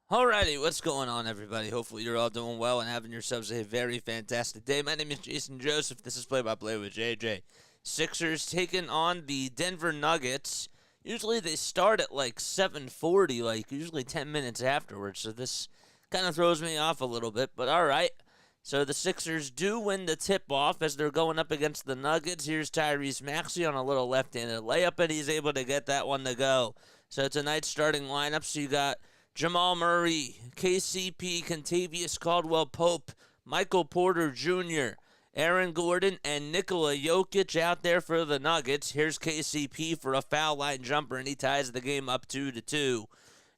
Alrighty, what's going on, everybody? Hopefully you're all doing well and having yourselves a very fantastic day. My name is Jason Joseph. This is Play-by-Play with JJ. Sixers taking on the Denver Nuggets. Usually they start at like 7:40, like usually 10 minutes afterwards, so this kind of throws me off a little bit, but alright. So the Sixers do win the tip-off as they're going up against the Nuggets. Here's Tyrese Maxey on a little left-handed layup, and he's able to get that one to go. So tonight's starting lineup, so you got Jamal Murray, KCP, Contavious Caldwell-Pope, Michael Porter Jr., Aaron Gordon, and Nikola Jokic out there for the Nuggets. Here's KCP for a foul line jumper, and he ties the game up 2-2.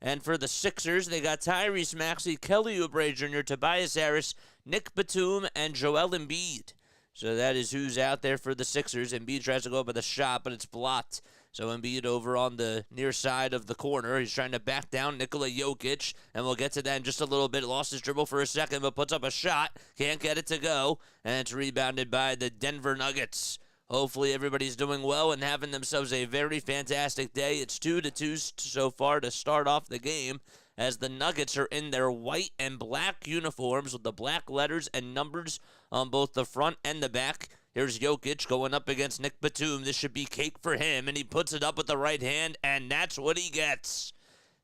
And for the Sixers, they got Tyrese Maxey, Kelly Oubre Jr., Tobias Harris, Nick Batum, and Joel Embiid. So that is who's out there for the Sixers. Embiid tries to go up with a shot, but it's blocked. So Embiid over on the near side of the corner. He's trying to back down Nikola Jokic, and we'll get to that in just a little bit. Lost his dribble for a second, but puts up a shot. Can't get it to go, and it's rebounded by the Denver Nuggets. Hopefully everybody's doing well and having themselves a very fantastic day. It's 2-2 so far to start off the game, as the Nuggets are in their white and black uniforms with the black letters and numbers on both the front and the back. Here's Jokic going up against Nick Batum. This should be cake for him, and he puts it up with the right hand, and that's what he gets.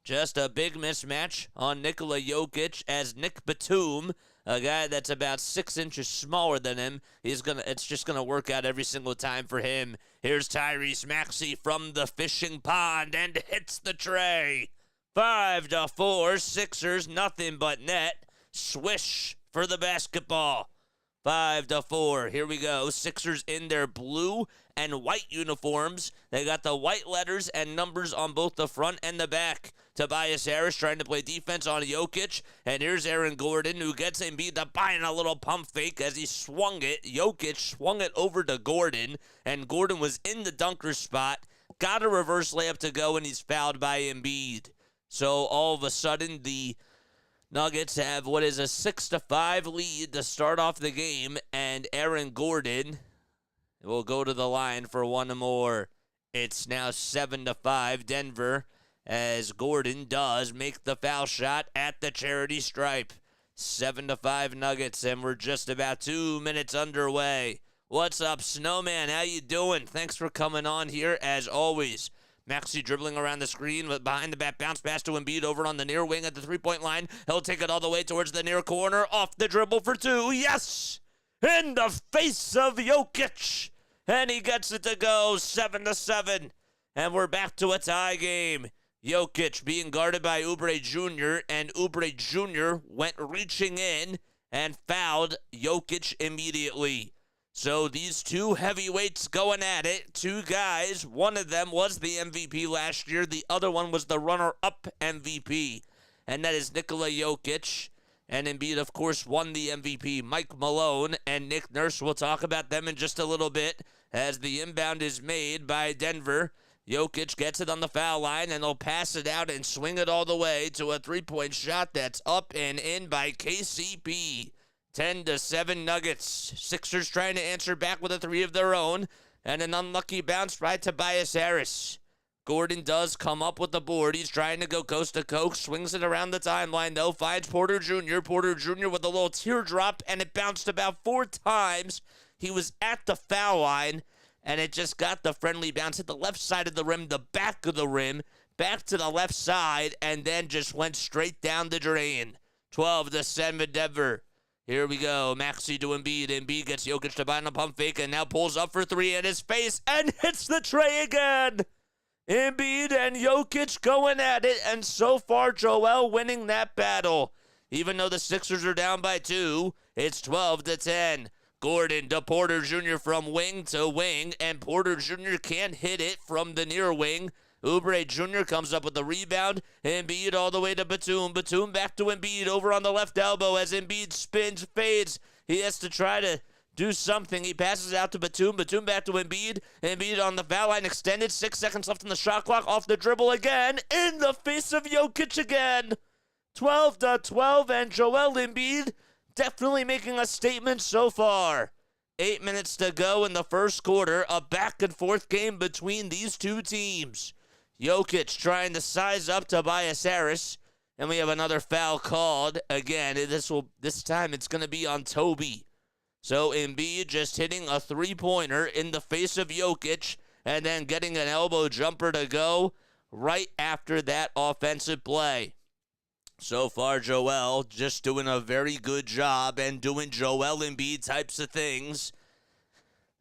Just a big mismatch on Nikola Jokic, as Nick Batum, a guy that's about 6 inches smaller than him, it's just gonna work out every single time for him. Here's Tyrese Maxey from the fishing pond and hits the tray. 5-4, Sixers, nothing but net. Swish for the basketball. 5-4. Here we go. Sixers in their blue and white uniforms. They got the white letters and numbers on both the front and the back. Tobias Harris trying to play defense on Jokic. And here's Aaron Gordon, who gets Embiid to buy in a little pump fake as he swung it. Jokic swung it over to Gordon, and Gordon was in the dunker spot. Got a reverse layup to go, and he's fouled by Embiid. So all of a sudden, the Nuggets have what is a 6-5 lead to start off the game, and Aaron Gordon will go to the line for one more. It's now 7-5 Denver, as Gordon does make the foul shot at the charity stripe. 7-5 Nuggets, and we're just about 2 minutes underway. What's up, Snowman? How you doing? Thanks for coming on here, as always. Maxey dribbling around the screen, but behind the back bounce pass to Embiid over on the near wing at the three-point line. He'll take it all the way towards the near corner, off the dribble for two. Yes! In the face of Jokic! And he gets it to go, 7-7. And we're back to a tie game. Jokic being guarded by Oubre Jr., and Oubre Jr. went reaching in and fouled Jokic immediately. So these two heavyweights going at it, two guys. One of them was the MVP last year. The other one was the runner-up MVP, and that is Nikola Jokic. And Embiid, of course, won the MVP. Mike Malone and Nick Nurse, we'll talk about them in just a little bit, as the inbound is made by Denver. Jokic gets it on the foul line, and they'll pass it out and swing it all the way to a three-point shot that's up and in by KCP. 10-7 Nuggets. Sixers trying to answer back with a three of their own, and an unlucky bounce by Tobias Harris. Gordon does come up with the board. He's trying to go coast to coast, swings it around the timeline, though, finds Porter Jr. Porter Jr. with a little teardrop, and it bounced about 4 times. He was at the foul line, and it just got the friendly bounce at the left side of the rim, the back of the rim, back to the left side, and then just went straight down the drain. 12-7 Denver. Here we go. Maxey to Embiid. Embiid gets Jokic to buy on a pump fake and now pulls up for three in his face and hits the tray again. Embiid and Jokic going at it, and so far Joel winning that battle. Even though the Sixers are down by 2, it's 12-10. Gordon to Porter Jr. from wing to wing, and Porter Jr. can't hit it from the near wing. Oubre Jr. comes up with the rebound. Embiid all the way to Batum. Batum back to Embiid over on the left elbow as Embiid spins, fades. He has to try to do something. He passes out to Batum. Batum back to Embiid. Embiid on the foul line extended. 6 seconds left on the shot clock. Off the dribble again. In the face of Jokic again. 12-12, and Joel Embiid definitely making a statement so far. 8 minutes to go in the first quarter. A back-and-forth game between these two teams. Jokic trying to size up Tobias Harris. And we have another foul called. Again, this time it's going to be on Toby. So Embiid just hitting a three-pointer in the face of Jokic and then getting an elbow jumper to go right after that offensive play. So far, Joel just doing a very good job and doing Joel Embiid types of things.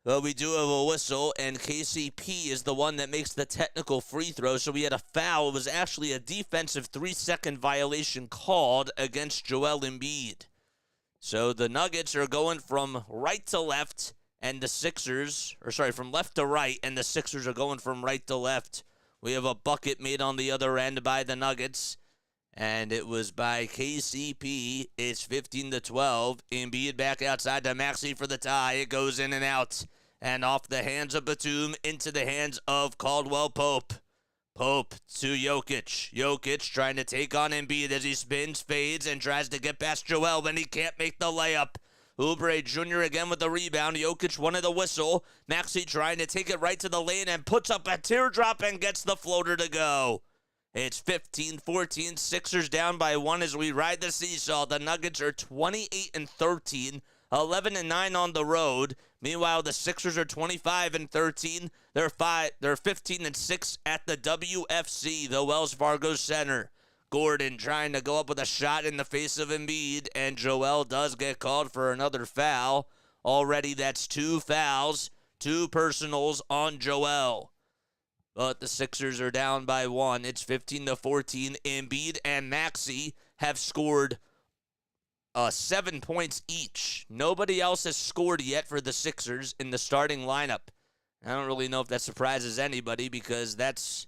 Well, we do have a whistle, and KCP is the one that makes the technical free throw. So we had a foul. It was actually a defensive 3-second violation called against Joel Embiid. So the Nuggets are going from right to left, and the Sixers, from left to right, and the Sixers are going from right to left. We have a bucket made on the other end by the Nuggets, and it was by KCP. It's 15-12. Embiid back outside to Maxey for the tie. It goes in and out. And off the hands of Batum into the hands of Caldwell Pope. Pope to Jokic. Jokic trying to take on Embiid as he spins, fades, and tries to get past Joel, but he can't make the layup. Oubre Jr. again with the rebound. Jokic wanted the whistle. Maxey trying to take it right to the lane and puts up a teardrop and gets the floater to go. It's 15-14. Sixers down by 1 as we ride the seesaw. The Nuggets are 28-13. 11-9 on the road. Meanwhile, the Sixers are 25-13. They're 15-6 at the WFC, the Wells Fargo Center. Gordon trying to go up with a shot in the face of Embiid, and Joel does get called for another foul. Already, that's 2 fouls, 2 personals on Joel. But the Sixers are down by 1. It's 15-14. Embiid and Maxey have scored 7 points each. Nobody else has scored yet for the Sixers in the starting lineup. I don't really know if that surprises anybody because that's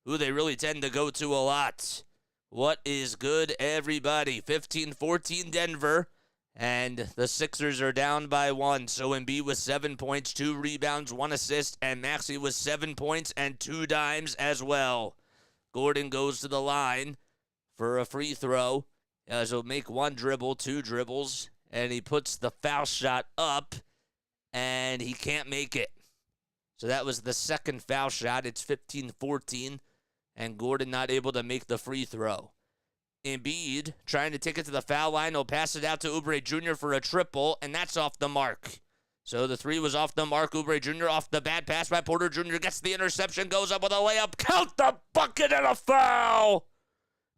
who they really tend to go to a lot. What is good, everybody? 15-14 Denver, and the Sixers are down by 1. So Embiid with 7 points, 2 rebounds, 1 assist, and Maxey with 7 points and 2 dimes as well. Gordon goes to the line for a free throw. He'll make 1 dribble, 2 dribbles, and he puts the foul shot up, and he can't make it. So that was the second foul shot. It's 15-14, and Gordon not able to make the free throw. Embiid trying to take it to the foul line. He'll pass it out to Oubre Jr. for a triple, and that's off the mark. So the 3 was off the mark. Oubre Jr. off the bad pass by Porter Jr. Gets the interception, goes up with a layup. Count the bucket and a foul!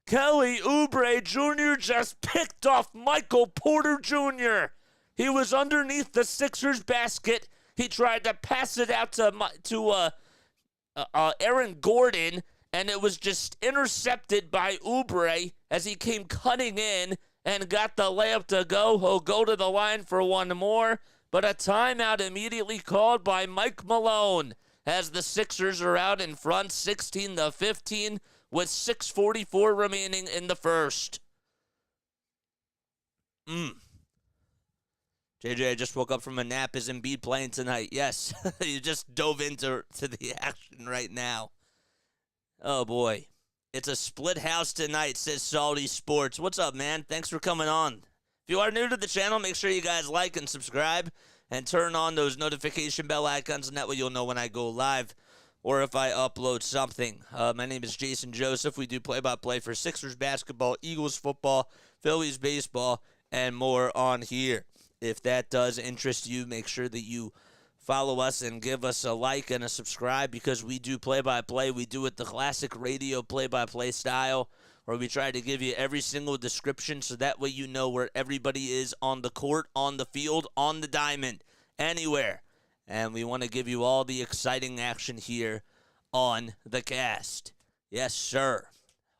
Kelly Oubre Jr. just picked off Michael Porter Jr. He was underneath the Sixers basket. He tried to pass it out to Aaron Gordon, and it was just intercepted by Oubre as he came cutting in and got the layup to go. He'll go to the line for 1 more, but a timeout immediately called by Mike Malone as the Sixers are out in front 16-15 with 6:44 remaining in the first. JJ, I just woke up from a nap. Is Embiid playing tonight? Yes. You just dove into the action right now. Oh, boy. It's a split house tonight, says Salty Sports. What's up, man? Thanks for coming on. If you are new to the channel, make sure you guys like and subscribe and turn on those notification bell icons, and that way you'll know when I go live or if I upload something. My name is Jason Joseph. We do play-by-play for Sixers basketball, Eagles football, Phillies baseball, and more on here. If that does interest you, make sure that you follow us and give us a like and a subscribe because we do play-by-play. We do it the classic radio play-by-play style where we try to give you every single description so that way you know where everybody is on the court, on the field, on the diamond, anywhere. And we want to give you all the exciting action here on the cast. Yes, sir.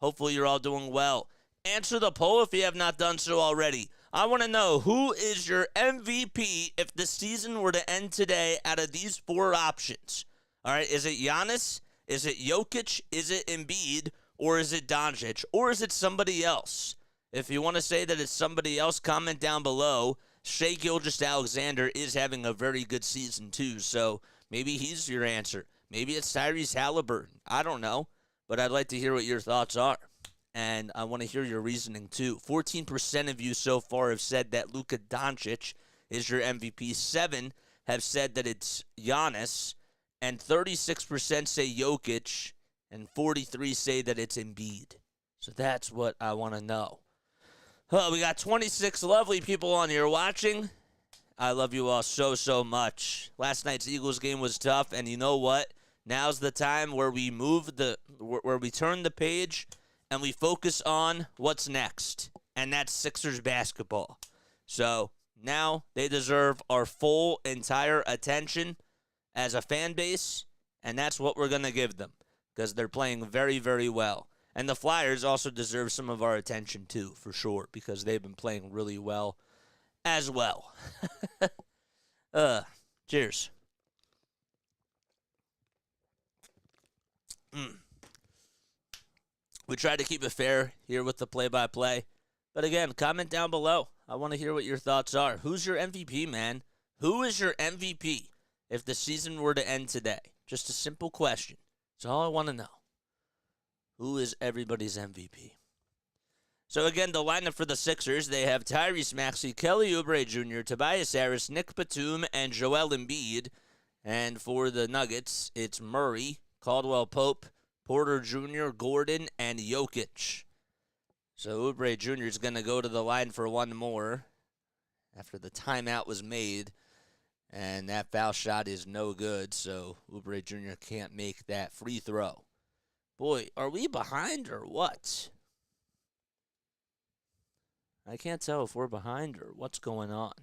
Hopefully you're all doing well. Answer the poll if you have not done so already. I want to know, who is your MVP if the season were to end today out of these 4 options? All right, is it Giannis? Is it Jokic? Is it Embiid? Or is it Doncic? Or is it somebody else? If you want to say that it's somebody else, comment down below. Shai Gilgeous-Alexander is having a very good season too, so maybe he's your answer. Maybe it's Tyrese Halliburton. I don't know, but I'd like to hear what your thoughts are. And I want to hear your reasoning too. 14% of you so far have said that Luka Doncic is your MVP. 7 have said that it's Giannis, and 36% say Jokic, and 43 say that it's Embiid. So that's what I want to know. Oh, we got 26 lovely people on here watching. I love you all so much. Last night's Eagles game was tough, and you know what? Now's the time where we where we turn the page and we focus on what's next, and that's Sixers basketball. So now they deserve our full, entire attention as a fan base, and that's what we're going to give them because they're playing very, very well. And the Flyers also deserve some of our attention too, for sure, because they've been playing really well as well. Cheers. We try to keep it fair here with the play-by-play. But again, comment down below. I want to hear what your thoughts are. Who's your MVP, man? Who is your MVP if the season were to end today? Just a simple question. That's all I want to know. Who is everybody's MVP? So again, the lineup for the Sixers, they have Tyrese Maxey, Kelly Oubre Jr., Tobias Harris, Nick Batum, and Joel Embiid. And for the Nuggets, it's Murray, Caldwell Pope, Porter Jr., Gordon, and Jokic. So Oubre Jr. is going to go to the line for one more after the timeout was made. And that foul shot is no good, so Oubre Jr. can't make that free throw. Boy, are we behind or what? I can't tell if we're behind or what's going on.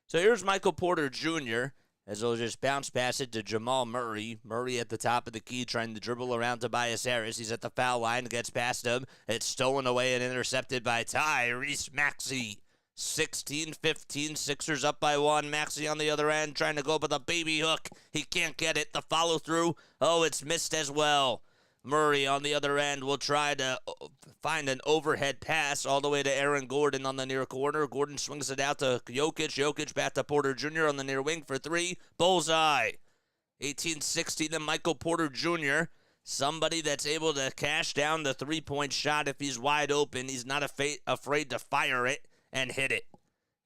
So here's Michael Porter Jr. as they'll just bounce pass it to Jamal Murray. Murray at the top of the key trying to dribble around Tobias Harris. He's at the foul line, gets past him. It's stolen away and intercepted by Tyrese Maxey. 16-15, Sixers up by one. Maxey on the other end trying to go with a baby hook. He can't get it. The follow through. Oh, it's missed as well. Murray on the other end will try to find an overhead pass all the way to Aaron Gordon on the near corner. Gordon swings it out to Jokic. Jokic back to Porter Jr. on the near wing for three. Bullseye. 18-16 to Michael Porter Jr. Somebody that's able to cash down the three-point shot if he's wide open. He's not afraid to fire it and hit it.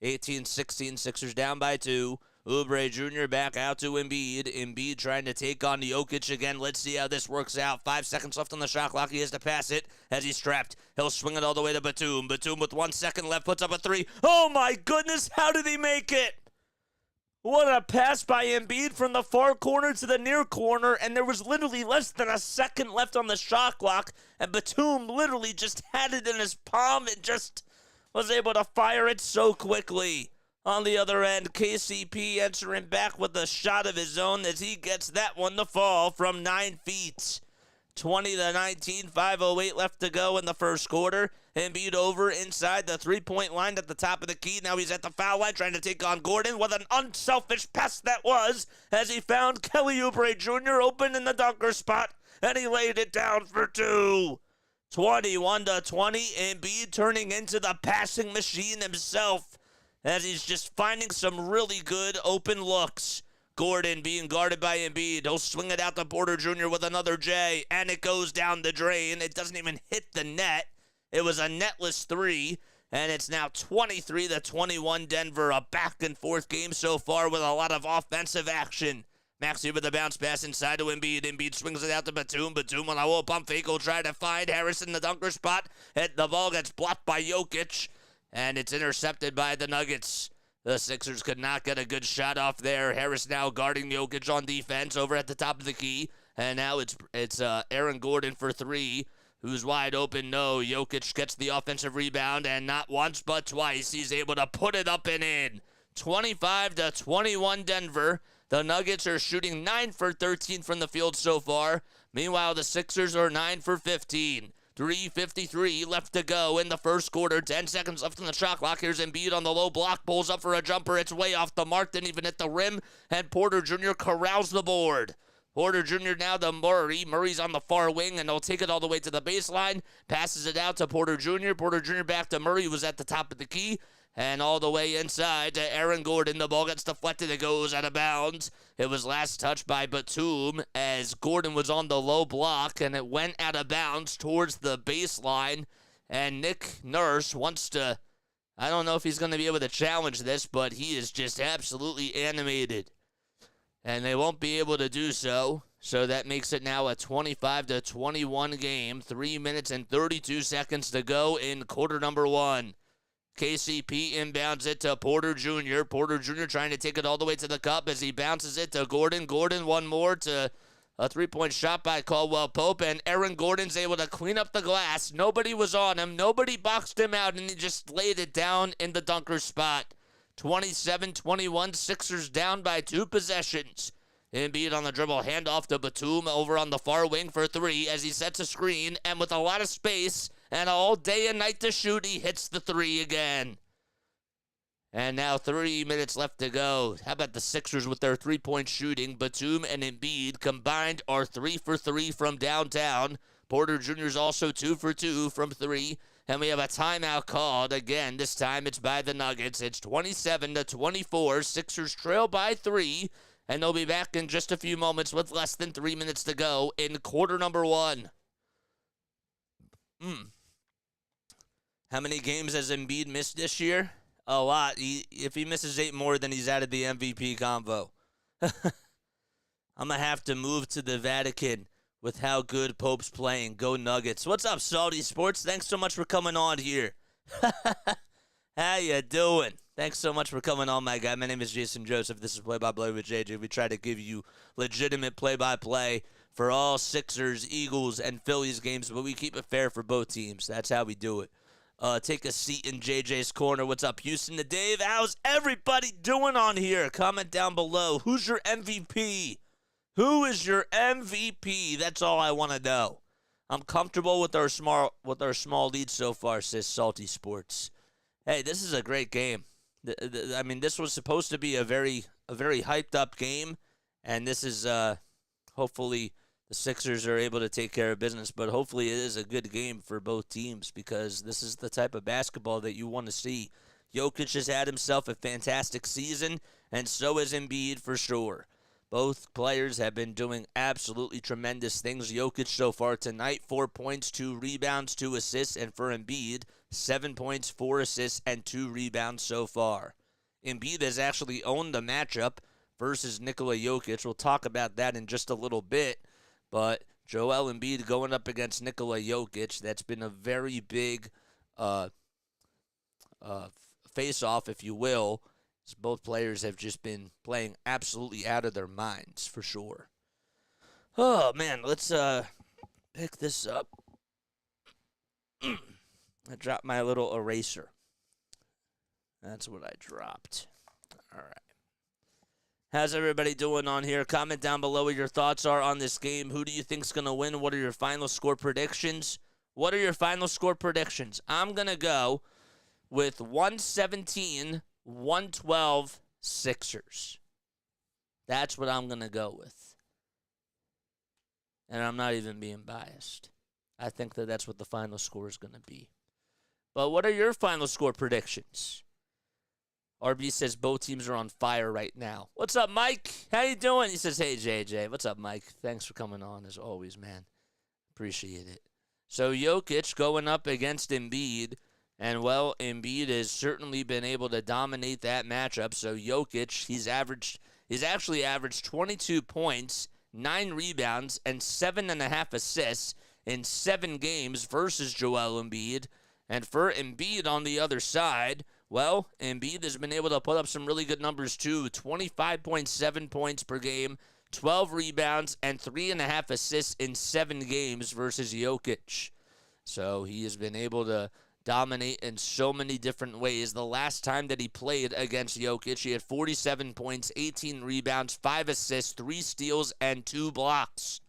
18-16, Sixers down by two. Oubre Jr. back out to Embiid. Embiid trying to take on Jokic again. Let's see how this works out. 5 seconds left on the shot clock. He has to pass it as he's trapped. He'll swing it all the way to Batum. Batum with 1 second left puts up a three. Oh my goodness, how did he make it? What a pass by Embiid from the far corner to the near corner, and there was literally less than a second left on the shot clock, and Batum literally just had it in his palm and just was able to fire it so quickly. On the other end, KCP entering back with a shot of his own as he gets that one to fall from 9 feet. 20-19, 5:08 left to go in the first quarter. Embiid over inside the three-point line at the top of the key. Now he's at the foul line trying to take on Gordon. What an unselfish pass that was as he found Kelly Oubre Jr. open in the dunker spot, and he laid it down for two. 21-20, Embiid turning into the passing machine himself as he's just finding some really good open looks. Gordon being guarded by Embiid. He'll swing it out to Porter Jr. with another J, and it goes down the drain. It doesn't even hit the net. It was a netless three, and it's now 23-21 Denver. A back-and-forth game so far with a lot of offensive action. Maxey with the bounce pass inside to Embiid. Embiid swings it out to Batum. Batum on a low pump fake will try to find Harris in the dunker spot. And the ball gets blocked by Jokic, and it's intercepted by the Nuggets. The Sixers could not get a good shot off there. Harris now guarding Jokic on defense over at the top of the key. And now it's Aaron Gordon for three, who's wide open. No, Jokic gets the offensive rebound, and not once but twice he's able to put it up and in. 25-21 Denver. The Nuggets are shooting 9 for 13 from the field so far. Meanwhile, the Sixers are 9 for 15. 3:53 left to go in the first quarter. 10 seconds left on the shot clock. Here's Embiid on the low block. Pulls up for a jumper. It's way off the mark. Didn't even hit the rim. And Porter Jr. corrals the board. Porter Jr. now to Murray. Murray's on the far wing, and they'll take it all the way to the baseline. Passes it out to Porter Jr. Porter Jr. back to Murray, who was at the top of the key. And all the way inside to Aaron Gordon. The ball gets deflected. It goes out of bounds. It was last touched by Batum as Gordon was on the low block, and it went out of bounds towards the baseline. And Nick Nurse wants to, I don't know if he's going to be able to challenge this, but he is just absolutely animated. And they won't be able to do so. So that makes it now a 25-21 game. 3 minutes and 32 seconds to go in quarter number one. KCP inbounds it to Porter Jr. Porter Jr. trying to take it all the way to the cup as he bounces it to Gordon. Gordon one more to a three-point shot by Caldwell Pope, and Aaron Gordon's able to clean up the glass. Nobody was on him. Nobody boxed him out, and he just laid it down in the dunker spot. 27-21, Sixers down by 2 possessions. Embiid on the dribble, handoff to Batum over on the far wing for 3 as he sets a screen, and with a lot of space and all day and night to shoot, he hits the 3 again. And now 3 minutes left to go. How about the Sixers with their three-point shooting? Batum and Embiid combined are 3 for 3 from downtown. Porter Jr. is also 2 for 2 from 3. And we have a timeout called. Again, this time it's by the Nuggets. It's 27-24. Sixers trail by 3. And they'll be back in just a few moments with less than 3 minutes to go in quarter number one. How many games has Embiid missed this year? A lot. If he misses 8 more, then he's out of the MVP convo. I'm going to have to move to the Vatican with how good Pope's playing. Go Nuggets. What's up, Salty Sports? Thanks so much for coming on here. How you doing? Thanks so much for coming on, my guy. My name is Jason Joseph. This is Play-by-Play with JJ. We try to give you legitimate play-by-play for all Sixers, Eagles, and Phillies games, but we keep it fair for both teams. That's how we do it. Take a seat in JJ's corner. What's up, Houston? To Dave. How's everybody doing on here? Comment down below. Who's your MVP? Who is your MVP? That's all I want to know. I'm comfortable with our small lead so far, says Salty Sports. Hey, this is a great game. I mean, this was supposed to be a very hyped up game, and this is hopefully the Sixers are able to take care of business, but hopefully it is a good game for both teams because this is the type of basketball that you want to see. Jokic has had himself a fantastic season, and so has Embiid for sure. Both players have been doing absolutely tremendous things. Jokic so far tonight, 4 points, 2 rebounds, 2 assists, and for Embiid, 7 points, 4 assists, and 2 rebounds so far. Embiid has actually owned the matchup versus Nikola Jokic. We'll talk about that in just a little bit. But Joel Embiid going up against Nikola Jokic, that's been a very big face-off, if you will. As both players have just been playing absolutely out of their minds, for sure. Oh, man, let's pick this up. I dropped my little eraser. That's what I dropped. All right. How's everybody doing on here? Comment down below what your thoughts are on this game. Who do you think's going to win? What are your final score predictions? What are your final score predictions? I'm going to go with 117-112 Sixers. That's what I'm going to go with. And I'm not even being biased. I think that's what the final score is going to be. But what are your final score predictions? RB says both teams are on fire right now. What's up, Mike? How you doing? He says, hey, JJ. What's up, Mike? Thanks for coming on, as always, man. Appreciate it. So Jokic going up against Embiid. And, well, Embiid has certainly been able to dominate that matchup. So Jokic, he's actually averaged 22 points, 9 rebounds, and 7.5 assists in 7 games versus Joel Embiid. And for Embiid on the other side, well, Embiid has been able to put up some really good numbers too. 25.7 points per game, 12 rebounds, and 3.5 assists in 7 games versus Jokic. So he has been able to dominate in so many different ways. The last time that he played against Jokic, he had 47 points, 18 rebounds, 5 assists, 3 steals, and 2 blocks.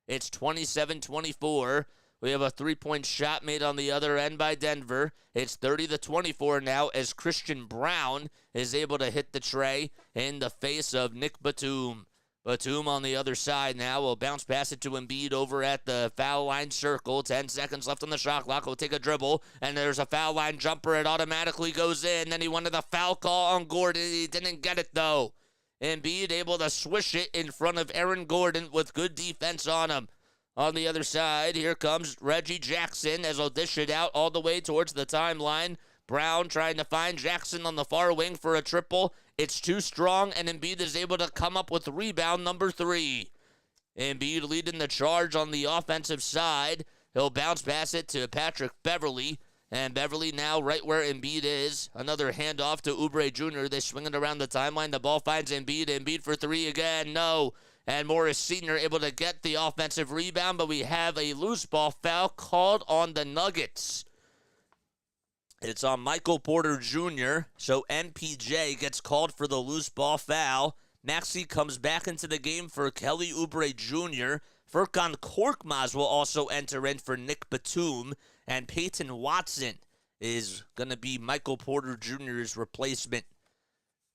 It's 27-24. We have a 3-point shot made on the other end by Denver. It's 30-24 now as Christian Brown is able to hit the tray in the face of Nick Batum. Batum on the other side now will bounce pass it to Embiid over at the foul line circle. 10 seconds left on the shot clock. He'll take a dribble, and there's a foul line jumper. It automatically goes in. Then he wanted the foul call on Gordon. He didn't get it, though. Embiid able to swish it in front of Aaron Gordon with good defense on him. On the other side, here comes Reggie Jackson as he'll dish it out all the way towards the timeline. Brown trying to find Jackson on the far wing for a triple. It's too strong, and Embiid is able to come up with rebound number 3. Embiid leading the charge on the offensive side. He'll bounce pass it to Patrick Beverley. And Beverley now right where Embiid is. Another handoff to Oubre Jr. They swing it around the timeline. The ball finds Embiid. Embiid for three again. No. And Morris Sr. able to get the offensive rebound, but we have a loose ball foul called on the Nuggets. It's on Michael Porter Jr., so MPJ gets called for the loose ball foul. Maxey comes back into the game for Kelly Oubre Jr. Furkan Korkmaz will also enter in for Nick Batum. And Peyton Watson is going to be Michael Porter Jr.'s replacement.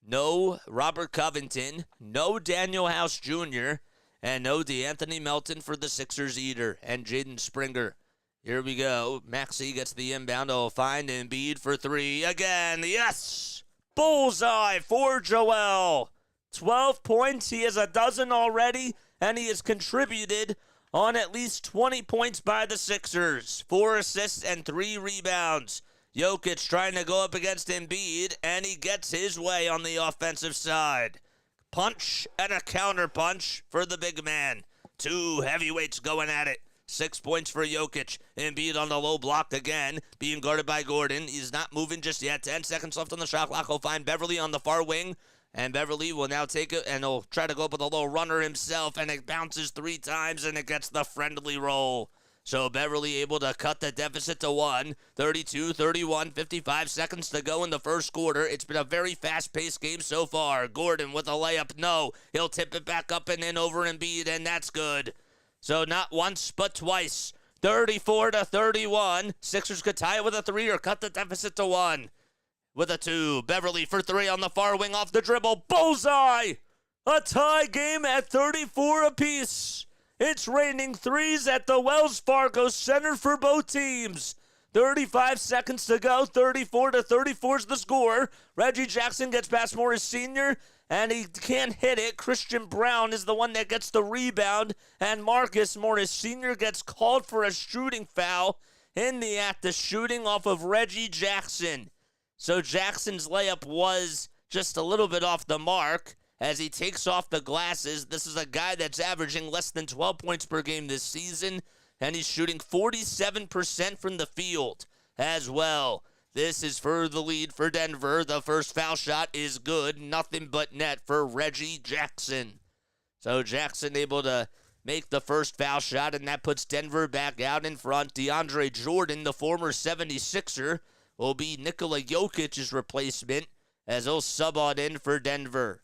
No Robert Covington, no Daniel House Jr., and no DeAnthony Melton for the Sixers either, and Jaden Springer. Here we go. Maxey gets the inbound. He'll find Embiid for three again. Yes! Bullseye for Joel. 12 points. He has a dozen already, and he has contributed on at least 20 points by the Sixers. 4 assists and 3 rebounds. Jokic trying to go up against Embiid, and he gets his way on the offensive side. Punch and a counter punch for the big man. 2 heavyweights going at it. 6 points for Jokic. Embiid on the low block again, being guarded by Gordon. He's not moving just yet. 10 seconds left on the shot clock. He'll find Beverley on the far wing. And Beverley will now take it, and he'll try to go up with a little runner himself, and it bounces 3 times, and it gets the friendly roll. So Beverley able to cut the deficit to 1. 32-31, 55 seconds to go in the first quarter. It's been a very fast-paced game so far. Gordon with a layup. No. He'll tip it back up and in over Embiid, and that's good. So not once, but twice. 34-31. Sixers could tie it with a 3 or cut the deficit to 1. With a 2, Beverley for 3 on the far wing off the dribble. Bullseye! A tie game at 34 apiece. It's raining threes at the Wells Fargo Center for both teams. 35 seconds to go. 34-34 is the score. Reggie Jackson gets past Morris Sr., and he can't hit it. Christian Brown is the one that gets the rebound, and Marcus Morris Sr. gets called for a shooting foul in the act of shooting off of Reggie Jackson. So Jackson's layup was just a little bit off the mark as he takes off the glasses. This is a guy that's averaging less than 12 points per game this season, and he's shooting 47% from the field as well. This is for the lead for Denver. The first foul shot is good. Nothing but net for Reggie Jackson. So Jackson able to make the first foul shot, and that puts Denver back out in front. DeAndre Jordan, the former 76er, will be Nikola Jokic's replacement as he'll sub on in for Denver.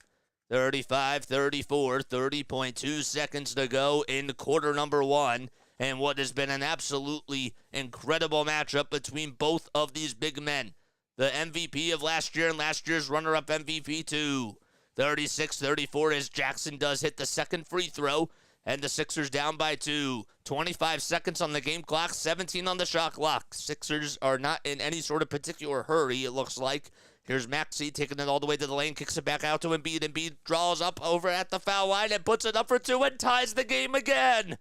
35-34, 30.2 seconds to go in quarter number 1. And what has been an absolutely incredible matchup between both of these big men. The MVP of last year and last year's runner-up MVP too. 36-34 as Jackson does hit the second free throw. And the Sixers down by 2. 25 seconds on the game clock, 17 on the shot clock. Sixers are not in any sort of particular hurry, it looks like. Here's Maxey taking it all the way to the lane, kicks it back out to Embiid. Embiid draws up over at the foul line and puts it up for 2 and ties the game again.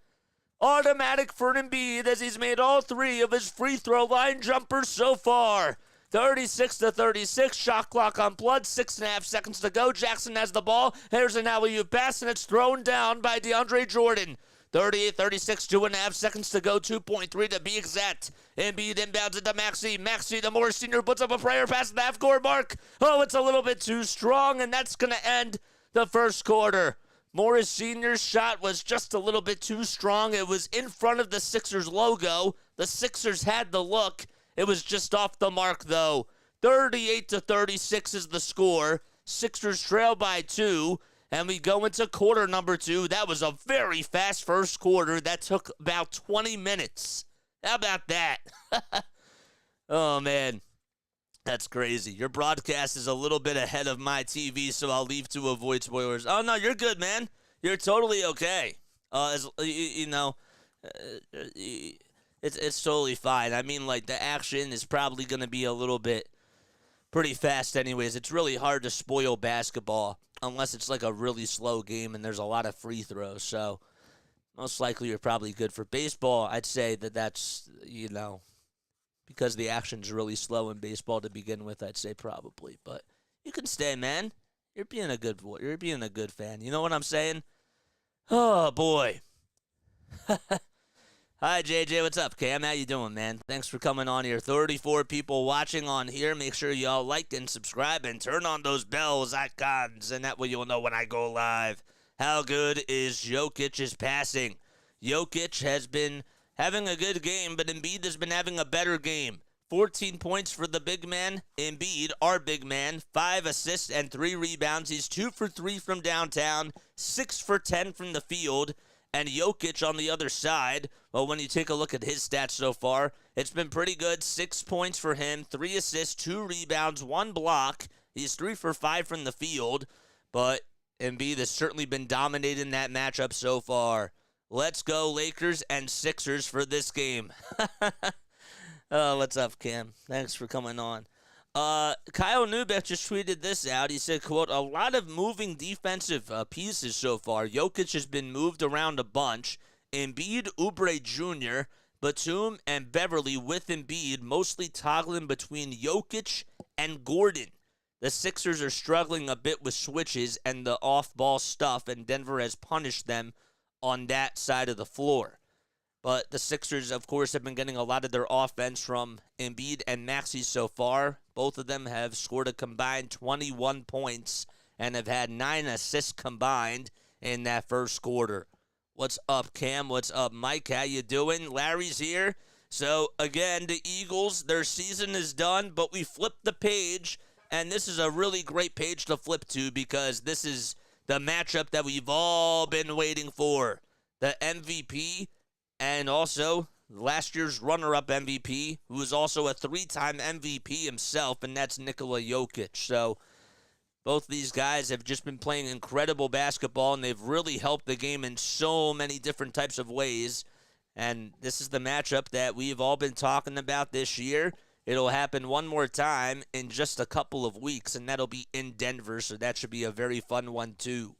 Automatic for Embiid as he's made all 3 of his free throw line jumpers so far. 36-36, shot clock on blood, 6.5 seconds to go. Jackson has the ball. Here's an alley-oop pass, and it's thrown down by DeAndre Jordan. 38-36, 2.5 seconds to go, 2.3 to be exact. Embiid inbounds it to Maxey. Maxey, the Morris Sr. puts up a prayer pass at the half-court mark. Oh, it's a little bit too strong, and that's going to end the first quarter. Morris Sr.'s shot was just a little bit too strong. It was in front of the Sixers logo. The Sixers had the look. It was just off the mark, though. 38-36 is the score. Sixers trail by 2, and we go into quarter number 2. That was a very fast first quarter. That took about 20 minutes. How about that? Oh, man. That's crazy. Your broadcast is a little bit ahead of my TV, so I'll leave to avoid spoilers. Oh, no, you're good, man. You're totally okay. It's totally fine. I mean, like, the action is probably going to be a little bit pretty fast anyways. It's really hard to spoil basketball unless it's like a really slow game and there's a lot of free throws. So most likely you're probably good for baseball. I'd say that's, because the action's really slow in baseball to begin with, I'd say probably. But you can stay, man. You're being a good fan. You know what I'm saying? Oh, boy. Hi, JJ. What's up, Cam? How you doing, man? Thanks for coming on here. 34 people watching on here. Make sure y'all like and subscribe and turn on those bells icons, and that way you'll know when I go live. How good is Jokic's passing? Jokic has been having a good game, but Embiid has been having a better game. 14 points for the big man. Embiid, our big man, 5 assists and 3 rebounds. He's 2 for 3 from downtown, 6 for 10 from the field. And Jokic on the other side, well, when you take a look at his stats so far, it's been pretty good. 6 points for him, 3 assists, 2 rebounds, 1 block. He's 3 for 5 from the field, but Embiid has certainly been dominating that matchup so far. Let's go Lakers and Sixers for this game. Oh, what's up, Cam? Thanks for coming on. Kyle Newbeck just tweeted this out. He said, quote, a lot of moving defensive pieces so far. Jokic has been moved around a bunch. Embiid, Oubre Jr., Batum, and Beverly with Embiid mostly toggling between Jokic and Gordon. The Sixers are struggling a bit with switches and the off-ball stuff, and Denver has punished them on that side of the floor. But the Sixers, of course, have been getting a lot of their offense from Embiid and Maxey so far. Both of them have scored a combined 21 points and have had 9 assists combined in that first quarter. What's up, Cam? What's up, Mike? How you doing? Larry's here. So, again, the Eagles, their season is done, but we flipped the page, and this is a really great page to flip to because this is the matchup that we've all been waiting for. The MVP and also last year's runner-up MVP, who is also a 3-time MVP himself, and that's Nikola Jokic. So both these guys have just been playing incredible basketball, and they've really helped the game in so many different types of ways. And this is the matchup that we've all been talking about this year. It'll happen one more time in just a couple of weeks, and that'll be in Denver, so that should be a very fun one too.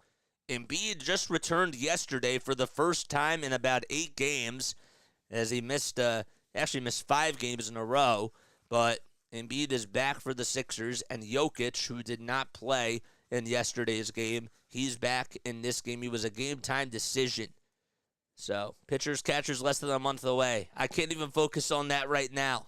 Embiid just returned yesterday for the first time in about 8 games, as he actually missed 5 games in a row. But Embiid is back for the Sixers, and Jokic, who did not play in yesterday's game, he's back in this game. He was a game-time decision. So, pitchers, catchers, less than a month away. I can't even focus on that right now.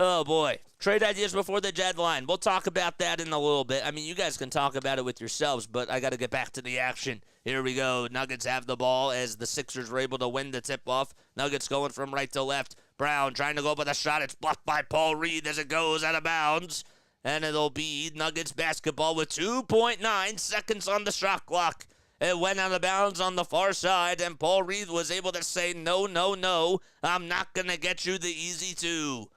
Oh, boy. Trade ideas before the deadline. We'll talk about that in a little bit. I mean, you guys can talk about it with yourselves, but I got to get back to the action. Here we go. Nuggets have the ball as the Sixers were able to win the tip-off. Nuggets going from right to left. Brown trying to go with a shot. It's blocked by Paul Reed as it goes out of bounds. And it'll be Nuggets basketball with 2.9 seconds on the shot clock. It went out of bounds on the far side, and Paul Reed was able to say, no, no, no, I'm not going to get you the easy 2.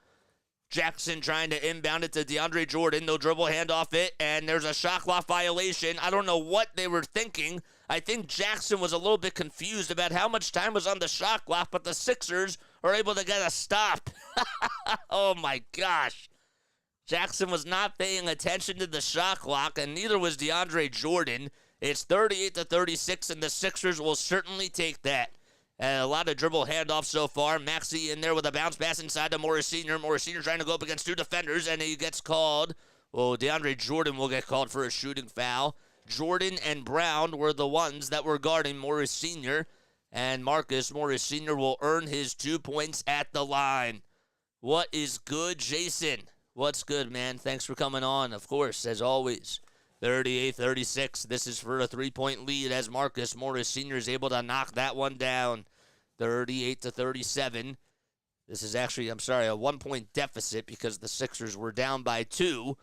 Jackson trying to inbound it to DeAndre Jordan. No dribble, hand off it, and there's a shot clock violation. I don't know what they were thinking. I think Jackson was a little bit confused about how much time was on the shot clock, but the Sixers are able to get a stop. Oh, my gosh. Jackson was not paying attention to the shot clock, and neither was DeAndre Jordan. It's 38-36, and the Sixers will certainly take that. A lot of dribble handoffs so far. Maxey in there with a bounce pass inside to Morris Sr. Morris Sr. trying to go up against 2 defenders, and he gets called. Well, DeAndre Jordan will get called for a shooting foul. Jordan and Brown were the ones that were guarding Morris Sr., and Marcus Morris Sr. will earn his 2 points at the line. What is good, Jason? What's good, man? Thanks for coming on, of course, as always. 38-36. This is for a 3-point lead as Marcus Morris Sr. is able to knock that one down. 38-37. This is actually, a 1-point deficit because the Sixers were down by 2.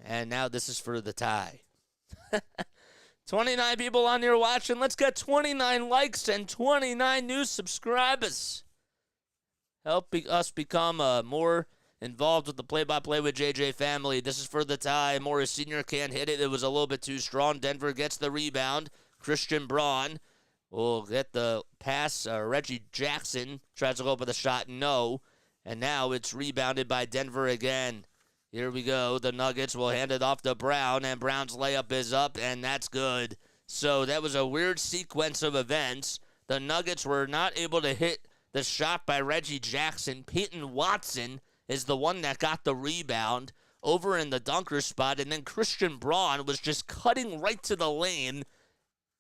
And now this is for the tie. 29 people on here watching. Let's get 29 likes and 29 new subscribers. Help us become more involved with the play-by-play with JJ family. This is for the tie. Morris Sr. can't hit it. It was a little bit too strong. Denver gets the rebound. Christian Braun will get the pass. Reggie Jackson tries to go up with a shot. No. And now it's rebounded by Denver again. Here we go. The Nuggets will hand it off to Brown, and Brown's layup is up, and that's good. So that was a weird sequence of events. The Nuggets were not able to hit the shot by Reggie Jackson. Peyton Watson is the one that got the rebound over in the dunker spot, and then Christian Braun was just cutting right to the lane,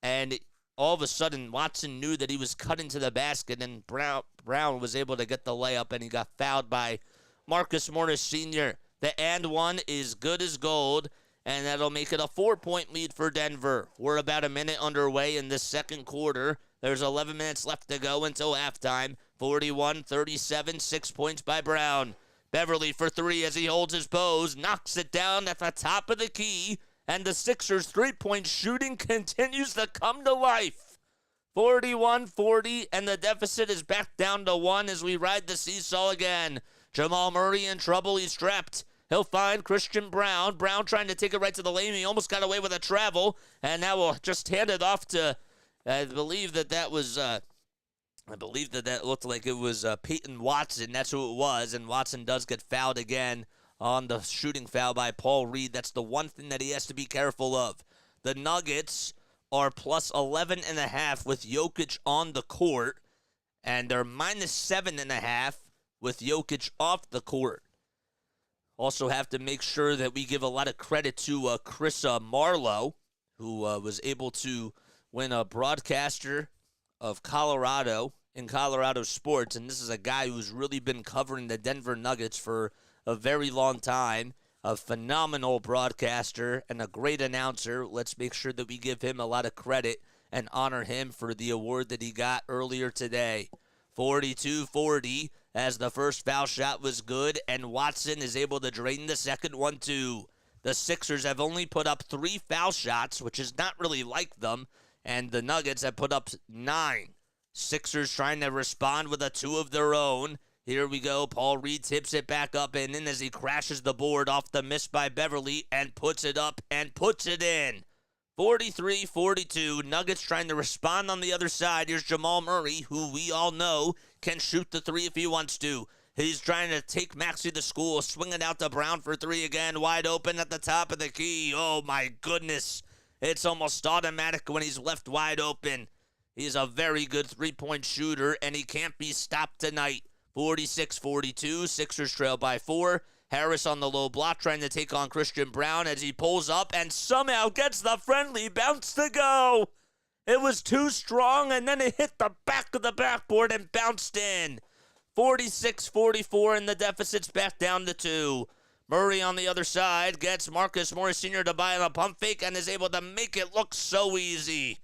and all of a sudden Watson knew that he was cutting to the basket, and Brown was able to get the layup, and he got fouled by Marcus Morris Sr. The and one is good as gold, and that'll make it a 4-point lead for Denver. We're about a minute underway in this second quarter. There's 11 minutes left to go until halftime. 41-37, 6 points by Brown. Beverly for three as he holds his pose, knocks it down at the top of the key, and the Sixers' three-point shooting continues to come to life. 41-40, and the deficit is back down to 1 as we ride the seesaw again. Jamal Murray in trouble. He's trapped. He'll find Christian Brown. Brown trying to take it right to the lane. He almost got away with a travel, and now we'll just hand it off to, I believe that looked like it was Peyton Watson. That's who it was, and Watson does get fouled again on the shooting foul by Paul Reed. That's the one thing that he has to be careful of. The Nuggets are plus 11.5 with Jokic on the court, and they're minus 7.5 with Jokic off the court. Also have to make sure that we give a lot of credit to Chris Marlowe, who was able to win a broadcaster of Colorado in Colorado sports. And this is a guy who's really been covering the Denver Nuggets for a very long time. A phenomenal broadcaster and a great announcer. Let's make sure that we give him a lot of credit and honor him for the award that he got earlier today. 42-40 as the first foul shot was good, and Watson is able to drain the second one too. The Sixers have only put up 3 foul shots, which is not really like them, and the Nuggets have put up 9. Sixers trying to respond with a 2 of their own. Here we go. Paul Reed tips it back up and in as he crashes the board off the miss by Beverly and puts it up and puts it in. 43-42. Nuggets trying to respond on the other side. Here's Jamal Murray, who we all know can shoot the 3 if he wants to. He's trying to take Maxey to school, swinging out to Brown for 3 again, wide open at the top of the key. Oh, my goodness. It's almost automatic when he's left wide open. He's a very good three-point shooter, and he can't be stopped tonight. 46-42. Sixers trail by 4. Harris on the low block trying to take on Christian Brown as he pulls up and somehow gets the friendly bounce to go. It was too strong, and then it hit the back of the backboard and bounced in. 46-44, and the deficit's back down to 2. Murray on the other side gets Marcus Morris Sr. to buy on a pump fake and is able to make it look so easy.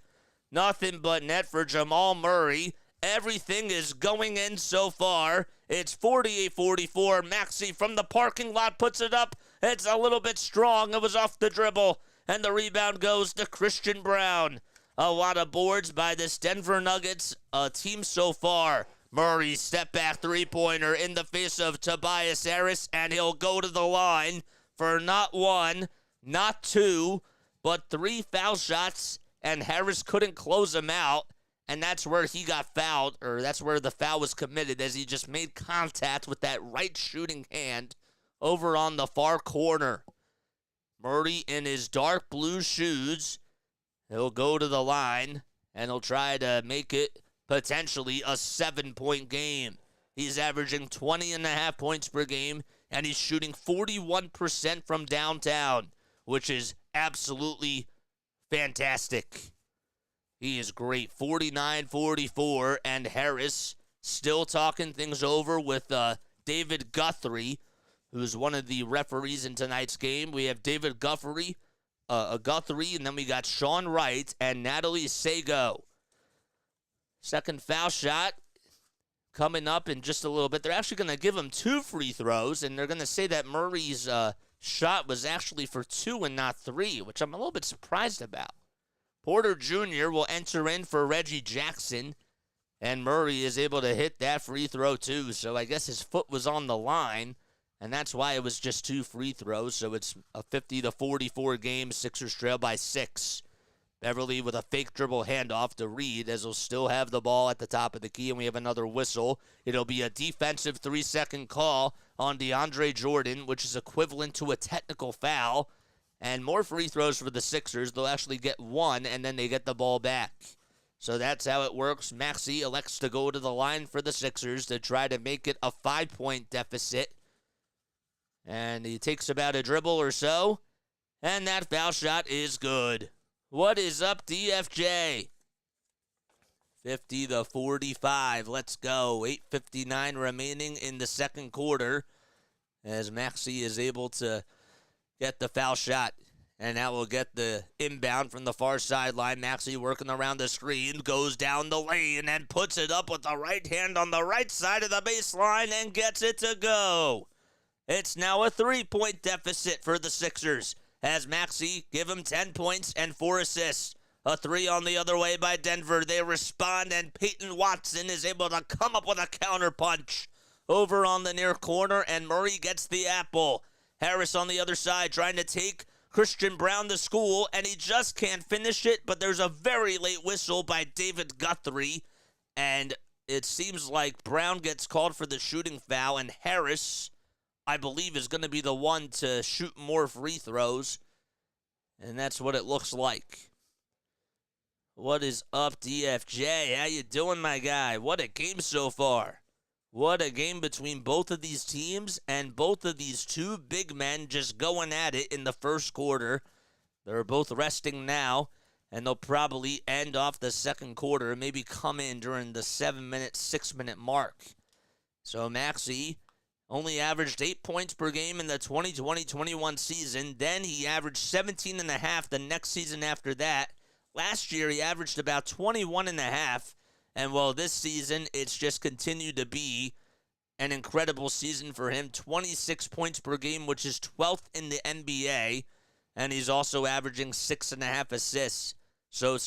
Nothing but net for Jamal Murray. Everything is going in so far. It's 48-44. Maxey from the parking lot puts it up. It's a little bit strong. It was off the dribble. And the rebound goes to Christian Brown. A lot of boards by this Denver Nuggets team so far. Murray step back three-pointer in the face of Tobias Harris. And he'll go to the line for not 1, not 2, but 3 foul shots. And Harris couldn't close him out. And that's where he got fouled, or that's where the foul was committed, as he just made contact with that right shooting hand over on the far corner. Murray in his dark blue shoes. He'll go to the line, and he'll try to make it potentially a 7-point game. He's averaging 20.5 points per game, and he's shooting 41% from downtown, which is absolutely fantastic. He is great. 49-44, and Harris still talking things over with David Guthrie, who's one of the referees in tonight's game. We have David Guthrie, and then we got Sean Wright and Natalie Sago. Second foul shot coming up in just a little bit. They're actually going to give him 2 free throws, and they're going to say that Murray's shot was actually for 2 and not 3, which I'm a little bit surprised about. Porter Jr. will enter in for Reggie Jackson, and Murray is able to hit that free throw too. So I guess his foot was on the line, and that's why it was just 2 free throws. So it's a 50-44 game. Sixers trail by 6. Beverly with a fake dribble handoff to Reed, as he'll still have the ball at the top of the key, and we have another whistle. It'll be a defensive 3-second call on DeAndre Jordan, which is equivalent to a technical foul. And more free throws for the Sixers. They'll actually get 1, and then they get the ball back. So that's how it works. Maxey elects to go to the line for the Sixers to try to make it a 5-point deficit. And he takes about a dribble or so, and that foul shot is good. What is up, DFJ? 50-45. Let's go. 8:59 remaining in the second quarter as Maxey is able to get the foul shot. And that will get the inbound from the far sideline. Maxey working around the screen, goes down the lane and puts it up with the right hand on the right side of the baseline and gets it to go. It's now a 3-point deficit for the Sixers as Maxey give him 10 points and 4 assists. A 3 on the other way by Denver. They respond, and Peyton Watson is able to come up with a counterpunch over on the near corner, and Murray gets the apple. Harris on the other side trying to take Christian Braun to school, and he just can't finish it, but there's a very late whistle by David Guthrie, and it seems like Braun gets called for the shooting foul, and Harris, I believe, is going to be the one to shoot more free throws, and that's what it looks like. What is up, DFJ? How you doing, my guy? What a game so far. What a game between both of these teams, and both of these two big men just going at it in the first quarter. They're both resting now, and they'll probably end off the second quarter, maybe come in during the 7-minute, 6-minute mark. So Maxey only averaged 8 points per game in the 2020-21 season. Then he averaged 17.5 the next season after that. Last year, he averaged about 21.5, and well, this season, it's just continued to be an incredible season for him. 26 points per game, which is 12th in the NBA, and he's also averaging 6.5 assists. So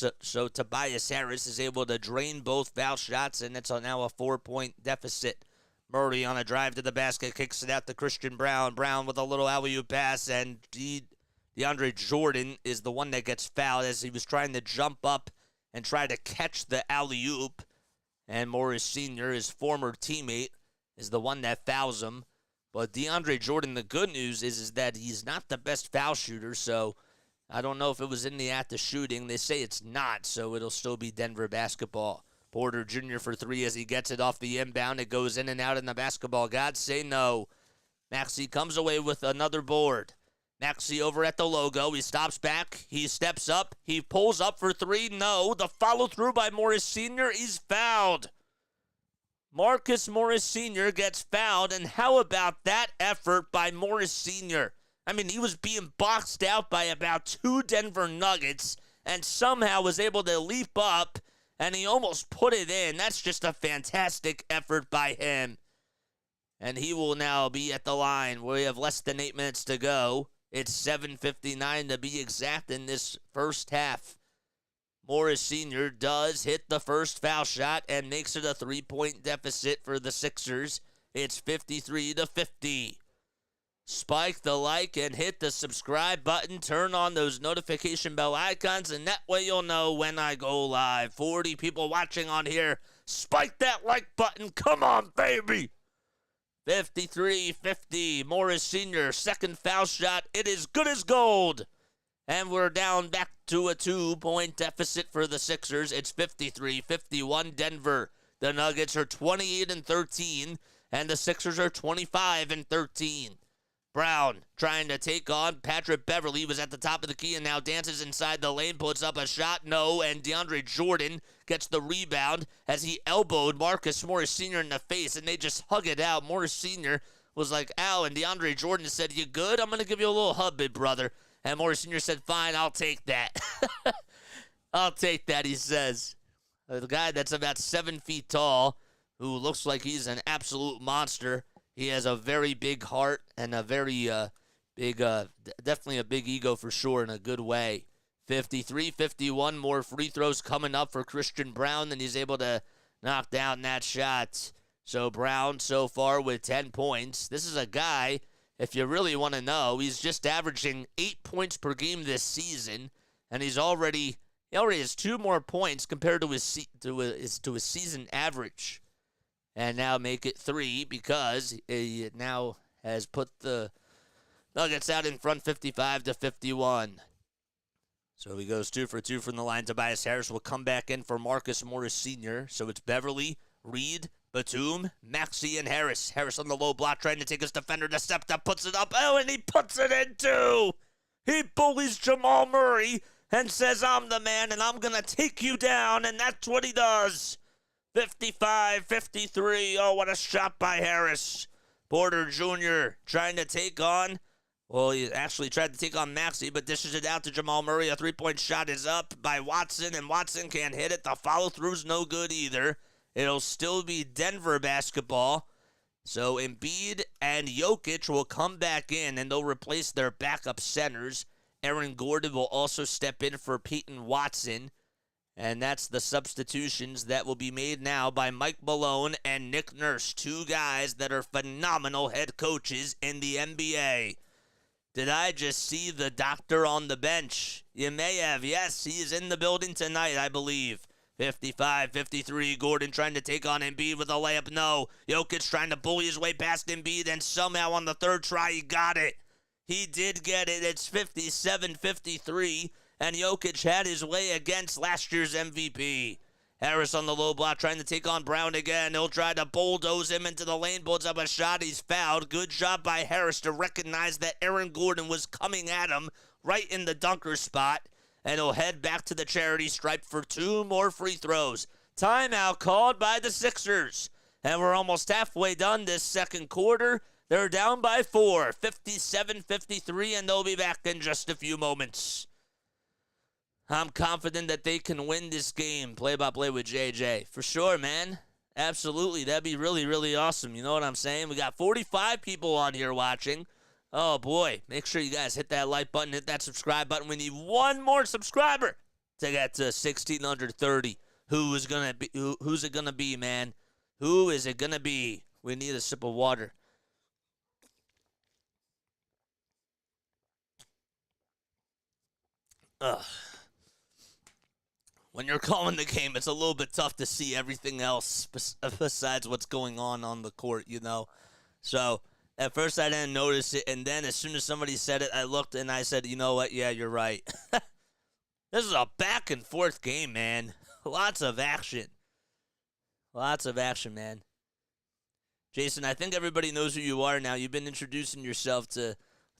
Tobias Harris is able to drain both foul shots, and it's now a 4-point deficit. Murray on a drive to the basket, kicks it out to Christian Braun. Braun with a little alley-oop pass, and DeAndre Jordan is the one that gets fouled as he was trying to jump up and try to catch the alley-oop. And Morris Sr., his former teammate, is the one that fouls him. But DeAndre Jordan, the good news is that he's not the best foul shooter, so I don't know if it was in the act of shooting. They say it's not, so it'll still be Denver basketball. Porter Jr. for 3 as he gets it off the inbound. It goes in and out in the basketball gods say no. Maxey comes away with another board. Maxey over at the logo. He stops back. He steps up. He pulls up for 3. No. The follow-through by Morris Sr. He's fouled. Marcus Morris Sr. gets fouled, and how about that effort by Morris Sr.? I mean, he was being boxed out by about 2 Denver Nuggets and somehow was able to leap up, and he almost put it in. That's just a fantastic effort by him. And he will now be at the line. We have less than 8 minutes to go. It's 7:59 to be exact in this first half. Morris Sr. does hit the first foul shot and makes it a 3-point deficit for the Sixers. It's 53-50. Spike the like and hit the subscribe button. Turn on those notification bell icons, and that way you'll know when I go live. 40 people watching on here. Spike that like button. Come on, baby. 53-50. Morris Sr. second foul shot. It is good as gold. And we're down back to a 2-point deficit for the Sixers. It's 53-51 Denver. The Nuggets are 28-13, and the Sixers are 25-13. Brown trying to take on Patrick Beverly. He was at the top of the key and now dances inside the lane, puts up a shot, no, and DeAndre Jordan gets the rebound as he elbowed Marcus Morris Sr. in the face, and they just hug it out. Morris Sr. was like, ow, and DeAndre Jordan said, you good? I'm going to give you a little hug, big brother. And Morris Sr. said, fine, I'll take that. I'll take that, he says. The guy that's about 7 feet tall, who looks like he's an absolute monster. He has a very big heart and a very definitely a big ego for sure in a good way. 53-51, more free throws coming up for Christian Braun, and he's able to knock down that shot. So Braun so far with 10 points. This is a guy, if you really want to know, he's just averaging 8 points per game this season, and he already has 2 more points compared to his season average. And now make it 3 because he now has put the Nuggets out in front 55-51. So he goes 2 for 2 from the line. Tobias Harris will come back in for Marcus Morris Sr. So it's Beverly, Reed, Batum, Maxey, and Harris. Harris on the low block trying to take his defender to step up, puts it up. Oh, and he puts it in too. He bullies Jamal Murray, and says, I'm the man and I'm going to take you down, and that's what he does. 55-53. Oh, what a shot by Harris. Porter Jr. trying to take on, well, he actually tried to take on Maxey, but dishes it out to Jamal Murray. A three-point shot is up by Watson, and Watson can't hit it. The follow-through's no good either. It'll still be Denver basketball. So Embiid and Jokic will come back in, and they'll replace their backup centers. Aaron Gordon will also step in for Peyton Watson. And that's the substitutions that will be made now by Mike Malone and Nick Nurse, two guys that are phenomenal head coaches in the NBA. Did I just see the doctor on the bench? You may have. Yes, he is in the building tonight, I believe. 55-53, Gordon trying to take on Embiid with a layup. No. Jokic trying to bully his way past Embiid, and somehow on the third try, he got it. He did get it. It's 57-53. And Jokic had his way against last year's MVP. Harris on the low block trying to take on Brown again. He'll try to bulldoze him into the lane, builds up a shot. He's fouled. Good job by Harris to recognize that Aaron Gordon was coming at him right in the dunker spot. And he'll head back to the charity stripe for two more free throws. Timeout called by the Sixers. And we're almost halfway done this second quarter. They're down by 4, 57-53, and they'll be back in just a few moments. I'm confident that they can win this game. Play-by-play with JJ. For sure, man. Absolutely. That'd be really, really awesome. You know what I'm saying? We got 45 people on here watching. Oh, boy. Make sure you guys hit that like button, hit that subscribe button. We need one more subscriber to get to 1,630. Who's it going to be, man? Who is it going to be? We need a sip of water. Ugh. When you're calling the game, it's a little bit tough to see everything else besides what's going on the court, you know. So, at first I didn't notice it, and then as soon as somebody said it, I looked and I said, you know what, yeah, you're right. This is a back-and-forth game, man. Lots of action. Lots of action, man. Jason, I think everybody knows who you are now. You've been introducing yourself to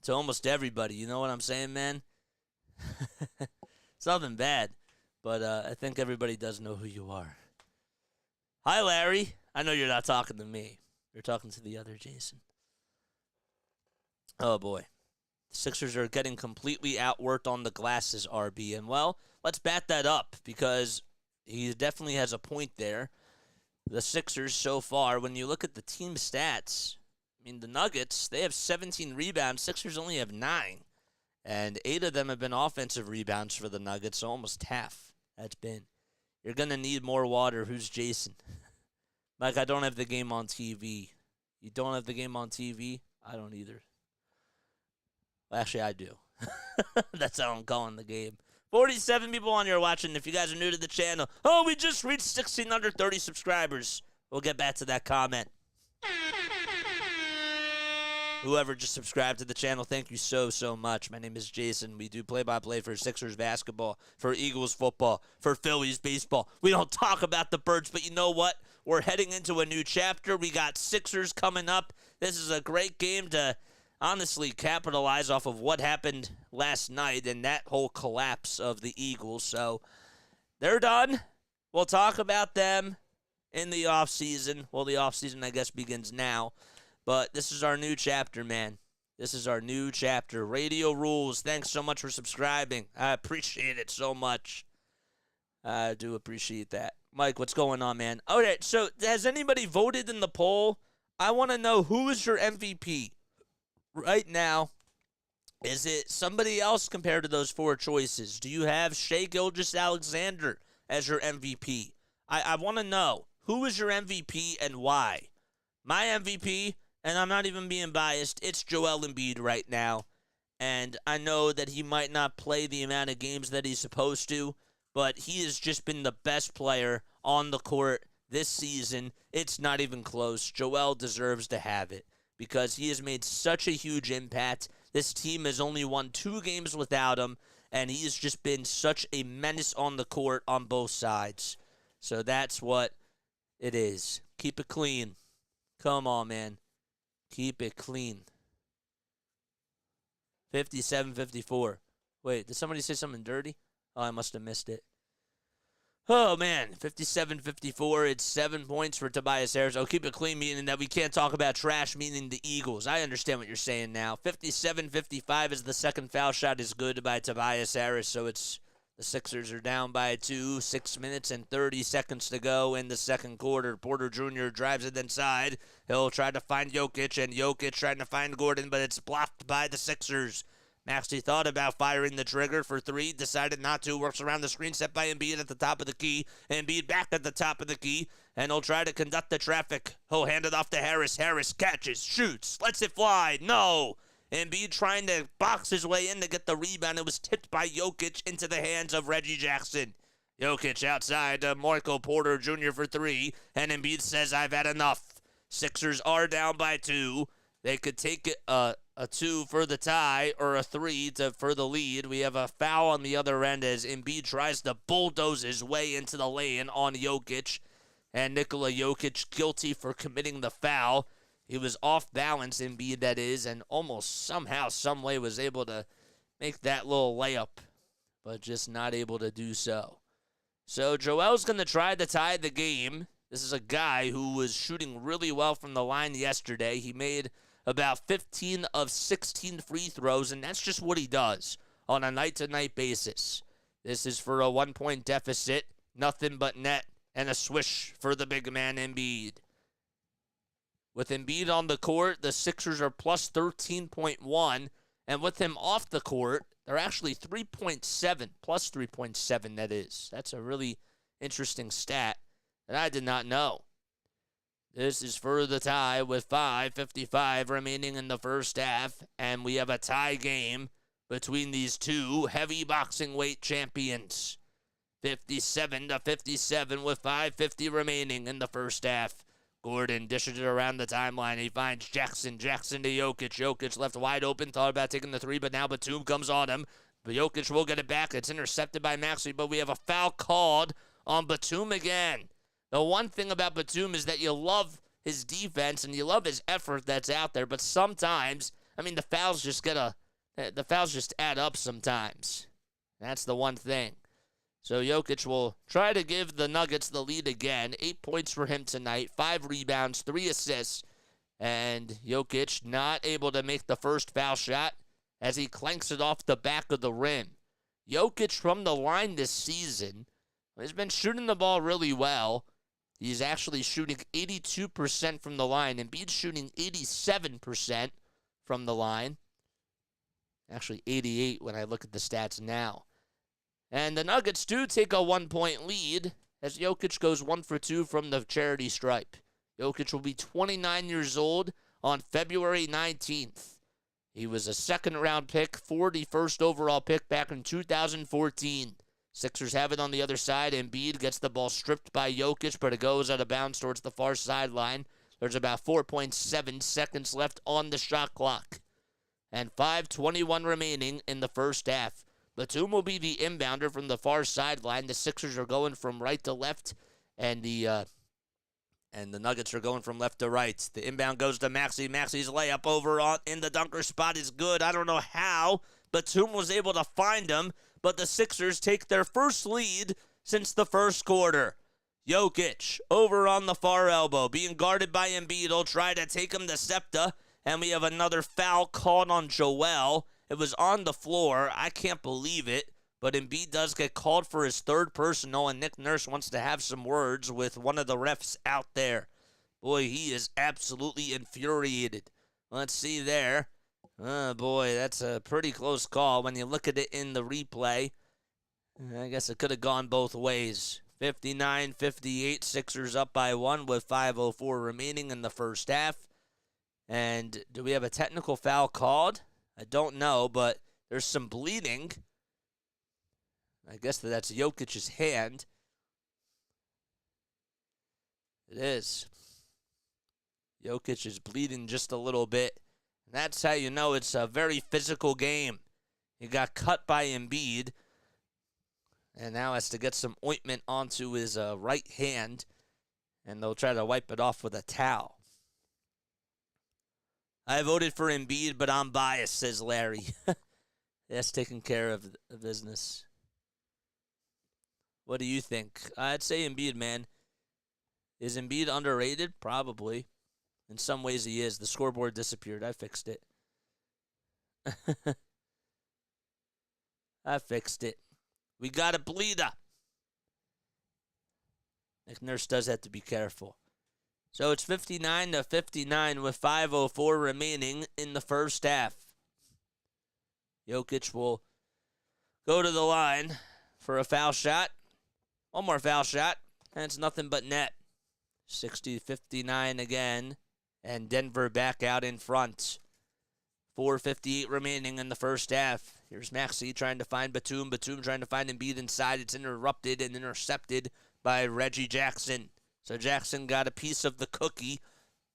almost everybody. You know what I'm saying, man? It's nothing bad. But I think everybody does know who you are. Hi, Larry. I know you're not talking to me. You're talking to the other Jason. Oh, boy. The Sixers are getting completely outworked on the glasses, RB. And, well, let's bat that up because he definitely has a point there. The Sixers so far, when you look at the team stats, I mean, the Nuggets, they have 17 rebounds. Sixers only have 9. And 8 of them have been offensive rebounds for the Nuggets, so almost half. That's been. You're going to need more water. Who's Jason? Mike, I don't have the game on TV. You don't have the game on TV? I don't either. Well, actually, I do. That's how I'm calling the game. 47 people on here watching. If you guys are new to the channel, oh, we just reached 1,630 subscribers. We'll get back to that comment. Whoever just subscribed to the channel, thank you so, so much. My name is Jason. We do play-by-play for Sixers basketball, for Eagles football, for Phillies baseball. We don't talk about the Birds, but you know what? We're heading into a new chapter. We got Sixers coming up. This is a great game to honestly capitalize off of what happened last night and that whole collapse of the Eagles. So they're done. We'll talk about them in the offseason. Well, the offseason, I guess, begins now. But this is our new chapter, man. This is our new chapter. Radio rules. Thanks so much for subscribing. I appreciate it so much. I do appreciate that. Mike, what's going on, man? All right, so has anybody voted in the poll? I want to know who is your MVP right now. Is it somebody else compared to those 4 choices? Do you have Shai Gilgeous-Alexander as your MVP? I want to know who is your MVP and why. My MVP, and I'm not even being biased, it's Joel Embiid right now. And I know that he might not play the amount of games that he's supposed to, but he has just been the best player on the court this season. It's not even close. Joel deserves to have it because he has made such a huge impact. This team has only won 2 games without him, and he has just been such a menace on the court on both sides. So that's what it is. Keep it clean. Come on, man. Keep it clean. 57-54. Wait, did somebody say something dirty? Oh, I must have missed it. Oh, man, 57-54. It's 7 points for Tobias Harris. Oh, keep it clean, meaning that we can't talk about trash, meaning the Eagles. I understand what you're saying now. 57-55 is the second foul shot is good by Tobias Harris, so it's the Sixers are down by 2, 6 minutes and 30 seconds to go in the second quarter. Porter Jr. drives it inside. He'll try to find Jokic, and Jokic trying to find Gordon, but it's blocked by the Sixers. Maxey thought about firing the trigger for 3, decided not to, works around the screen set by Embiid at the top of the key. Embiid back at the top of the key, and he'll try to conduct the traffic. He'll hand it off to Harris. Harris catches, shoots, lets it fly. No! Embiid trying to box his way in to get the rebound. It was tipped by Jokic into the hands of Reggie Jackson. Jokic outside to Michael Porter Jr. for 3, and Embiid says, I've had enough. Sixers are down by 2. They could take it a 2 for the tie or a 3 for the lead. We have a foul on the other end as Embiid tries to bulldoze his way into the lane on Jokic. And Nikola Jokic guilty for committing the foul. He was off balance, Embiid that is, and almost somehow, some way was able to make that little layup, but just not able to do so. So Joel's going to try to tie the game. This is a guy who was shooting really well from the line yesterday. He made about 15 of 16 free throws, and that's just what he does on a night-to-night basis. This is for a 1-point deficit, nothing but net, and a swish for the big man Embiid. With Embiid on the court, the Sixers are plus 13.1, and with him off the court, they're actually 3.7, plus 3.7 that is. That's a really interesting stat that I did not know. This is for the tie with 5:55 remaining in the first half, and we have a tie game between these two heavy boxing weight champions. 57-57 with 5:50 remaining in the first half. Gordon dishes it around the timeline. He finds Jackson. Jackson to Jokic. Jokic left wide open. Thought about taking the 3, but now Batum comes on him. But Jokic will get it back. It's intercepted by Maxey, but we have a foul called on Batum again. The one thing about Batum is that you love his defense and you love his effort that's out there, but sometimes, I mean, the fouls just add up sometimes. That's the one thing. So Jokic will try to give the Nuggets the lead again. 8 points for him tonight, 5 rebounds, 3 assists, and Jokic not able to make the first foul shot as he clanks it off the back of the rim. Jokic from the line this season has been shooting the ball really well. He's actually shooting 82% from the line. Embiid's shooting 87% from the line. Actually, 88 when I look at the stats now. And the Nuggets do take a 1-point lead as Jokic goes 1 for 2 from the charity stripe. Jokic will be 29 years old on February 19th. He was a second-round pick, 41st overall pick back in 2014. Sixers have it on the other side. Embiid gets the ball stripped by Jokic, but it goes out of bounds towards the far sideline. There's about 4.7 seconds left on the shot clock. And 5:21 remaining in the first half. Batum will be the inbounder from the far sideline. The Sixers are going from right to left, and the Nuggets are going from left to right. The inbound goes to Maxey. Maxey's layup over in the dunker spot is good. I don't know how Batum was able to find him, but the Sixers take their first lead since the first quarter. Jokic over on the far elbow, being guarded by Embiid. He'll try to take him to SEPTA, and we have another foul called on Joel. It was on the floor. I can't believe it, but Embiid does get called for his third personal, and Nick Nurse wants to have some words with one of the refs out there. Boy, he is absolutely infuriated. Let's see there. Oh, boy, that's a pretty close call when you look at it in the replay. I guess it could have gone both ways. 59-58, Sixers up by 1 with 5:04 remaining in the first half. And do we have a technical foul called? I don't know, but there's some bleeding. I guess that's Jokic's hand. It is. Jokic is bleeding just a little bit. And that's how you know it's a very physical game. He got cut by Embiid, and now has to get some ointment onto his right hand, and they'll try to wipe it off with a towel. I voted for Embiid, but I'm biased, says Larry. That's taking care of the business. What do you think? I'd say Embiid, man. Is Embiid underrated? Probably. In some ways he is. The scoreboard disappeared. I fixed it. I fixed it. We got a bleeder. Nick Nurse does have to be careful. So it's 59-59 with 5:04 remaining in the first half. Jokic will go to the line for a foul shot. One more foul shot, and it's nothing but net. 60-59 again, and Denver back out in front. 4:58 remaining in the first half. Here's Maxey trying to find Batum. Batum trying to find Embiid inside. It's interrupted and intercepted by Reggie Jackson. So Jackson got a piece of the cookie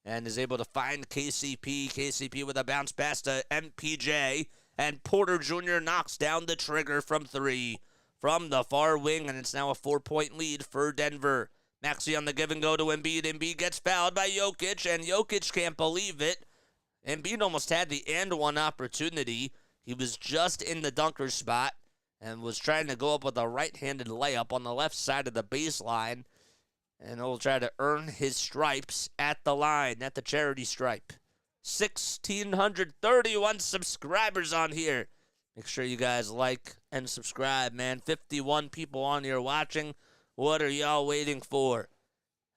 and is able to find KCP. KCP with a bounce pass to MPJ. And Porter Jr. knocks down the trigger from 3 from the far wing, and it's now a 4-point lead for Denver. Maxey on the give and go to Embiid. Embiid gets fouled by Jokic, and Jokic can't believe it. Embiid almost had the and one opportunity. He was just in the dunker spot and was trying to go up with a right-handed layup on the left side of the baseline, and he'll try to earn his stripes at the line, at the charity stripe. 1,631 subscribers on here. Make sure you guys like and subscribe, man. 51 people on here watching. What are y'all waiting for?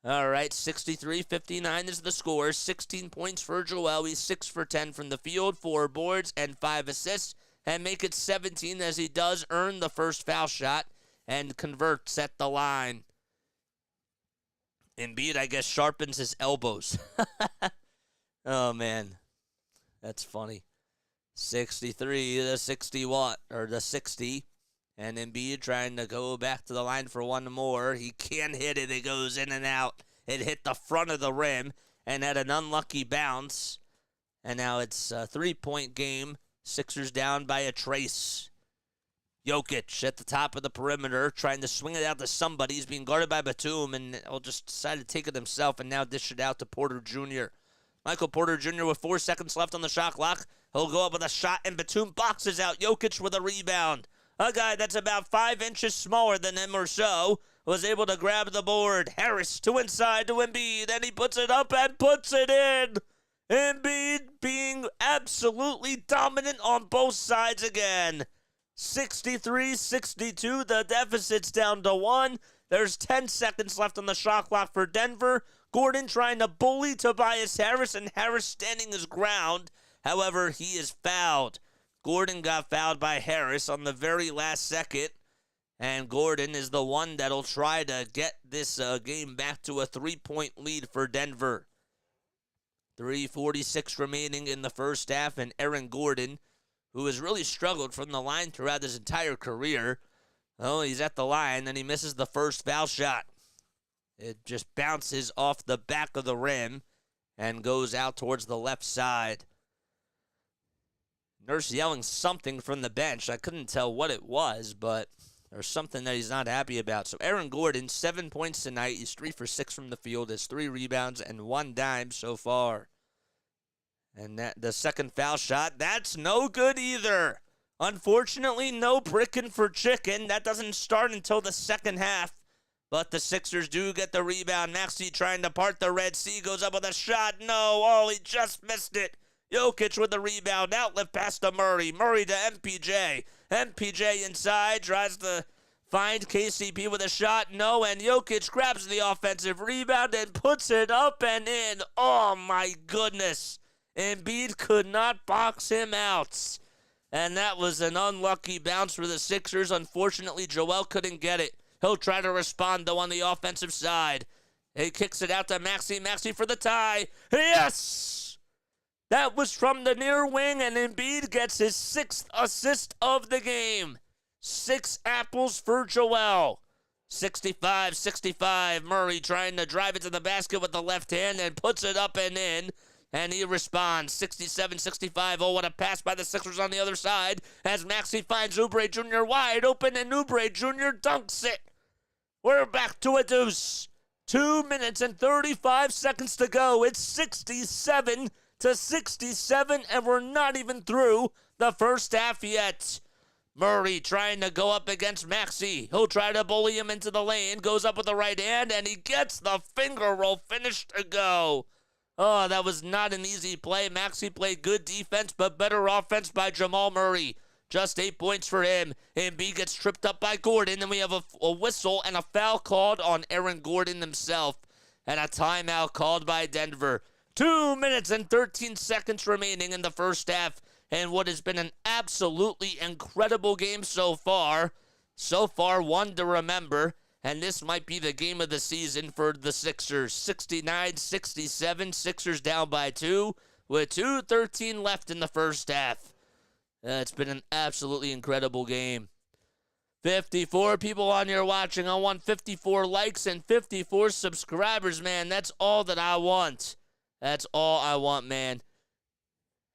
All right, 63-59 is the score. 16 points for Joel. He's 6 for 10 from the field, 4 boards and 5 assists, and make it 17 as he does earn the first foul shot and converts at the line. Embiid, I guess, sharpens his elbows. Oh, man. That's funny. 63 to 61, or the 60. And Embiid trying to go back to the line for one more. He can't hit it. It goes in and out. It hit the front of the rim and had an unlucky bounce. And now it's a 3-point game. Sixers down by a trace. Jokic at the top of the perimeter trying to swing it out to somebody. He's being guarded by Batum, and he'll just decide to take it himself and now dish it out to Porter Jr. Michael Porter Jr. with 4 seconds left on the shot clock. He'll go up with a shot, and Batum boxes out Jokic with a rebound. A guy that's about 5 inches smaller than him or so was able to grab the board. Harris to inside to Embiid, and he puts it up and puts it in. Embiid being absolutely dominant on both sides again. 63-62, the deficit's down to 1. There's 10 seconds left on the shot clock for Denver. Gordon trying to bully Tobias Harris, and Harris standing his ground. However, he is fouled. Gordon got fouled by Harris on the very last second, and Gordon is the one that'll try to get this game back to a 3-point lead for Denver. 3:46 remaining in the first half, and Aaron Gordon, who has really struggled from the line throughout his entire career, he's at the line, and he misses the first foul shot. It just bounces off the back of the rim and goes out towards the left side. Nurse yelling something from the bench. I couldn't tell what it was, but there's something that he's not happy about. So Aaron Gordon, 7 points tonight. He's 3 for 6 from the field. Has 3 rebounds and 1 dime so far. And the second foul shot, that's no good either. Unfortunately, no brickin' for chicken. That doesn't start until the second half. But the Sixers do get the rebound. Maxey trying to part the Red Sea. Goes up with a shot. No, he just missed it. Jokic with the rebound, outlet pass to Murray. Murray to MPJ. MPJ inside, tries to find KCP with a shot. No, and Jokic grabs the offensive rebound and puts it up and in. Oh, my goodness. Embiid could not box him out. And that was an unlucky bounce for the Sixers. Unfortunately, Joel couldn't get it. He'll try to respond, though, on the offensive side. He kicks it out to Maxey. Maxey for the tie. Yes! That was from the near wing, and Embiid gets his 6th assist of the game. 6 apples for Joel. 65-65. Murray trying to drive it to the basket with the left hand and puts it up and in. And he responds. 67-65. Oh, what a pass by the Sixers on the other side as Maxey finds Oubre Jr. wide open, and Oubre Jr. dunks it. We're back to a deuce. 2 minutes and 35 seconds to go. It's 67-67, and we're not even through the first half yet. Murray trying to go up against Maxey. He'll try to bully him into the lane. Goes up with the right hand, and he gets the finger roll finish to go. Oh, that was not an easy play. Maxey played good defense, but better offense by Jamal Murray. Just 8 points for him. Embiid gets tripped up by Gordon. Then we have a whistle and a foul called on Aaron Gordon himself. And a timeout called by Denver. 2 minutes and 13 seconds remaining in the first half. And what has been an absolutely incredible game so far. So far, one to remember. And this might be the game of the season for the Sixers. 69-67. Sixers down by 2 with 2:13 left in the first half. It's been an absolutely incredible game. 54 people on here watching. I want 54 likes and 54 subscribers, man. That's all that I want. That's all I want, man.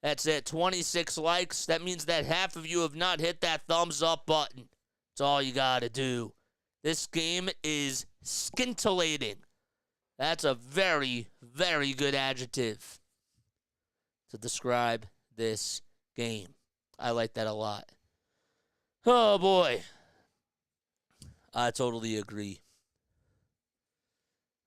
That's it. 26 likes. That means that half of you have not hit that thumbs up button. That's all you got to do. This game is scintillating. That's a very, very good adjective to describe this game. I like that a lot. Oh, boy. I totally agree.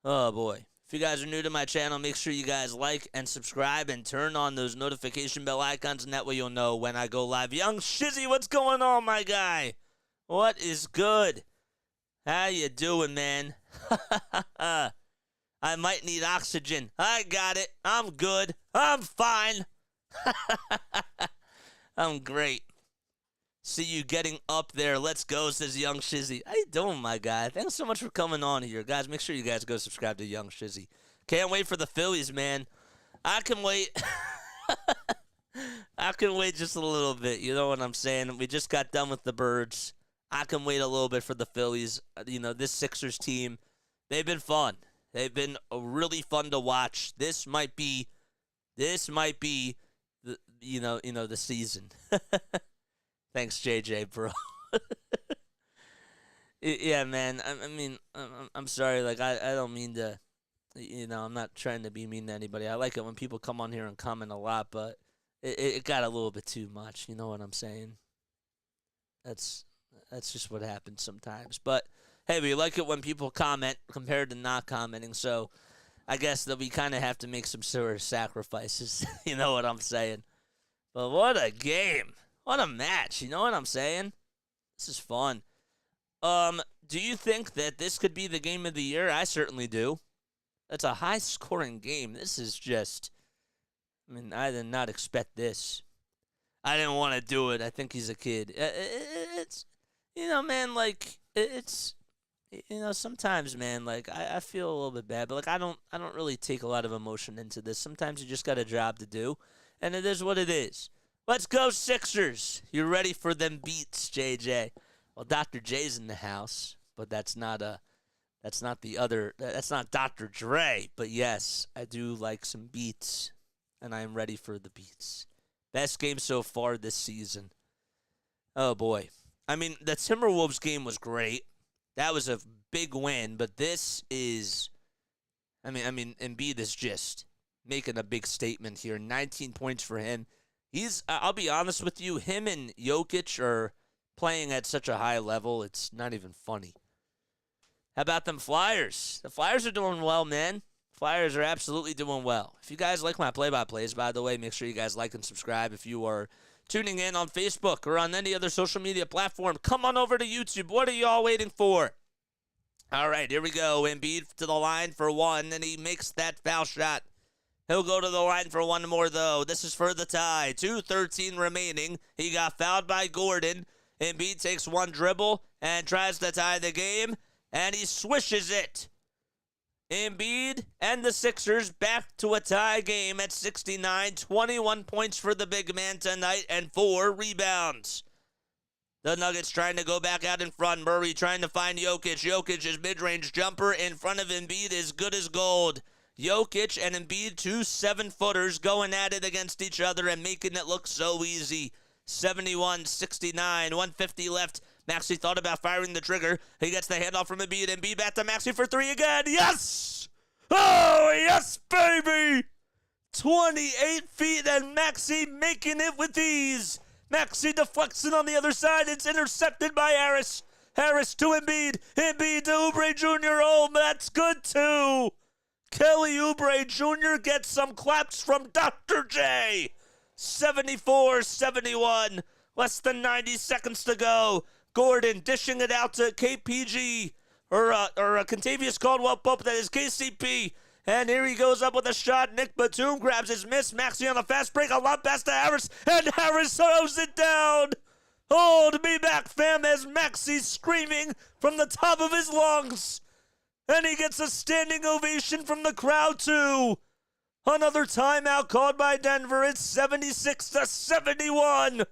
Oh, boy. If you guys are new to my channel, make sure you guys like and subscribe and turn on those notification bell icons, and that way you'll know when I go live. Young Shizzy, what's going on, my guy? What is good? How you doing, man? I might need oxygen. I got it. I'm good. I'm fine. I'm great. See you getting up there. Let's go, says Young Shizzy. How you doing, my guy? Thanks so much for coming on here. Guys, make sure you guys go subscribe to Young Shizzy. Can't wait for the Phillies, man. I can wait. I can wait just a little bit. You know what I'm saying? We just got done with the Birds. I can wait a little bit for the Phillies. You know, this Sixers team, they've been fun. They've been really fun to watch. This might be the the season. Thanks, JJ, bro. Yeah, man. I mean, I'm sorry. Like, I don't mean to, I'm not trying to be mean to anybody. I like it when people come on here and comment a lot, but it got a little bit too much. You know what I'm saying? That's just what happens sometimes. But, hey, we like it when people comment compared to not commenting, so I guess that we kind of have to make some sort of sacrifices. You know what I'm saying? But what a game. What a match. You know what I'm saying? This is fun. Do you think that this could be the game of the year? I certainly do. That's a high-scoring game. This is just, I did not expect this. I didn't want to do it. I think he's a kid. It's, man, like, it's, sometimes, man, like, I feel a little bit bad, but, like, I don't really take a lot of emotion into this. Sometimes you just got a job to do, and it is what it is. Let's go, Sixers. You ready for them beats, JJ? Well, Dr. J's in the house, but that's not Dr. Dre. But yes, I do like some beats, and I am ready for the beats. Best game so far this season. Oh, boy. I mean, the Timberwolves game was great. That was a big win, but this is, Embiid is just making a big statement here. 19 points for him. I'll be honest with you, him and Jokic are playing at such a high level, it's not even funny. How about them Flyers? The Flyers are doing well, man. Flyers are absolutely doing well. If you guys like my play-by-plays, by the way, make sure you guys like and subscribe. If you are tuning in on Facebook or on any other social media platform, come on over to YouTube. What are you all waiting for? All right, here we go. Embiid to the line for one, and he makes that foul shot. He'll go to the line for one more, though. This is for the tie. 2:13 remaining. He got fouled by Gordon. Embiid takes one dribble and tries to tie the game, and he swishes it. Embiid and the Sixers back to a tie game at 69. 21 points for the big man tonight and 4 rebounds. The Nuggets trying to go back out in front. Murray trying to find Jokic. Jokic's mid-range jumper in front of Embiid is good as gold. Jokic and Embiid, 2 7-footers going at it against each other and making it look so easy. 71-69, 150 left. Maxey thought about firing the trigger. He gets the handoff from Embiid. Embiid back to Maxey for 3 again. Yes! Oh, yes, baby! 28 feet and Maxey making it with ease. Maxey deflects it on the other side. It's intercepted by Harris. Harris to Embiid. Embiid to Oubre Jr. Oh, that's good too. Kelly Oubre Jr. gets some claps from Dr. J. 74-71. Less than 90 seconds to go. Gordon dishing it out to KPG. Or Contavious Caldwell-Pope. That is KCP. And here he goes up with a shot. Nick Batum grabs his miss. Maxey on the fast break. A lot pass to Harris. And Harris throws it down. Hold me back, fam, as Maxey's screaming from the top of his lungs. And he gets a standing ovation from the crowd, too. Another timeout called by Denver. It's 76-71.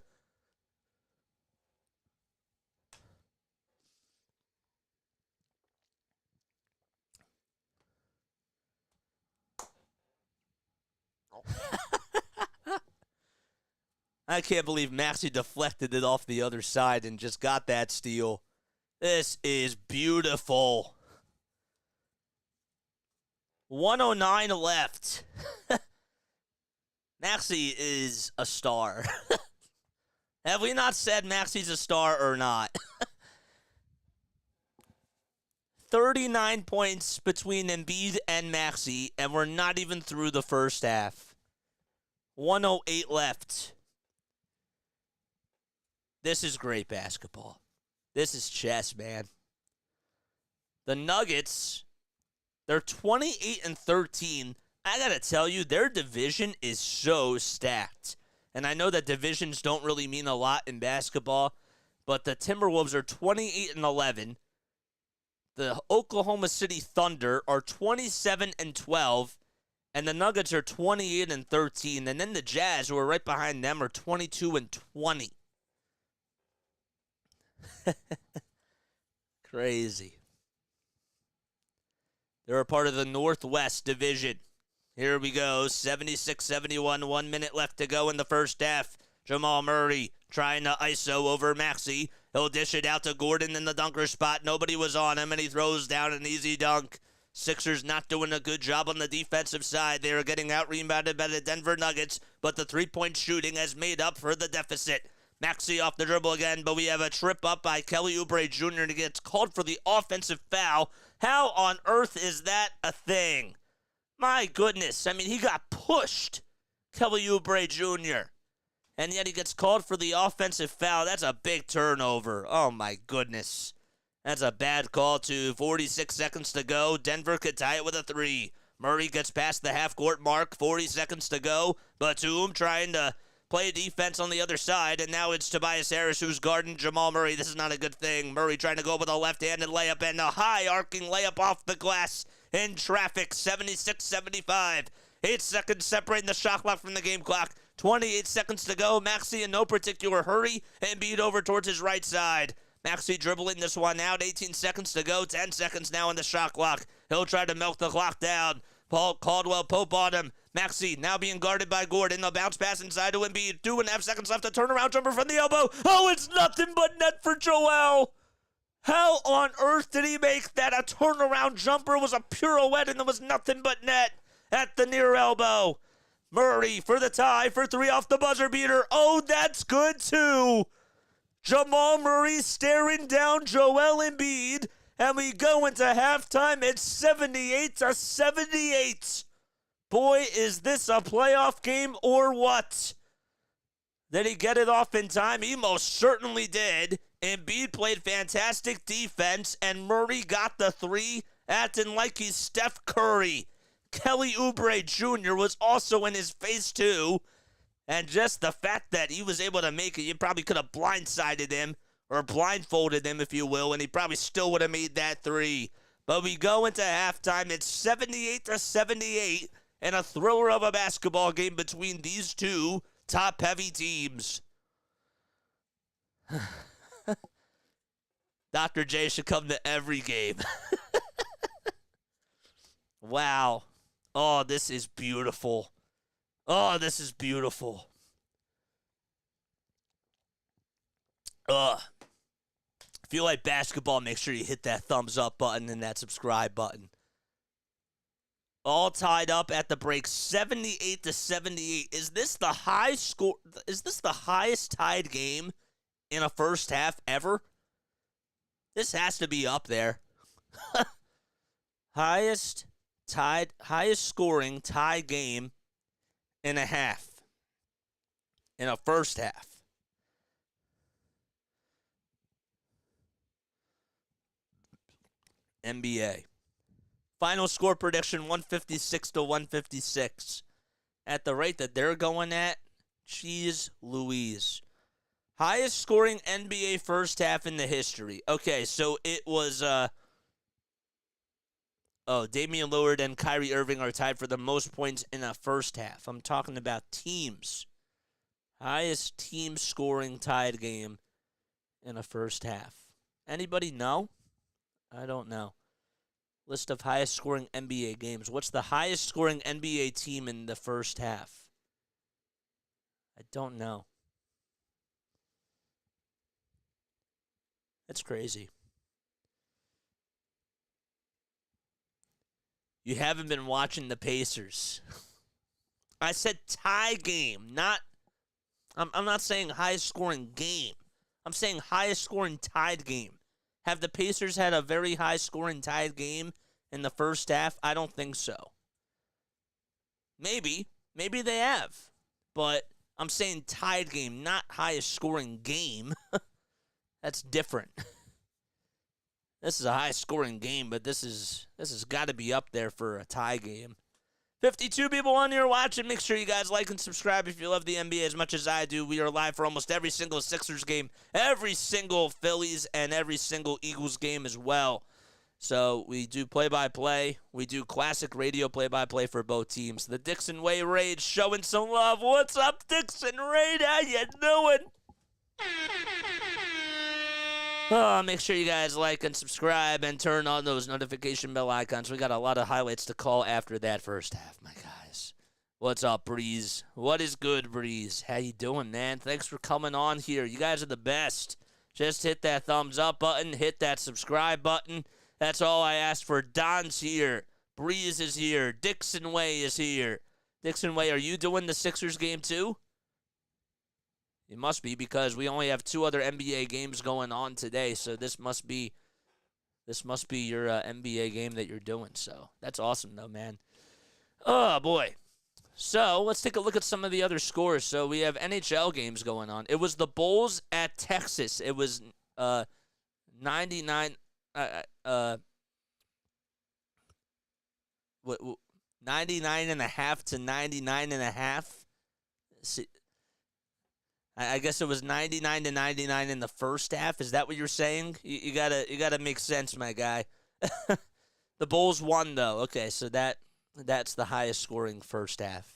I can't believe Maxey deflected it off the other side and just got that steal. This is beautiful. 109 left. Maxey is a star. Have we not said Maxey's a star or not? 39 points between Embiid and Maxey, and we're not even through the first half. 108 left. This is great basketball. This is chess, man. The Nuggets, they're 28-13. I got to tell you, their division is so stacked. And I know that divisions don't really mean a lot in basketball, but the Timberwolves are 28-11. The Oklahoma City Thunder are 27-12. And the Nuggets are 28-13. And then the Jazz, who are right behind them, are 22-20. Crazy. They're a part of the Northwest Division. Here we go, 76-71, 1 minute left to go in the first half. Jamal Murray trying to ISO over Maxey. He'll dish it out to Gordon in the dunker spot. Nobody was on him, and he throws down an easy dunk. Sixers not doing a good job on the defensive side. They are getting out-rebounded by the Denver Nuggets, but the three-point shooting has made up for the deficit. Maxey off the dribble again, but we have a trip up by Kelly Oubre Jr. to get called for the offensive foul. How on earth is that a thing? My goodness. I mean, he got pushed, Kelly Oubre Jr., and yet he gets called for the offensive foul. That's a big turnover. Oh, my goodness. That's a bad call, too. 46 seconds to go. Denver could tie it with a three. Murray gets past the half-court mark. 40 seconds to go. Batum trying to play defense on the other side, and now it's Tobias Harris who's guarding Jamal Murray. This is not a good thing. Murray trying to go with a left-handed layup, and a high arcing layup off the glass in traffic. 76-75. 8 seconds separating the shot clock from the game clock. 28 seconds to go. Maxey in no particular hurry. Embiid over towards his right side. Maxey dribbling this one out. 18 seconds to go. 10 seconds now in the shot clock. He'll try to milk the clock down. Paul Caldwell-Pope on him. Maxey now being guarded by Gordon. A bounce pass inside to Embiid. 2.5 seconds left. A turnaround jumper from the elbow. Oh, it's nothing but net for Joel. How on earth did he make that? A turnaround jumper was a pirouette, and there was nothing but net at the near elbow. Murray for the tie for three off the buzzer beater. Oh, that's good too. Jamal Murray staring down Joel Embiid, and we go into halftime at 78-78. Boy, is this a playoff game or what? Did he get it off in time? He most certainly did. Embiid played fantastic defense, and Murray got the three, acting like he's Steph Curry. Kelly Oubre Jr. was also in his face, too. And just the fact that he was able to make it, you probably could have blindsided him, or blindfolded him, if you will, and he probably still would have made that three. But we go into halftime. It's 78-78, and a thriller of a basketball game between these two top-heavy teams. Dr. J should come to every game. Wow. Oh, this is beautiful. Oh, this is beautiful. If you like basketball, make sure you hit that thumbs up button and that subscribe button. All tied up at the break, 78-78. Is this the high score? Is this the highest tied game in a first half ever? This has to be up there. highest scoring tie game in a half. In a first half. NBA. Final score prediction, 156-156. At the rate that they're going at, jeez Louise. Highest scoring NBA first half in the history. Okay, so it was, Damian Lillard and Kyrie Irving are tied for the most points in a first half. I'm talking about teams. Highest team scoring tied game in a first half. Anybody know? I don't know. List of highest scoring NBA games. What's the highest scoring NBA team in the first half? I don't know. That's crazy. You haven't been watching the Pacers. I said tie game, not... I'm not saying highest scoring game. I'm saying highest scoring tied game. Have the Pacers had a very high scoring tied game in the first half? I don't think so. Maybe they have. But I'm saying tied game, not highest scoring game. That's different. This is a high scoring game, but this has got to be up there for a tie game. 52 people on here watching. Make sure you guys like and subscribe if you love the NBA as much as I do. We are live for almost every single Sixers game, every single Phillies, and every single Eagles game as well. So we do play-by-play. We do classic radio play-by-play for both teams. The Dixon Way Raid showing some love. What's up, Dixon Raid? How you doing? Make sure you guys like and subscribe and turn on those notification bell icons. We got a lot of highlights to call after that first half, my guys. What's up, Breeze? What is good, Breeze? How you doing, man? Thanks for coming on here. You guys are the best. Just hit that thumbs up button. Hit that subscribe button. That's all I asked for. Don's here. Breeze is here. Dixon Way is here. Dixon Way, are you doing the Sixers game too? It must be, because we only have 2 other NBA games going on today, so this must be your NBA game that you're doing. So that's awesome, though, man. Oh boy. So let's take a look at some of the other scores. So we have NHL games going on. It was the Bulls at Texas. It was 99. 99.5 to 99.5. I guess it was 99 to 99 in the first half. Is that what you're saying? You gotta make sense, my guy. The Bulls won though. Okay, so that's the highest scoring first half.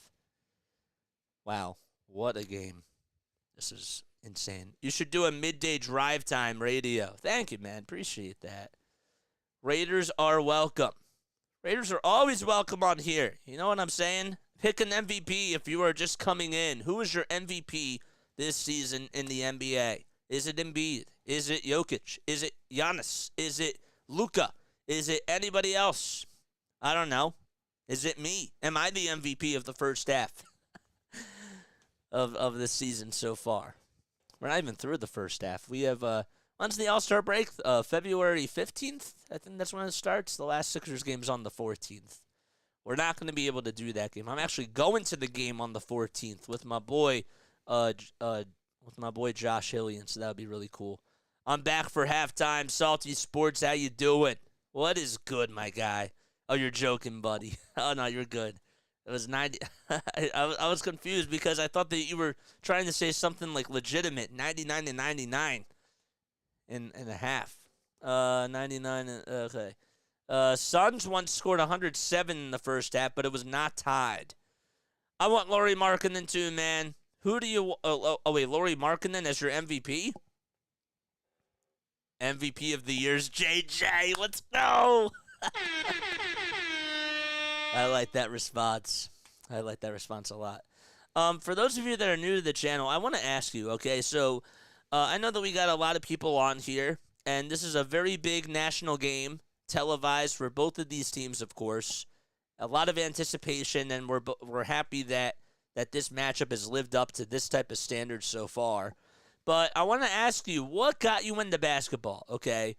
Wow, what a game! This is insane. You should do a midday drive time radio. Thank you, man. Appreciate that. Raiders are welcome. Raiders are always welcome on here. You know what I'm saying? Pick an MVP if you are just coming in. Who is your MVP this season in the NBA? Is it Embiid? Is it Jokic? Is it Giannis? Is it Luka? Is it anybody else? I don't know. Is it me? Am I the MVP of the first half of this season so far? We're not even through the first half. We have, when's the All-Star break? February 15th? I think that's when it starts. The last Sixers game is on the 14th. We're not going to be able to do that game. I'm actually going to the game on the 14th with my boy, Josh Hillian, so that would be really cool. I'm back for halftime. Salty Sports, how you doing? What is good, my guy? Oh, you're joking, buddy. Oh, no, you're good. It was 90. I was confused because I thought that you were trying to say something like legitimate, 99 to 99 and a half. 99, okay. Suns once scored 107 in the first half, but it was not tied. I want Lauri Markkanen too, man. Who do you... wait, Lauri Markkanen as your MVP? MVP of the year's JJ. Let's go! I like that response. I like that response a lot. For those of you that are new to the channel, I want to ask you, okay, so I know that we got a lot of people on here, and this is a very big national game, televised for both of these teams, of course. a lot of anticipation, and we're happy that this matchup has lived up to this type of standard so far. But I want to ask you, what got you into basketball? Okay,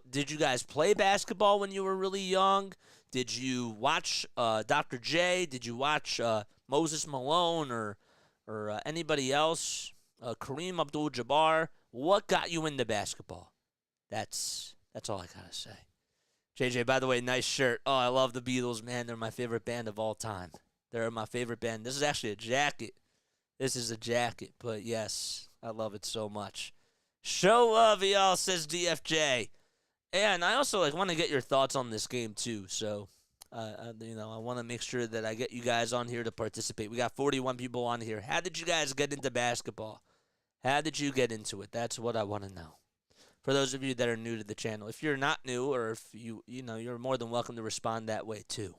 did you guys play basketball when you were really young? Did you watch Dr. J? Did you watch Moses Malone or anybody else? Kareem Abdul-Jabbar? What got you into basketball? That's all I gotta say. JJ, by the way, nice shirt. Oh, I love the Beatles, man. They're my favorite band of all time. They're my favorite band. This is actually a jacket. This is a jacket, but yes, I love it so much. Show love, y'all, says DFJ. And I also want to get your thoughts on this game too. So, I want to make sure that I get you guys on here to participate. We got 41 people on here. How did you guys get into basketball? How did you get into it? That's what I want to know. For those of you that are new to the channel, if you're not new, or if you're more than welcome to respond that way too.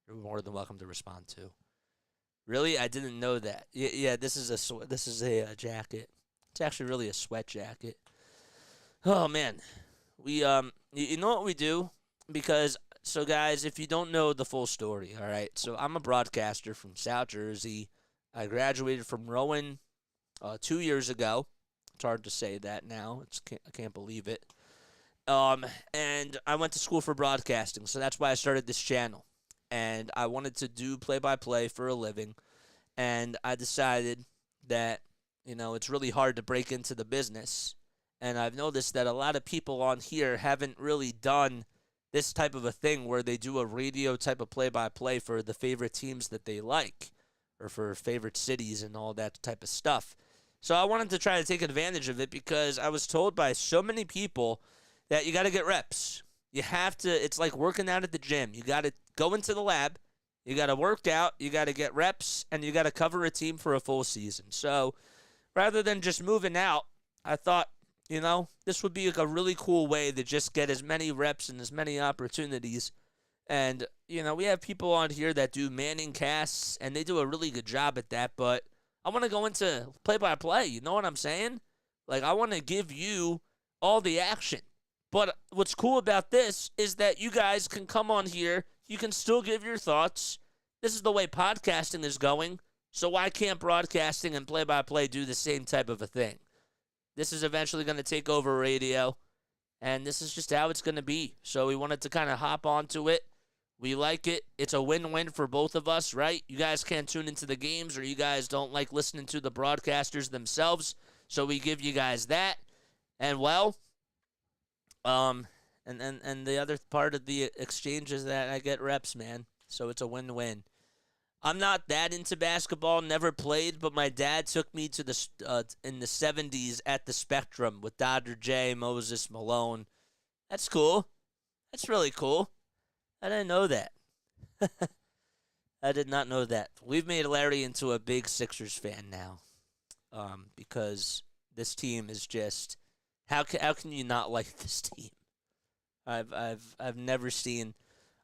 You're more than welcome to respond too. Really, I didn't know that. Yeah, this is a jacket. It's actually really a sweat jacket. Oh man, we you know what we do? Because so guys, if you don't know the full story, all right. So I'm a broadcaster from South Jersey. I graduated from Rowan 2 years ago. It's hard to say that now. I can't believe it. And I went to school for broadcasting, so that's why I started this channel. And I wanted to do play-by-play for a living, and I decided that, it's really hard to break into the business, and I've noticed that a lot of people on here haven't really done this type of a thing where they do a radio type of play-by-play for the favorite teams that they like, or for favorite cities and all that type of stuff. So I wanted to try to take advantage of it because I was told by so many people that you got to get reps. You have to, it's like working out at the gym. You got to go into the lab, you got to work out, you got to get reps, and you got to cover a team for a full season. So rather than just moving out, I thought, this would be a really cool way to just get as many reps and as many opportunities. And, we have people on here that do manning casts, and they do a really good job at that, but I want to go into play-by-play. You know what I'm saying? I want to give you all the action. But what's cool about this is that you guys can come on here. You can still give your thoughts. This is the way podcasting is going. So why can't broadcasting and play-by-play do the same type of a thing? This is eventually going to take over radio. And this is just how it's going to be. So we wanted to kind of hop onto it. We like it. It's a win-win for both of us, right? You guys can't tune into the games, or you guys don't like listening to the broadcasters themselves. So we give you guys that. And, well, and the other part of the exchange is that I get reps, man. So it's a win-win. I'm not that into basketball, never played, but my dad took me to in the 70s at the Spectrum with Dr. J, Moses Malone. That's cool. That's really cool. I didn't know that. I did not know that. We've made Larry into a big Sixers fan now, because this team is just how can you not like this team? I've never seen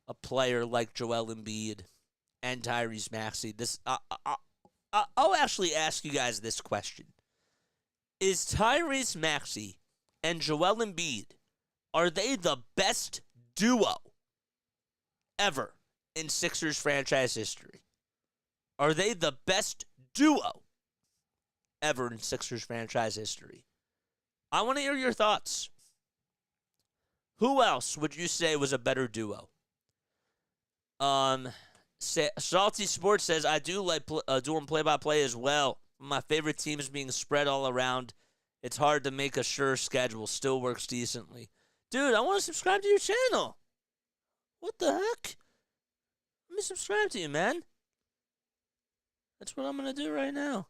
a player like Joel Embiid and Tyrese Maxey. I'll actually ask you guys this question: is Tyrese Maxey and Joel Embiid, are they the best duo ever in Sixers franchise history? Are they the best duo ever in Sixers franchise history? I want to hear your thoughts. Who else would you say was a better duo? Salty Sports says, I do like doing play-by-play as well. My favorite teams being spread all around. It's hard to make a sure schedule. Still works decently. Dude, I want to subscribe to your channel. What the heck? Let me subscribe to you, man. That's what I'm going to do right now.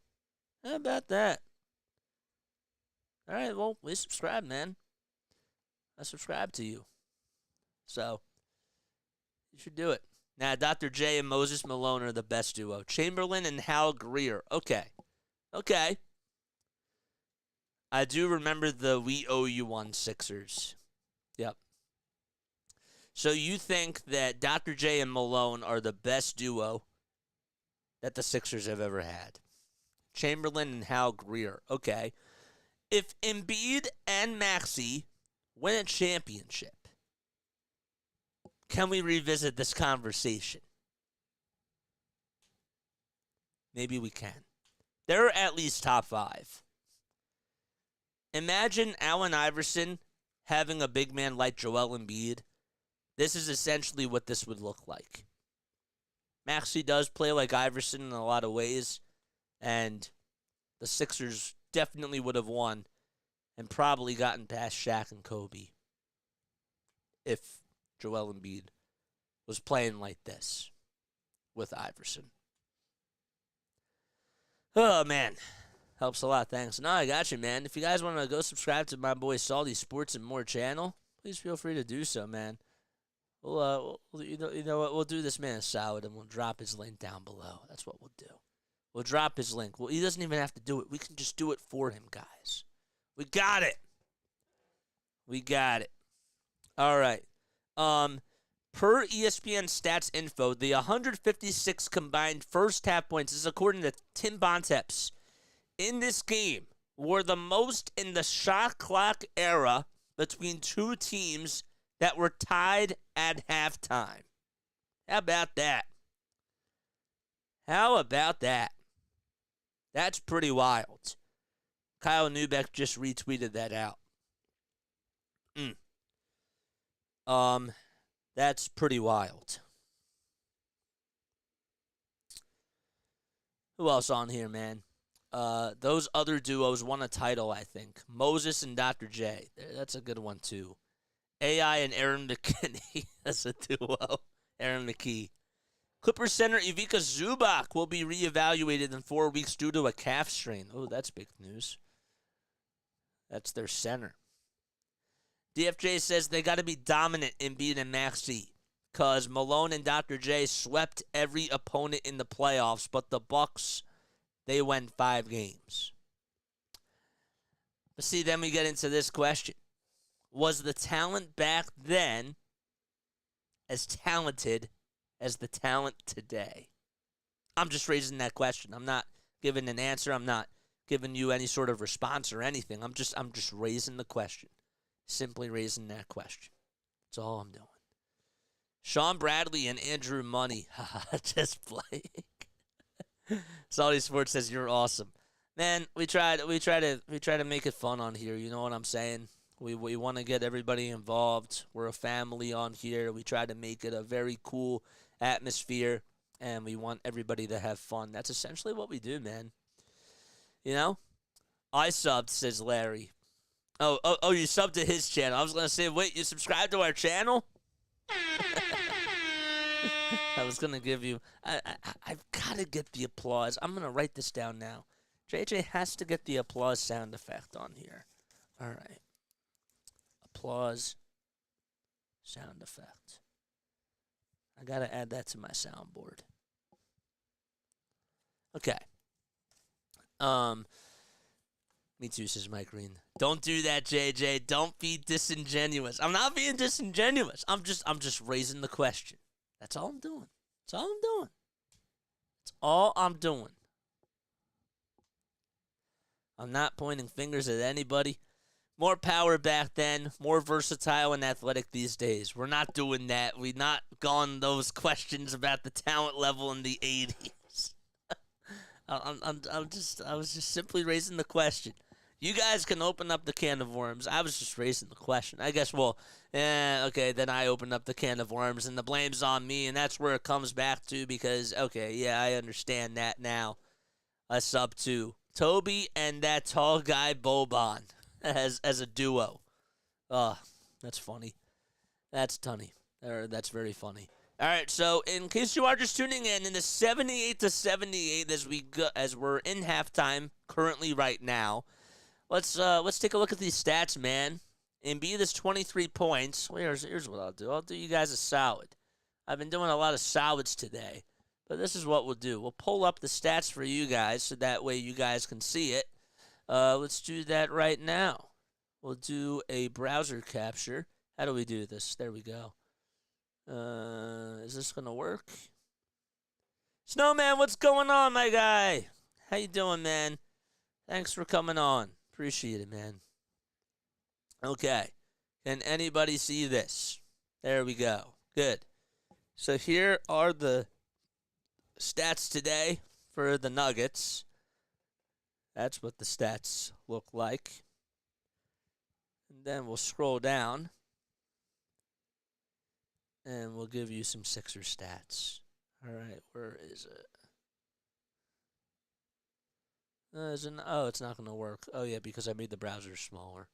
How about that? All right, well, we subscribe, man. I subscribe to you. So, you should do it. Now, Dr. J and Moses Malone are the best duo. Chamberlain and Hal Greer. Okay. I do remember the We Owe You One Sixers. Yep. So you think that Dr. J and Malone are the best duo that the Sixers have ever had? Chamberlain and Hal Greer. Okay. If Embiid and Maxey win a championship, can we revisit this conversation? Maybe we can. They're at least top 5. Imagine Allen Iverson having a big man like Joel Embiid. This is essentially what this would look like. Maxey does play like Iverson in a lot of ways, and the Sixers definitely would have won and probably gotten past Shaq and Kobe if Joel Embiid was playing like this with Iverson. Oh, man. Helps a lot. Thanks. No, I got you, man. If you guys want to go subscribe to my boy Salty Sports and More channel, please feel free to do so, man. You know what? We'll do this man a solid, and we'll drop his link down below. That's what we'll do. We'll drop his link. Well, he doesn't even have to do it. We can just do it for him, guys. We got it. We got it. All right. Per ESPN stats info, the 156 combined first half points, this is according to Tim Bontemps, in this game were the most in the shot clock era between two teams that were tied at halftime. How about that? How about that? That's pretty wild. Kyle Neubeck just retweeted that out. That's pretty wild. Who else on here, man? Those other duos won a title, I think. Moses and Dr. J. That's a good one, too. AI and Aaron McKinney. That's a duo. Aaron McKee. Clippers center Ivica Zubac will be reevaluated in 4 weeks due to a calf strain. Oh, that's big news. That's their center. DFJ says they got to be dominant in beating Maxey because Malone and Dr. J swept every opponent in the playoffs, but the Bucks, they went 5 games. But see, then we get into this question. Was the talent back then as talented as the talent today? I'm just raising that question. I'm not giving an answer. I'm not giving you any sort of response or anything. I'm just raising the question. Simply raising that question. That's all I'm doing. Sean Bradley and Andrew Money. Just playing. Salty Sports says you're awesome. Man, we try to make it fun on here. You know what I'm saying? We want to get everybody involved. We're a family on here. We try to make it a very cool atmosphere, and we want everybody to have fun. That's essentially what we do, man. You know? I subbed, says Larry. Oh, you subbed to his channel. I was going to say, wait, you subscribe to our channel? I was going to give you... I've got to get the applause. I'm going to write this down now. JJ has to get the applause sound effect on here. All right. Applause sound effect. I got to add that to my soundboard. Okay. Me too, says Mike Green. Don't do that, JJ. Don't be disingenuous. I'm not being disingenuous. I'm just raising the question. That's all I'm doing. That's all I'm doing. That's all I'm doing. I'm not pointing fingers at anybody. More power back then, more versatile and athletic these days. We're not doing that. We've not gone those questions about the talent level in the 80s. I was just simply raising the question. You guys can open up the can of worms. I was just raising the question. I guess, okay, then I opened up the can of worms, and the blame's on me, and that's where it comes back to because, okay, yeah, I understand that now. A sub to Toby and that tall guy, Boban, as a duo. Oh, that's funny. That's funny. That's very funny. All right, so in case you are just tuning in the 78-78 as we're in halftime currently right now, let's take a look at these stats, man. Embiid is 23 points. Here's what I'll do. I'll do you guys a solid. I've been doing a lot of solids today, but this is what we'll do. We'll pull up the stats for you guys so that way you guys can see it. Let's do that right now. We'll do a browser capture. How do we do this? There we go. Is this gonna work? Snowman, what's going on, my guy? How you doing, man? Thanks for coming on. Appreciate it, man. Okay. Can anybody see this? There we go. Good. So here are the stats today for the Nuggets. That's what the stats look like. And then we'll scroll down. And we'll give you some Sixers stats. All right, where is it? It's not going to work. Oh, yeah, because I made the browser smaller.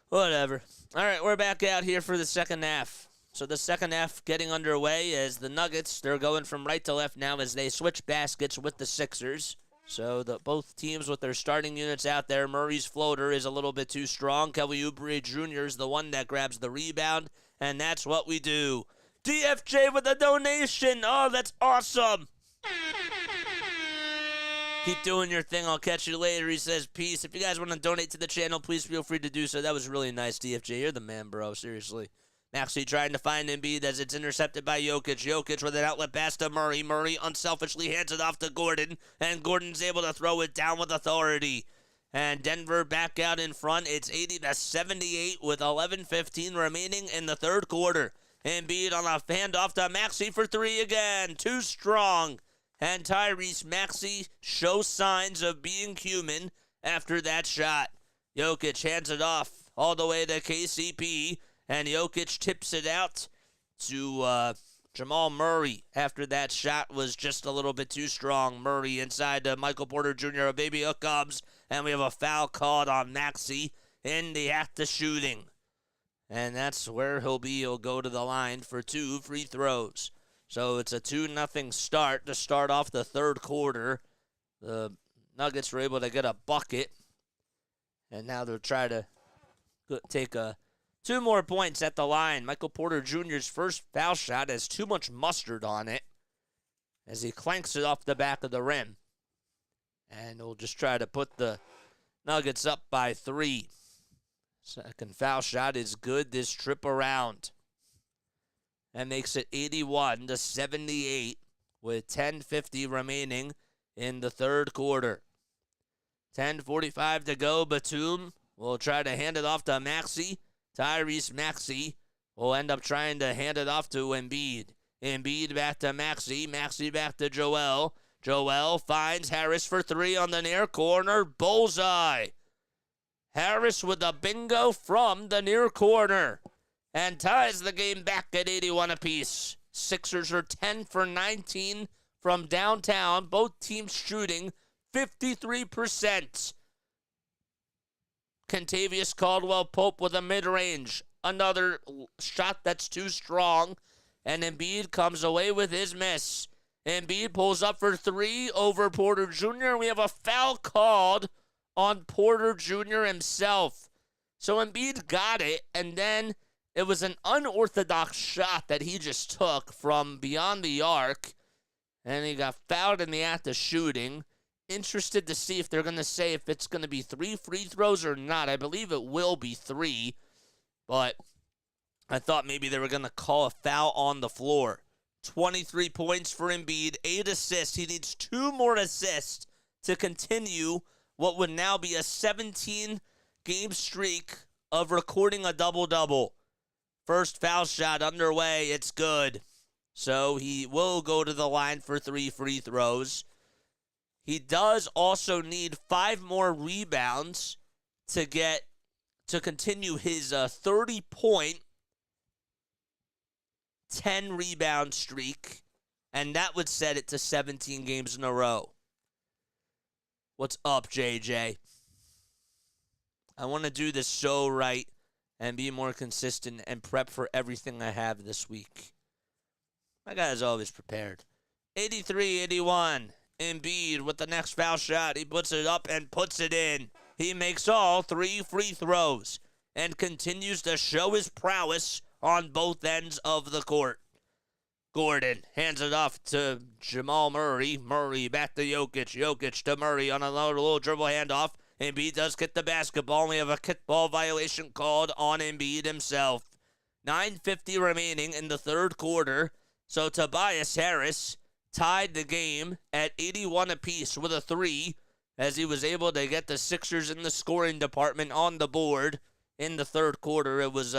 Whatever. All right, we're back out here for the second half. So the second half getting underway as the Nuggets, they're going from right to left now as they switch baskets with the Sixers. So both teams with their starting units out there. Murray's floater is a little bit too strong. Kelly Oubre Jr. is the one that grabs the rebound, and that's what we do. DFJ with a donation. Oh, that's awesome. Keep doing your thing. I'll catch you later. He says, peace. If you guys want to donate to the channel, please feel free to do so. That was really nice, DFJ. You're the man, bro. Seriously. Maxey trying to find Embiid as it's intercepted by Jokic. Jokic with an outlet pass to Murray. Murray unselfishly hands it off to Gordon, and Gordon's able to throw it down with authority. And Denver back out in front. It's 80-78 with 11:15 remaining in the third quarter. Embiid on a handoff to Maxey for three again. Too strong. And Tyrese Maxey shows signs of being human after that shot. Jokic hands it off all the way to KCP, and Jokic tips it out to Jamal Murray after that shot was just a little bit too strong. Murray inside to Michael Porter Jr. A baby hook comes, and we have a foul called on Maxey in the act of shooting. And that's where he'll be. He'll go to the line for 2 free throws. So it's a 2-0 start to start off the third quarter. The Nuggets were able to get a bucket. And now they'll try to take 2 more points at the line. Michael Porter Jr.'s first foul shot has too much mustard on it as he clanks it off the back of the rim. And we'll just try to put the Nuggets up by 3. Second foul shot is good this trip around. That makes it 81-78 with 10:50 remaining in the third quarter. 10:45 to go. Batum will try to hand it off to Maxey. Tyrese Maxey will end up trying to hand it off to Embiid. Embiid back to Maxey. Maxey back to Joel. Joel finds Harris for 3 on the near corner. Bullseye. Harris with a bingo from the near corner and ties the game back at 81 apiece. Sixers are 10 for 19 from downtown. Both teams shooting 53%. Contavious Caldwell-Pope with a mid-range. Another shot that's too strong. And Embiid comes away with his miss. Embiid pulls up for 3 over Porter Jr. We have a foul called on Porter Jr. himself. So Embiid got it, and then it was an unorthodox shot that he just took from beyond the arc, and he got fouled in the act of shooting. Interested to see if they're going to say if it's going to be 3 free throws or not. I believe it will be 3, but I thought maybe they were going to call a foul on the floor. 23 points for Embiid, 8 assists. He needs 2 more assists to continue what would now be a 17-game streak of recording a double-double. First foul shot underway. It's good. So he will go to the line for 3 free throws. He does also need 5 more rebounds to continue his 30-point, 10-rebound streak, and that would set it to 17 games in a row. What's up, JJ? I want to do this so right and be more consistent and prep for everything I have this week. My guy is always prepared. 83-81. Embiid with the next foul shot. He puts it up and puts it in. He makes all 3 free throws and continues to show his prowess on both ends of the court. Gordon hands it off to Jamal Murray. Murray back to Jokic. Jokic to Murray on a little dribble handoff. Embiid does get the basketball. We have a kickball violation called on Embiid himself. 9:50 remaining in the third quarter. So Tobias Harris tied the game at 81 apiece with a 3 as he was able to get the Sixers in the scoring department on the board in the third quarter. It was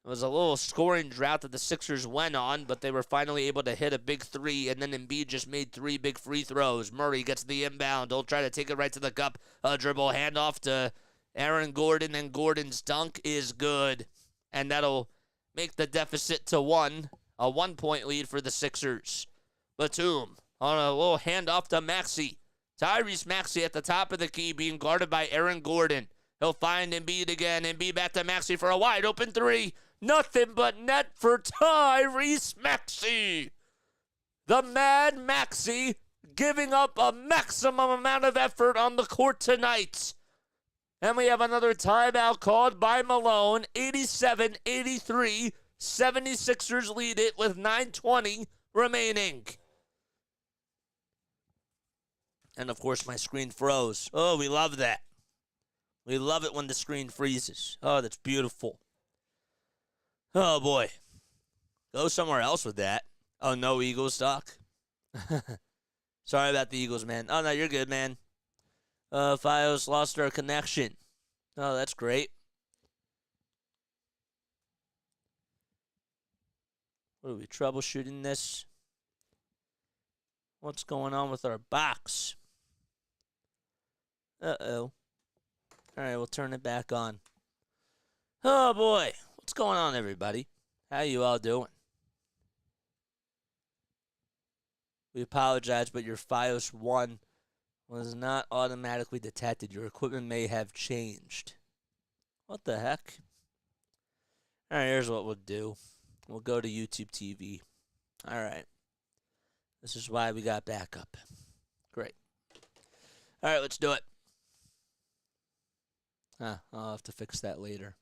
It was a little scoring drought that the Sixers went on, but they were finally able to hit a big three, and then Embiid just made 3 big free throws. Murray gets the inbound. He'll try to take it right to the cup. A dribble handoff to Aaron Gordon, and Gordon's dunk is good. And that'll make the deficit to 1, a 1-point lead for the Sixers. Batum on a little handoff to Maxey. Tyrese Maxey at the top of the key being guarded by Aaron Gordon. He'll find Embiid again. Embiid back to Maxey for a wide open 3. Nothing but net for Tyrese Maxey. The Mad Maxey giving up a maximum amount of effort on the court tonight. And we have another timeout called by Malone. 87-83. 76ers lead it with 9:20 remaining. And, of course, my screen froze. Oh, we love that. We love it when the screen freezes. Oh, that's beautiful. Oh, boy. Go somewhere else with that. Oh, no Eagles talk? Sorry about the Eagles, man. Oh, no, you're good, man. Fios lost our connection. Oh, that's great. What are we, troubleshooting this? What's going on with our box? Uh-oh. All right, we'll turn it back on. Oh, boy. What's going on, everybody? How you all doing? We apologize, but your Fios 1 was not automatically detected. Your equipment may have changed. What the heck? All right, here's what we'll do. We'll go to YouTube TV. All right. This is why we got backup. Great. All right, let's do it. I'll have to fix that later.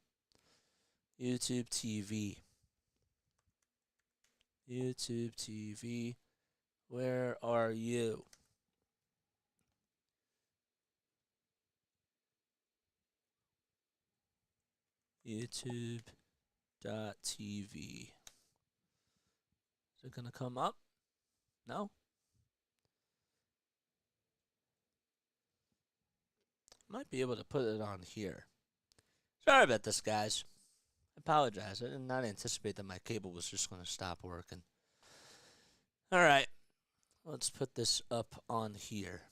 YouTube TV. YouTube TV. Where are you? YouTube.tv. Is it going to come up? No? Might be able to put it on here. Sorry about this, guys. I apologize. I did not anticipate that my cable was just going to stop working. All right. Let's put this up on here.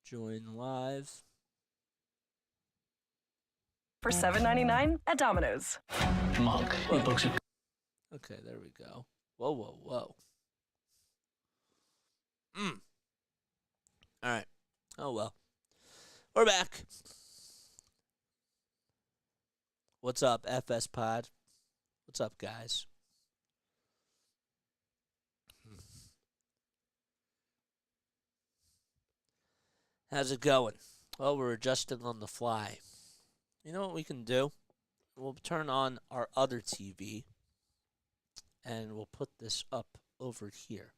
Join live. For $7.99 at Domino's. Monk. Okay, there we go. Whoa, whoa, whoa. All right. Oh, well. We're back. What's up, FS Pod? What's up, guys? How's it going? Well, we're adjusting on the fly. You know what we can do? We'll turn on our other TV, and we'll put this up over here.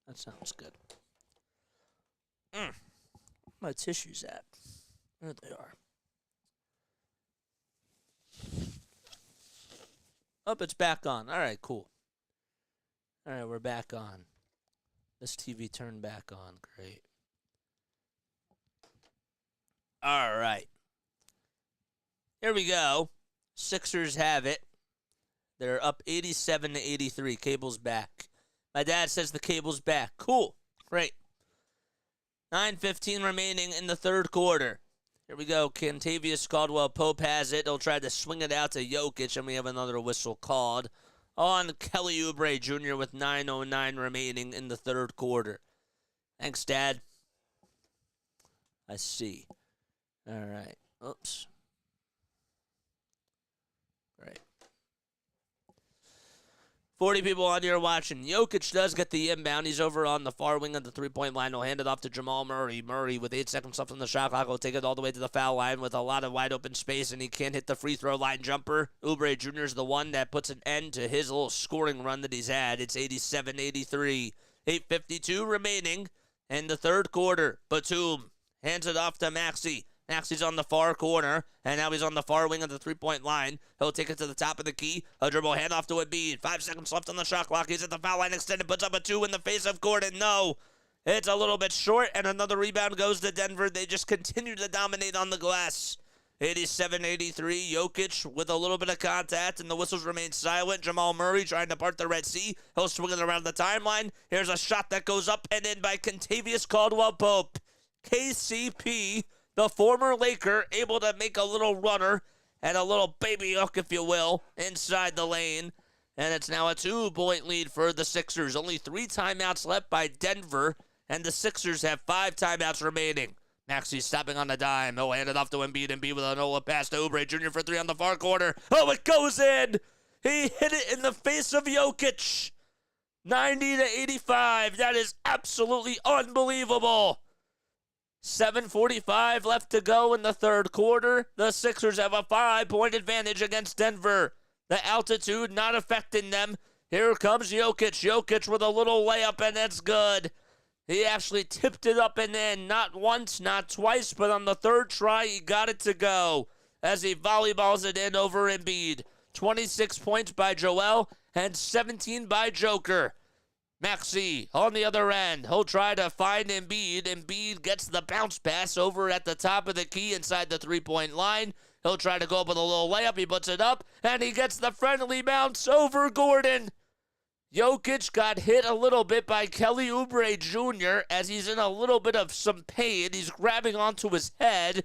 That sounds good. Where my tissues at? There they are. Oh, it's back on. All right, cool. All right, we're back on. This TV turned back on. Great. All right. Here we go. Sixers have it. They're up 87-83. Cable's back. My dad says the cable's back. Cool. Great. 9:15 remaining in the third quarter. Here we go. Kentavious Caldwell-Pope has it. He'll try to swing it out to Jokic, and we have another whistle called on Kelly Oubre Jr. with 9:09 remaining in the third quarter. Thanks, Dad. I see. All right. Oops. Right. 40 people on here watching. Jokic does get the inbound. He's over on the far wing of the three-point line. He'll hand it off to Jamal Murray. Murray, with 8 seconds left on the shot clock, will take it all the way to the foul line with a lot of wide-open space, and he can't hit the free throw line jumper. Oubre Jr. is the one that puts an end to his little scoring run that he's had. It's 87-83. 8:52 remaining in the third quarter. Batum hands it off to Maxey. Maxey's on the far corner, and now he's on the far wing of the three-point line. He'll take it to the top of the key. A dribble handoff to Embiid. 5 seconds left on the shot clock. He's at the foul line extended, puts up a 2 in the face of Gordon. No. It's a little bit short, and another rebound goes to Denver. They just continue to dominate on the glass. 87-83, Jokic with a little bit of contact, and the whistles remain silent. Jamal Murray trying to part the Red Sea. He'll swing it around the timeline. Here's a shot that goes up and in by Kentavious Caldwell-Pope. KCP, the former Laker, able to make a little runner and a little baby hook, if you will, inside the lane. And it's now a 2-point lead for the Sixers. Only 3 timeouts left by Denver, and the Sixers have 5 timeouts remaining. Maxey stopping on the dime. He'll hand it off to Embiid. Embiid with a no-look pass to Oubre Jr. for 3 on the far corner. Oh, it goes in! He hit it in the face of Jokic. 90-85. That is absolutely unbelievable. 7:45 left to go in the third quarter. The Sixers have a 5-point advantage against Denver. The altitude not affecting them. Here comes Jokic. Jokic with a little layup, and that's good. He actually tipped it up and in, not once, not twice, but on the third try, he got it to go as he volleyballs it in over Embiid. 26 points by Joel and 17 by Joker. Maxey on the other end. He'll try to find Embiid. Embiid gets the bounce pass over at the top of the key inside the 3-point line. He'll try to go up with a little layup. He puts it up, and he gets the friendly bounce over Gordon. Jokic got hit a little bit by Kelly Oubre Jr. as he's in a little bit of some pain. He's grabbing onto his head,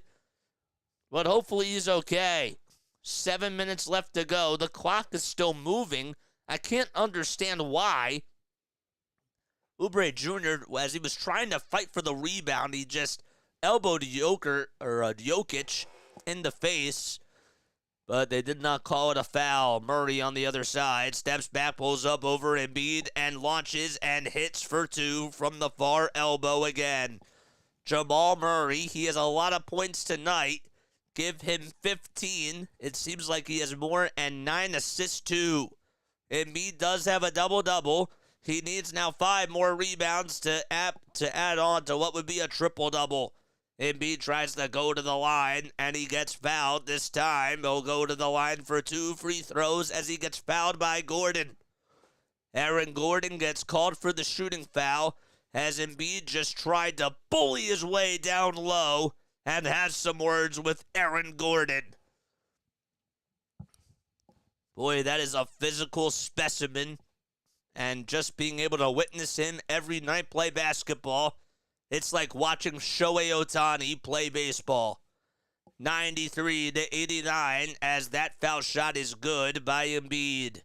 but hopefully he's okay. 7 minutes left to go. The clock is still moving. I can't understand why. Oubre Jr., as he was trying to fight for the rebound, he just elbowed Jokic in the face. But they did not call it a foul. Murray on the other side steps back, pulls up over Embiid, and launches and hits for 2 from the far elbow again. Jamal Murray, he has a lot of points tonight. Give him 15. It seems like he has more, and 9 assists too. Embiid does have a double-double. He needs now 5 more rebounds to add on to what would be a triple-double. Embiid tries to go to the line, and he gets fouled. This time, he'll go to the line for 2 free throws as he gets fouled by Gordon. Aaron Gordon gets called for the shooting foul as Embiid just tried to bully his way down low and has some words with Aaron Gordon. Boy, that is a physical specimen, and just being able to witness him every night play basketball, it's like watching Shohei Ohtani play baseball. 93-89 as that foul shot is good by Embiid.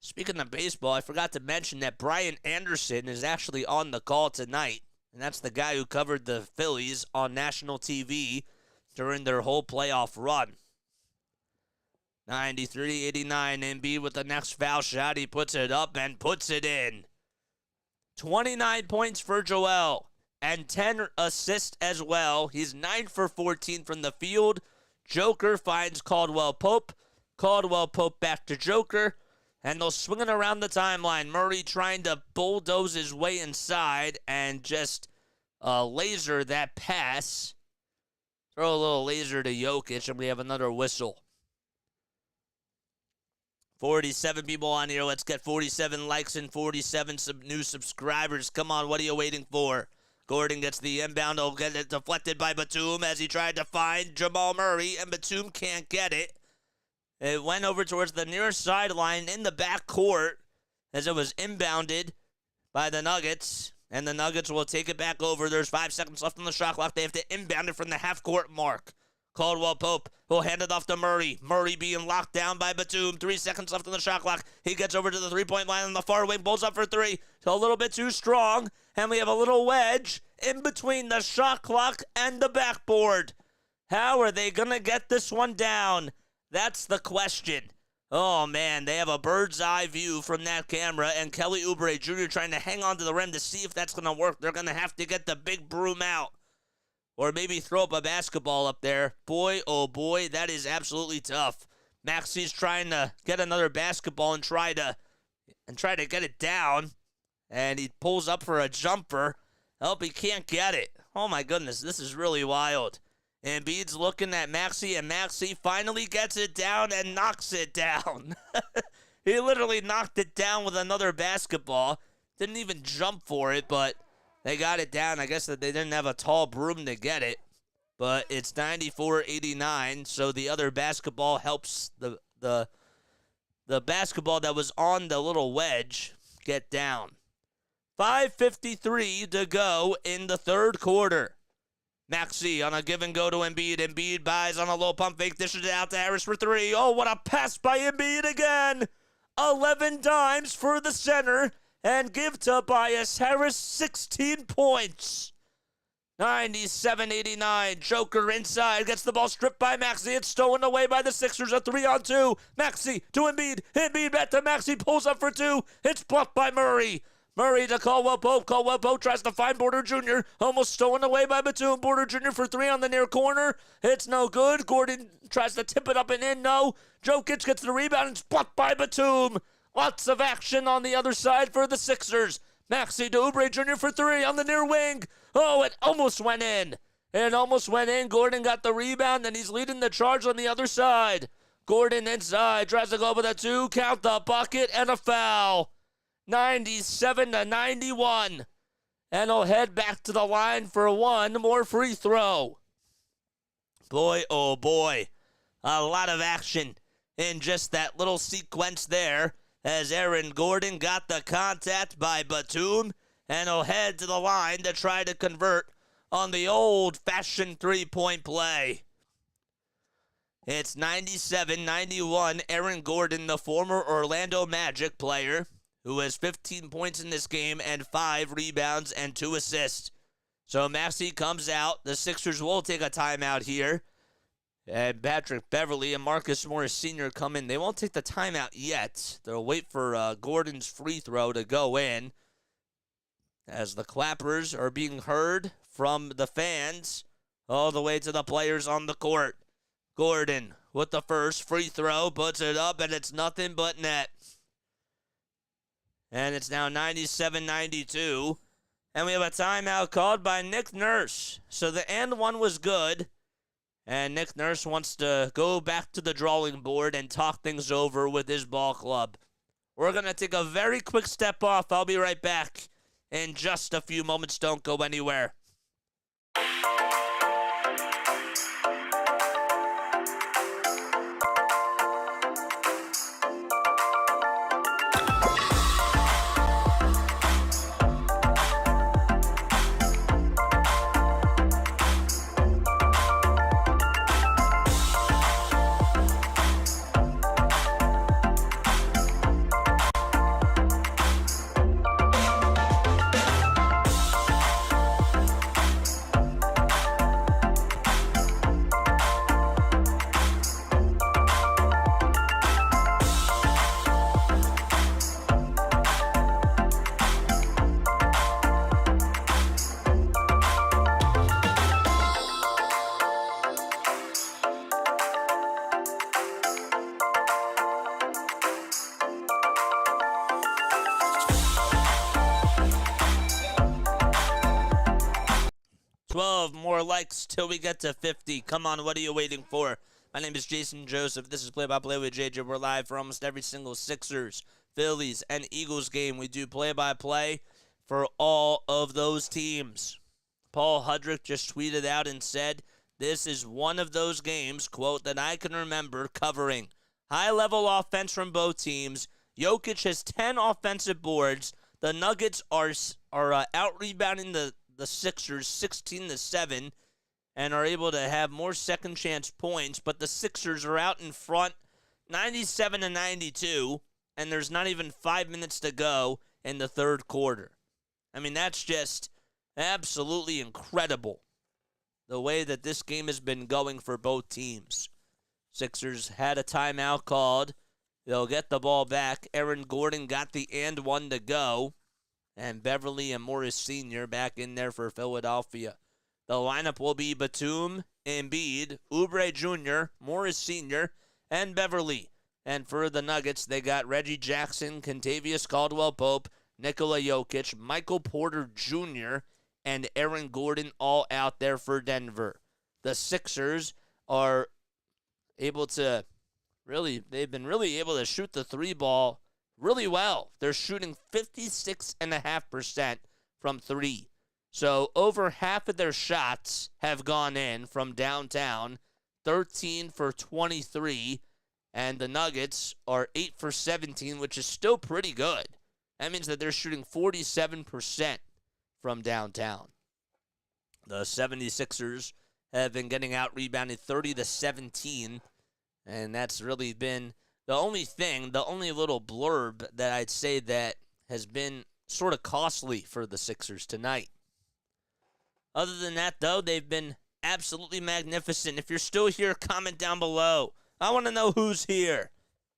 Speaking of baseball, I forgot to mention that Brian Anderson is actually on the call tonight. And that's the guy who covered the Phillies on national TV during their whole playoff run. 93-89, Embiid with the next foul shot. He puts it up and puts it in. 29 points for Joel and 10 assists as well. He's 9 for 14 from the field. Joker finds Caldwell-Pope. Caldwell-Pope back to Joker. And they'll swing it around the timeline. Murray trying to bulldoze his way inside and just laser that pass. Throw a little laser to Jokic, and we have another whistle. 47 people on here. Let's get 47 likes and 47 new subscribers. Come on, what are you waiting for? Gordon gets the inbound. He'll get it deflected by Batum as he tried to find Jamal Murray, and Batum can't get it. It went over towards the near sideline in the back court as it was inbounded by the Nuggets, and the Nuggets will take it back over. There's 5 seconds left on the shot clock. They have to inbound it from the half-court mark. Caldwell-Pope will hand it off to Murray. Murray being locked down by Batum. 3 seconds left on the shot clock. He gets over to the three-point line on the far wing. Pulls up for 3. So a little bit too strong. And we have a little wedge in between the shot clock and the backboard. How are they going to get this one down? That's the question. Oh, man, they have a bird's eye view from that camera. And Kelly Oubre Jr. trying to hang on to the rim to see if that's going to work. They're going to have to get the big broom out. Or maybe throw up a basketball up there. Boy, oh boy, that is absolutely tough. Maxey's trying to get another basketball and try to get it down. And he pulls up for a jumper. Oh, he can't get it. Oh my goodness, this is really wild. Embiid's looking at Maxey, and Maxey finally gets it down and knocks it down. He literally knocked it down with another basketball. Didn't even jump for it, but They got it down. I guess that they didn't have a tall broom to get it, but it's 94-89, so the other basketball helps the basketball that was on the little wedge get down. 5:53 to go in the third quarter. Maxey on a give and go to Embiid. Embiid buys on a low pump fake, dishes it out to Harris for three. Oh, what a pass by Embiid again. 11 dimes for the center, and give Tobias Harris 16 points. 97-89. Joker inside. Gets the ball stripped by Maxey. It's stolen away by the Sixers. A 3-on-2. Maxey to Embiid. Embiid back to Maxey. Pulls up for two. It's blocked by Murray. Murray to Caldwell Pope. Caldwell Pope tries to find Porter Jr. Almost stolen away by Batum. Porter Jr. for three on the near corner. It's no good. Gordon tries to tip it up and in. No. Jokic gets the rebound. It's blocked by Batum. Lots of action on the other side for the Sixers. Maxey to Oubre Jr. for three on the near wing. Oh, it almost went in. It almost went in. Gordon got the rebound, and he's leading the charge on the other side. Gordon inside. Tries to go with a two. Count the bucket and a foul. 97-91. And he'll head back to the line for one more free throw. Boy, oh boy. A lot of action in just that little sequence there, as Aaron Gordon got the contact by Batum, and he'll head to the line to try to convert on the old-fashioned three-point play. It's 97-91. Aaron Gordon, the former Orlando Magic player, who has 15 points in this game and 5 rebounds and 2 assists. So Maxey comes out. The Sixers will take a timeout here. And Patrick Beverley and Marcus Morris Sr. come in. They won't take the timeout yet. They'll wait for Gordon's free throw to go in, as the clappers are being heard from the fans all the way to the players on the court. Gordon with the first free throw, puts it up, and it's nothing but net. And it's now 97-92. And we have a timeout called by Nick Nurse. So the and one was good. And Nick Nurse wants to go back to the drawing board and talk things over with his ball club. We're going to take a very quick step off. I'll be right back in just a few moments. Don't go anywhere. 12 more likes till we get to 50. Come on, what are you waiting for? My name is Jason Joseph. This is Play-by-Play with JJ. We're live for almost every single Sixers, Phillies, and Eagles game. We do play-by-play for all of those teams. Paul Hudrick just tweeted out and said, this is one of those games, quote, that I can remember covering. High-level offense from both teams. Jokic has 10 offensive boards. The Nuggets are out-rebounding the Sixers 16-7 and are able to have more second-chance points, but the Sixers are out in front 97-92, and there's not even 5 minutes to go in the third quarter. I mean, that's just absolutely incredible, the way that this game has been going for both teams. Sixers had a timeout called. They'll get the ball back. Aaron Gordon got the and one to go. And Beverley and Morris Sr. back in there for Philadelphia. The lineup will be Batum, Embiid, Oubre Jr., Morris Sr., and Beverley. And for the Nuggets, they got Reggie Jackson, Kentavious Caldwell-Pope, Nikola Jokic, Michael Porter Jr., and Aaron Gordon all out there for Denver. The Sixers are able to they've been really able to shoot the three ball really well. They're shooting 56.5% from three. So over half of their shots have gone in from downtown, 13 for 23, and the Nuggets are 8 for 17, which is still pretty good. That means that they're shooting 47% from downtown. The 76ers have been getting out-rebounded 30-17, and that's really been the only little blurb that I'd say that has been sort of costly for the Sixers tonight. Other than that, though, they've been absolutely magnificent. If you're still here, comment down below. I want to know who's here.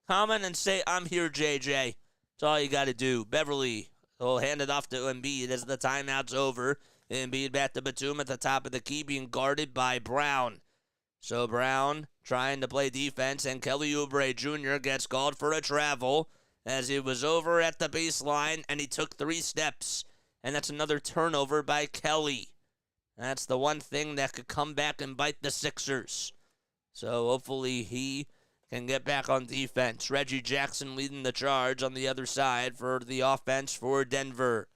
Comment and say, I'm here, JJ. That's all you got to do. Beverly will hand it off to Embiid as the timeout's over. Embiid back to Batum at the top of the key, being guarded by Brown. So Brown trying to play defense, and Kelly Oubre Jr. gets called for a travel as he was over at the baseline, and he took 3 steps. And that's another turnover by Kelly. That's the one thing that could come back and bite the Sixers. So hopefully he can get back on defense. Reggie Jackson leading the charge on the other side for the offense for Denver.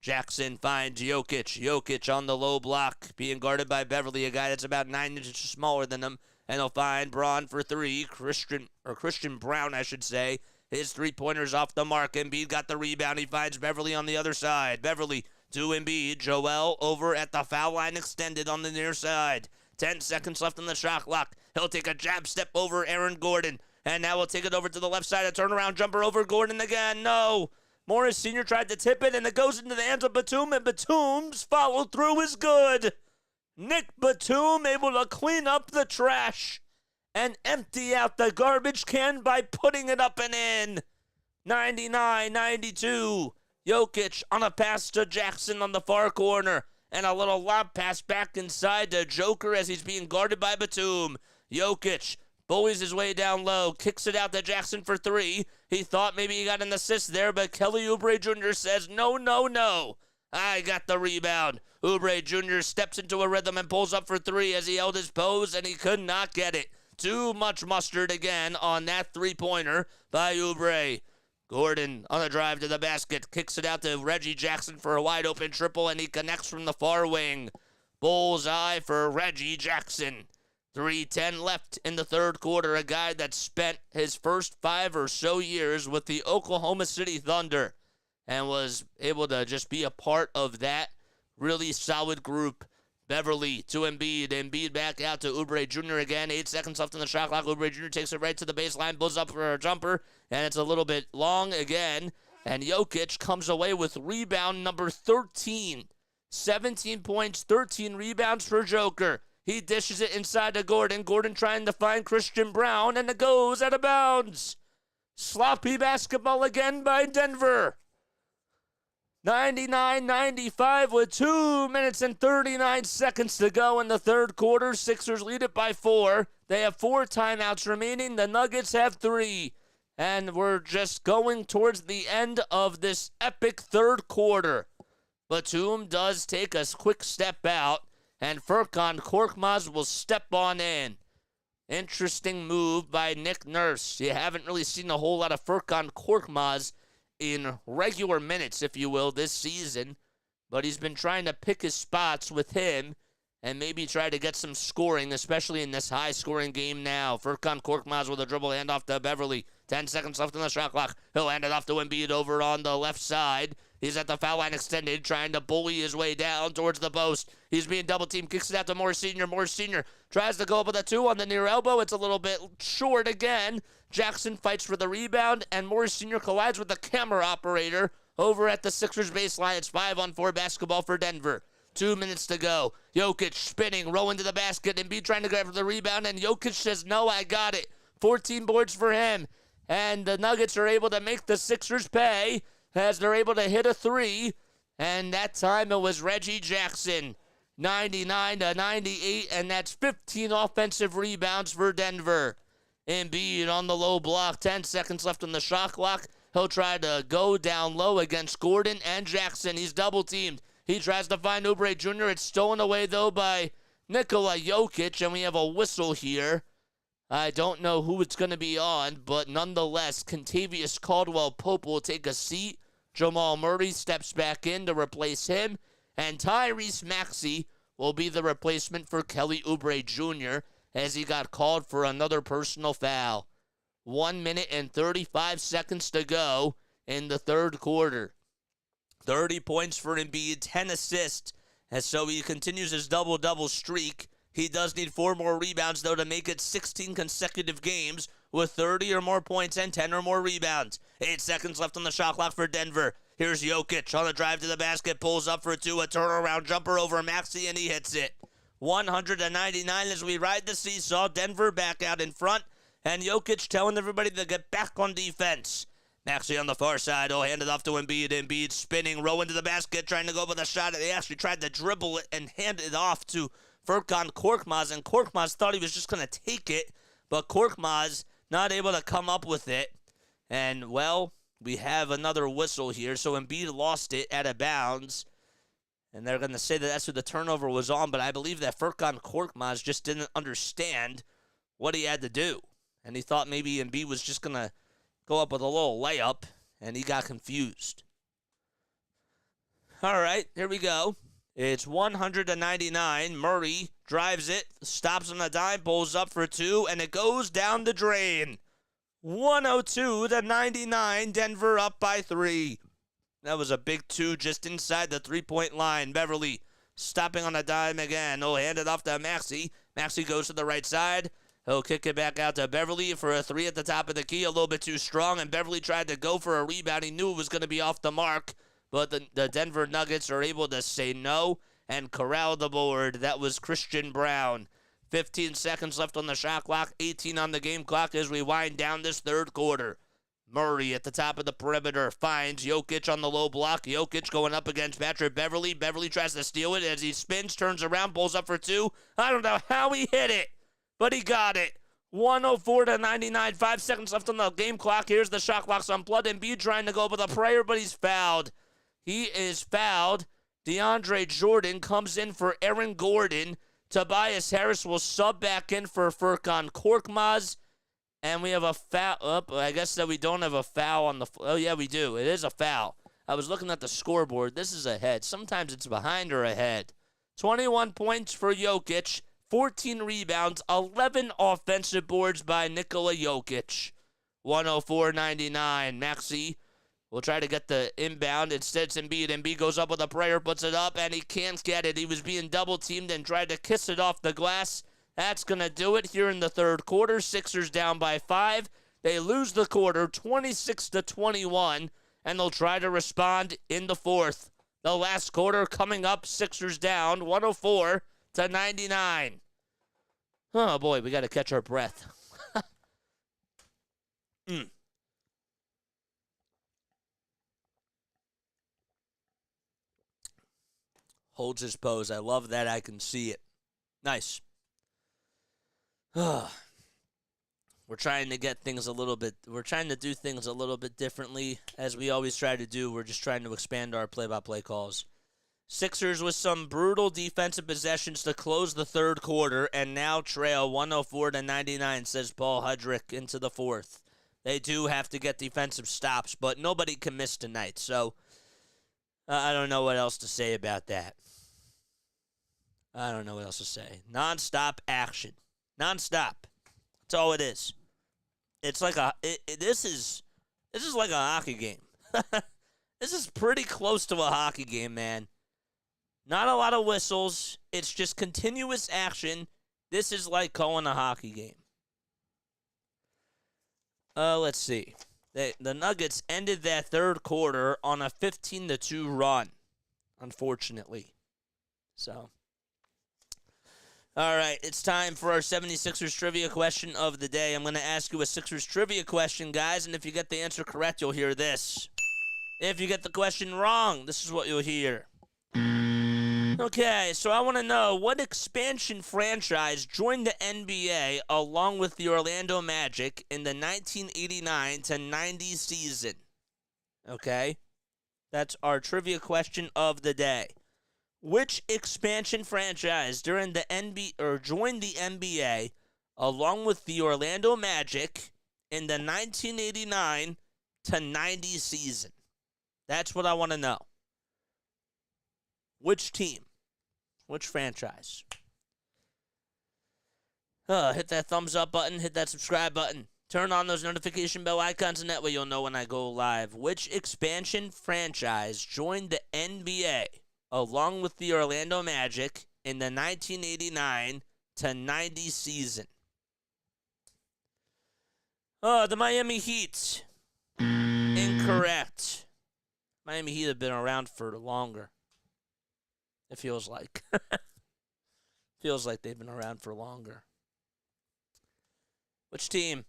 Jackson finds Jokic. Jokic on the low block, being guarded by Beverly, a guy that's about 9 inches smaller than him. And he'll find Braun for 3. Christian Brown, I should say. His 3-pointer's off the mark. Embiid got the rebound. He finds Beverly on the other side. Beverly to Embiid. Joel over at the foul line extended on the near side. 10 seconds left on the shot clock. He'll take a jab step over Aaron Gordon. And now we'll take it over to the left side. A turnaround jumper over Gordon again. No. Morris Sr. tried to tip it, and it goes into the hands of Batum, and Batum's follow through is good. Nick Batum able to clean up the trash and empty out the garbage can by putting it up and in. 99-92. Jokic on a pass to Jackson on the far corner. And a little lob pass back inside to Joker as he's being guarded by Batum. Jokic bullies his way down low, kicks it out to Jackson for 3. He thought maybe he got an assist there, but Kelly Oubre Jr. says, no, no, no. I got the rebound. Oubre Jr. steps into a rhythm and pulls up for 3 as he held his pose, and he could not get it. Too much mustard again on that 3-pointer by Oubre. Gordon on a drive to the basket, kicks it out to Reggie Jackson for a wide-open triple, and he connects from the far wing. Bullseye for Reggie Jackson. 3:10 left in the third quarter, a guy that spent his first 5 or so years with the Oklahoma City Thunder and was able to just be a part of that really solid group. Beverly to Embiid. Embiid back out to Oubre Jr. again. 8 seconds left on the shot clock. Oubre Jr. takes it right to the baseline, pulls up for a jumper, and it's a little bit long again. And Jokic comes away with rebound number 13. 17 points, 13 rebounds for Joker. He dishes it inside to Gordon. Gordon trying to find Christian Brown, and it goes out of bounds. Sloppy basketball again by Denver. 99-95 with 2 minutes and 39 seconds to go in the third quarter. Sixers lead it by 4. They have 4 timeouts remaining. The Nuggets have 3. And we're just going towards the end of this epic third quarter. Batum does take a quick step out, and Furkan Korkmaz will step on in. Interesting move by Nick Nurse. You haven't really seen a whole lot of Furkan Korkmaz in regular minutes, if you will, this season. But he's been trying to pick his spots with him and maybe try to get some scoring, especially in this high-scoring game now. Furkan Korkmaz with a dribble handoff to Beverly. 10 seconds left on the shot clock. He'll hand it off to Embiid over on the left side. He's at the foul line extended, trying to bully his way down towards the post. He's being double-teamed, kicks it out to Morris Sr. Morris Sr. tries to go up with a 2 on the near elbow. It's a little bit short again. Jackson fights for the rebound, and Morris Sr. collides with the camera operator over at the Sixers baseline. It's 5-on-4 basketball for Denver. 2 minutes to go. Jokic spinning, rolling to the basket, and Embiid trying to grab for the rebound, and Jokic says, no, I got it. 14 boards for him. And the Nuggets are able to make the Sixers pay as they're able to hit a 3. And that time it was Reggie Jackson. 99-98, and that's 15 offensive rebounds for Denver. Embiid on the low block, 10 seconds left on the shot clock. He'll try to go down low against Gordon and Jackson. He's double-teamed. He tries to find Oubre Jr. It's stolen away, though, by Nikola Jokic, and we have a whistle here. I don't know who it's going to be on, but nonetheless, Kentavious Caldwell-Pope will take a seat. Jamal Murray steps back in to replace him, And Tyrese Maxey will be the replacement for Kelly Oubre Jr. as he got called for another personal foul. 1 minute and 35 seconds to go in the third quarter. 30 points for Embiid, 10 assists, and so he continues his double-double streak. He does need 4 more rebounds, though, to make it 16 consecutive games with 30 or more points and 10 or more rebounds. 8 seconds left on the shot clock for Denver. Here's Jokic on the drive to the basket, pulls up for 2, a turnaround jumper over Maxey, and he hits it. 199 as we ride the seesaw. Denver back out in front, and Jokic telling everybody to get back on defense. Maxey on the far side. Oh, hand it off to Embiid. Embiid spinning, row into the basket, trying to go with a shot. They actually tried to dribble it and hand it off to Furkan Korkmaz, and Korkmaz thought he was just going to take it, but Korkmaz not able to come up with it. And, well, we have another whistle here, so Embiid lost it out of bounds. And they're going to say that that's who the turnover was on, but I believe that Furkan Korkmaz just didn't understand what he had to do. And he thought maybe Embiid was just going to go up with a little layup, and he got confused. All right, here we go. It's 199. Murray drives it, stops on a dime, pulls up for 2, and it goes down the drain. 102-99. Denver up by 3. That was a big 2 just inside the three-point line. Beverly stopping on a dime again. Oh, hand it off to Maxey. Maxey goes to the right side. He'll kick it back out to Beverly for a 3 at the top of the key. A little bit too strong, and Beverly tried to go for a rebound. He knew it was going to be off the mark, but the Denver Nuggets are able to say no and corral the board. That was Christian Brown. 15 seconds left on the shot clock, 18 on the game clock as we wind down this third quarter. Murray at the top of the perimeter finds Jokic on the low block. Jokic going up against Patrick Beverly. Beverly tries to steal it as he spins, turns around, pulls up for 2. I don't know how he hit it, but he got it. 104-99, 5 seconds left on the game clock. Here's the shot clock's unplugged. Embiid trying to go with a prayer, but he's fouled. He is fouled. DeAndre Jordan comes in for Aaron Gordon. Tobias Harris will sub back in for Furkan Korkmaz. And we have a foul. I guess that we don't have a foul on the... Oh, yeah, we do. It is a foul. I was looking at the scoreboard. This is ahead. Sometimes it's behind or ahead. 21 points for Jokic. 14 rebounds. 11 offensive boards by Nikola Jokic. 104-99. Maxey will try to get the inbound. Instead, it's Embiid. Embiid goes up with a prayer, puts it up, and he can't get it. He was being double-teamed and tried to kiss it off the glass. That's going to do it here in the third quarter. Sixers down by 5. They lose the quarter 26-21, and they'll try to respond in the fourth. The last quarter coming up, Sixers down 104-99. Oh, boy, we got to catch our breath. Holds his pose. I love that. I can see it. Nice. We're trying to get things a little bit, we're trying to do things a little bit differently, as we always try to do. We're just trying to expand our play-by-play calls. Sixers with some brutal defensive possessions to close the third quarter, and now trail 104-99, says Paul Hudrick, into the fourth. They do have to get defensive stops, but nobody can miss tonight, so I don't know what else to say about that. I don't know what else to say. Non-stop action. Non-stop. That's all it is. It's like this is like a hockey game. This is pretty close to a hockey game, man. Not a lot of whistles. It's just continuous action. This is like calling a hockey game. Let's see. The Nuggets ended that third quarter on a 15-2 run, unfortunately. So, all right, it's time for our 76ers trivia question of the day. I'm going to ask you a Sixers trivia question, guys, and if you get the answer correct, you'll hear this. If you get the question wrong, this is what you'll hear. Okay, so I want to know, what expansion franchise joined the NBA along with the Orlando Magic in the 1989-90 season? Okay, that's our trivia question of the day. Which expansion franchise joined the NBA along with the Orlando Magic in the 1989-90 season? That's what I want to know. Which team? Which franchise? Hit that thumbs up button. Hit that subscribe button. Turn on those notification bell icons, and that way you'll know when I go live. Which expansion franchise joined the NBA along with the Orlando Magic in the 1989 to 90 season? The Miami Heat. Incorrect. Miami Heat have been around for longer. It feels like. Feels like they've been around for longer. Which team?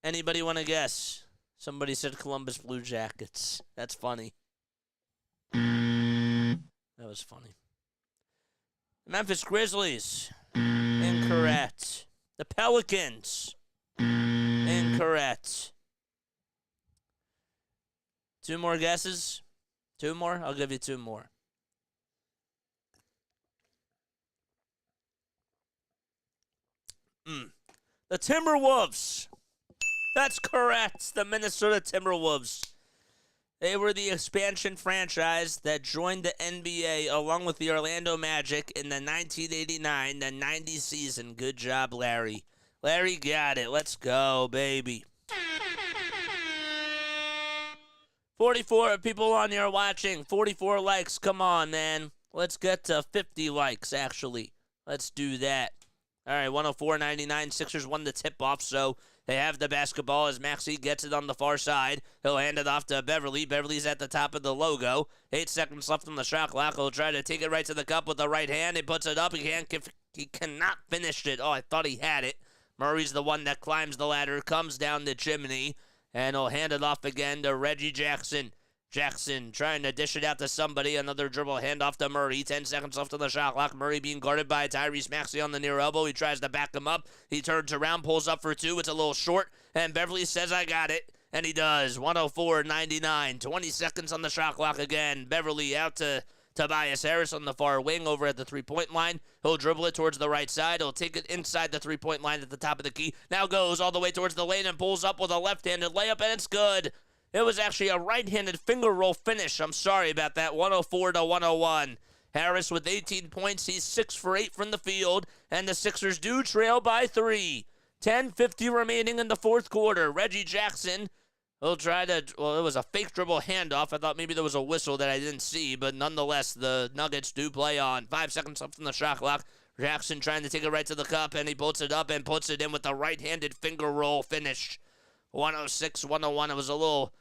Anybody want to guess? Somebody said Columbus Blue Jackets. That's funny. That was funny. The Memphis Grizzlies. Incorrect. The Pelicans. Incorrect. Two more guesses? Two more? I'll give you two more. The Timberwolves. That's correct. The Minnesota Timberwolves. They were the expansion franchise that joined the NBA along with the Orlando Magic in the 1989-90 season. Good job, Larry. Larry got it. Let's go, baby. 44 people on here watching. 44 likes. Come on, man. Let's get to 50 likes, actually. Let's do that. All right, 104-99. Sixers won the tip-off, so they have the basketball as Maxey gets it on the far side. He'll hand it off to Beverly. Beverly's at the top of the logo. 8 seconds left on the shot clock. He'll try to take it right to the cup with the right hand. He puts it up. He cannot finish it. Oh, I thought he had it. Murray's the one that climbs the ladder, comes down the chimney, and he'll hand it off again to Reggie Jackson. Jackson trying to dish it out to somebody. Another dribble handoff to Murray. 10 seconds left on the shot clock. Murray being guarded by Tyrese Maxey on the near elbow. He tries to back him up. He turns around, pulls up for two. It's a little short, and Beverly says, I got it. And he does. 104-99. 20 seconds on the shot clock again. Beverly out to Tobias Harris on the far wing over at the three-point line. He'll dribble it towards the right side. He'll take it inside the three-point line at the top of the key. Now goes all the way towards the lane and pulls up with a left-handed layup, and it's good. It was actually a right-handed finger roll finish. I'm sorry about that. 104-101. Harris with 18 points. He's 6 for 8 from the field, and the Sixers do trail by 3. 10:50 remaining in the fourth quarter. Reggie Jackson will try to, well, it was a fake dribble handoff. I thought maybe there was a whistle that I didn't see, but nonetheless, the Nuggets do play on. 5 seconds left on the shot clock. Jackson trying to take it right to the cup, and he puts it up and puts it in with the right-handed finger roll finish. 106-101. It was a little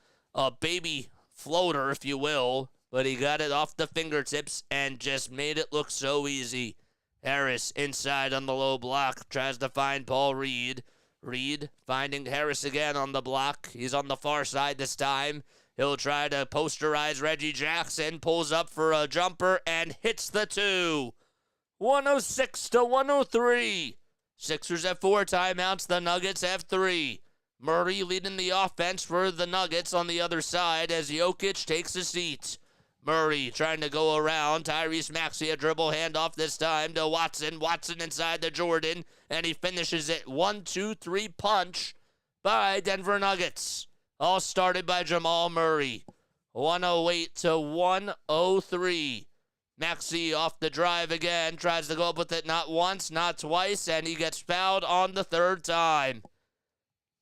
baby floater, if you will, but he got it off the fingertips and just made it look so easy. Harris inside on the low block, tries to find Paul Reed. Reed finding Harris again on the block. He's on the far side this time. He'll try to posterize Reggie Jackson, pulls up for a jumper and hits the 2. 106-103. Sixers have 4 timeouts. The Nuggets have 3. Murray leading the offense for the Nuggets on the other side as Jokic takes a seat. Murray trying to go around. Tyrese Maxey, a dribble handoff this time to Watson. Watson inside the Jordan, and he finishes it 1-2-3 punch by Denver Nuggets. All started by Jamal Murray. 108-103. Maxey off the drive again, tries to go up with it not once, not twice, and he gets fouled on the third time.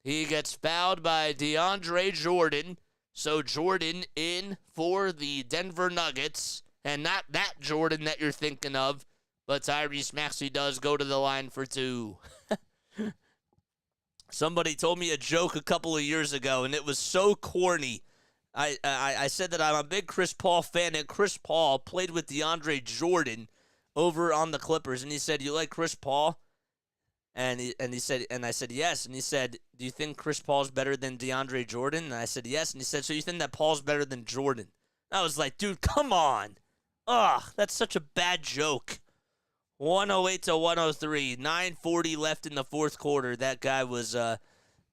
He gets fouled by DeAndre Jordan. So Jordan in for the Denver Nuggets. And not that Jordan that you're thinking of. But Tyrese Maxey does go to the line for 2. Somebody told me a joke a couple of years ago, and it was so corny. I said that I'm a big Chris Paul fan, and Chris Paul played with DeAndre Jordan over on the Clippers. And he said, you like Chris Paul? And he said, and I said, yes. And he said, do you think Chris Paul's better than DeAndre Jordan? And I said, yes. And he said, so you think that Paul's better than Jordan? And I was like, dude, come on. Ugh, that's such a bad joke. 108-103. 9:40 left in the fourth quarter. That guy was,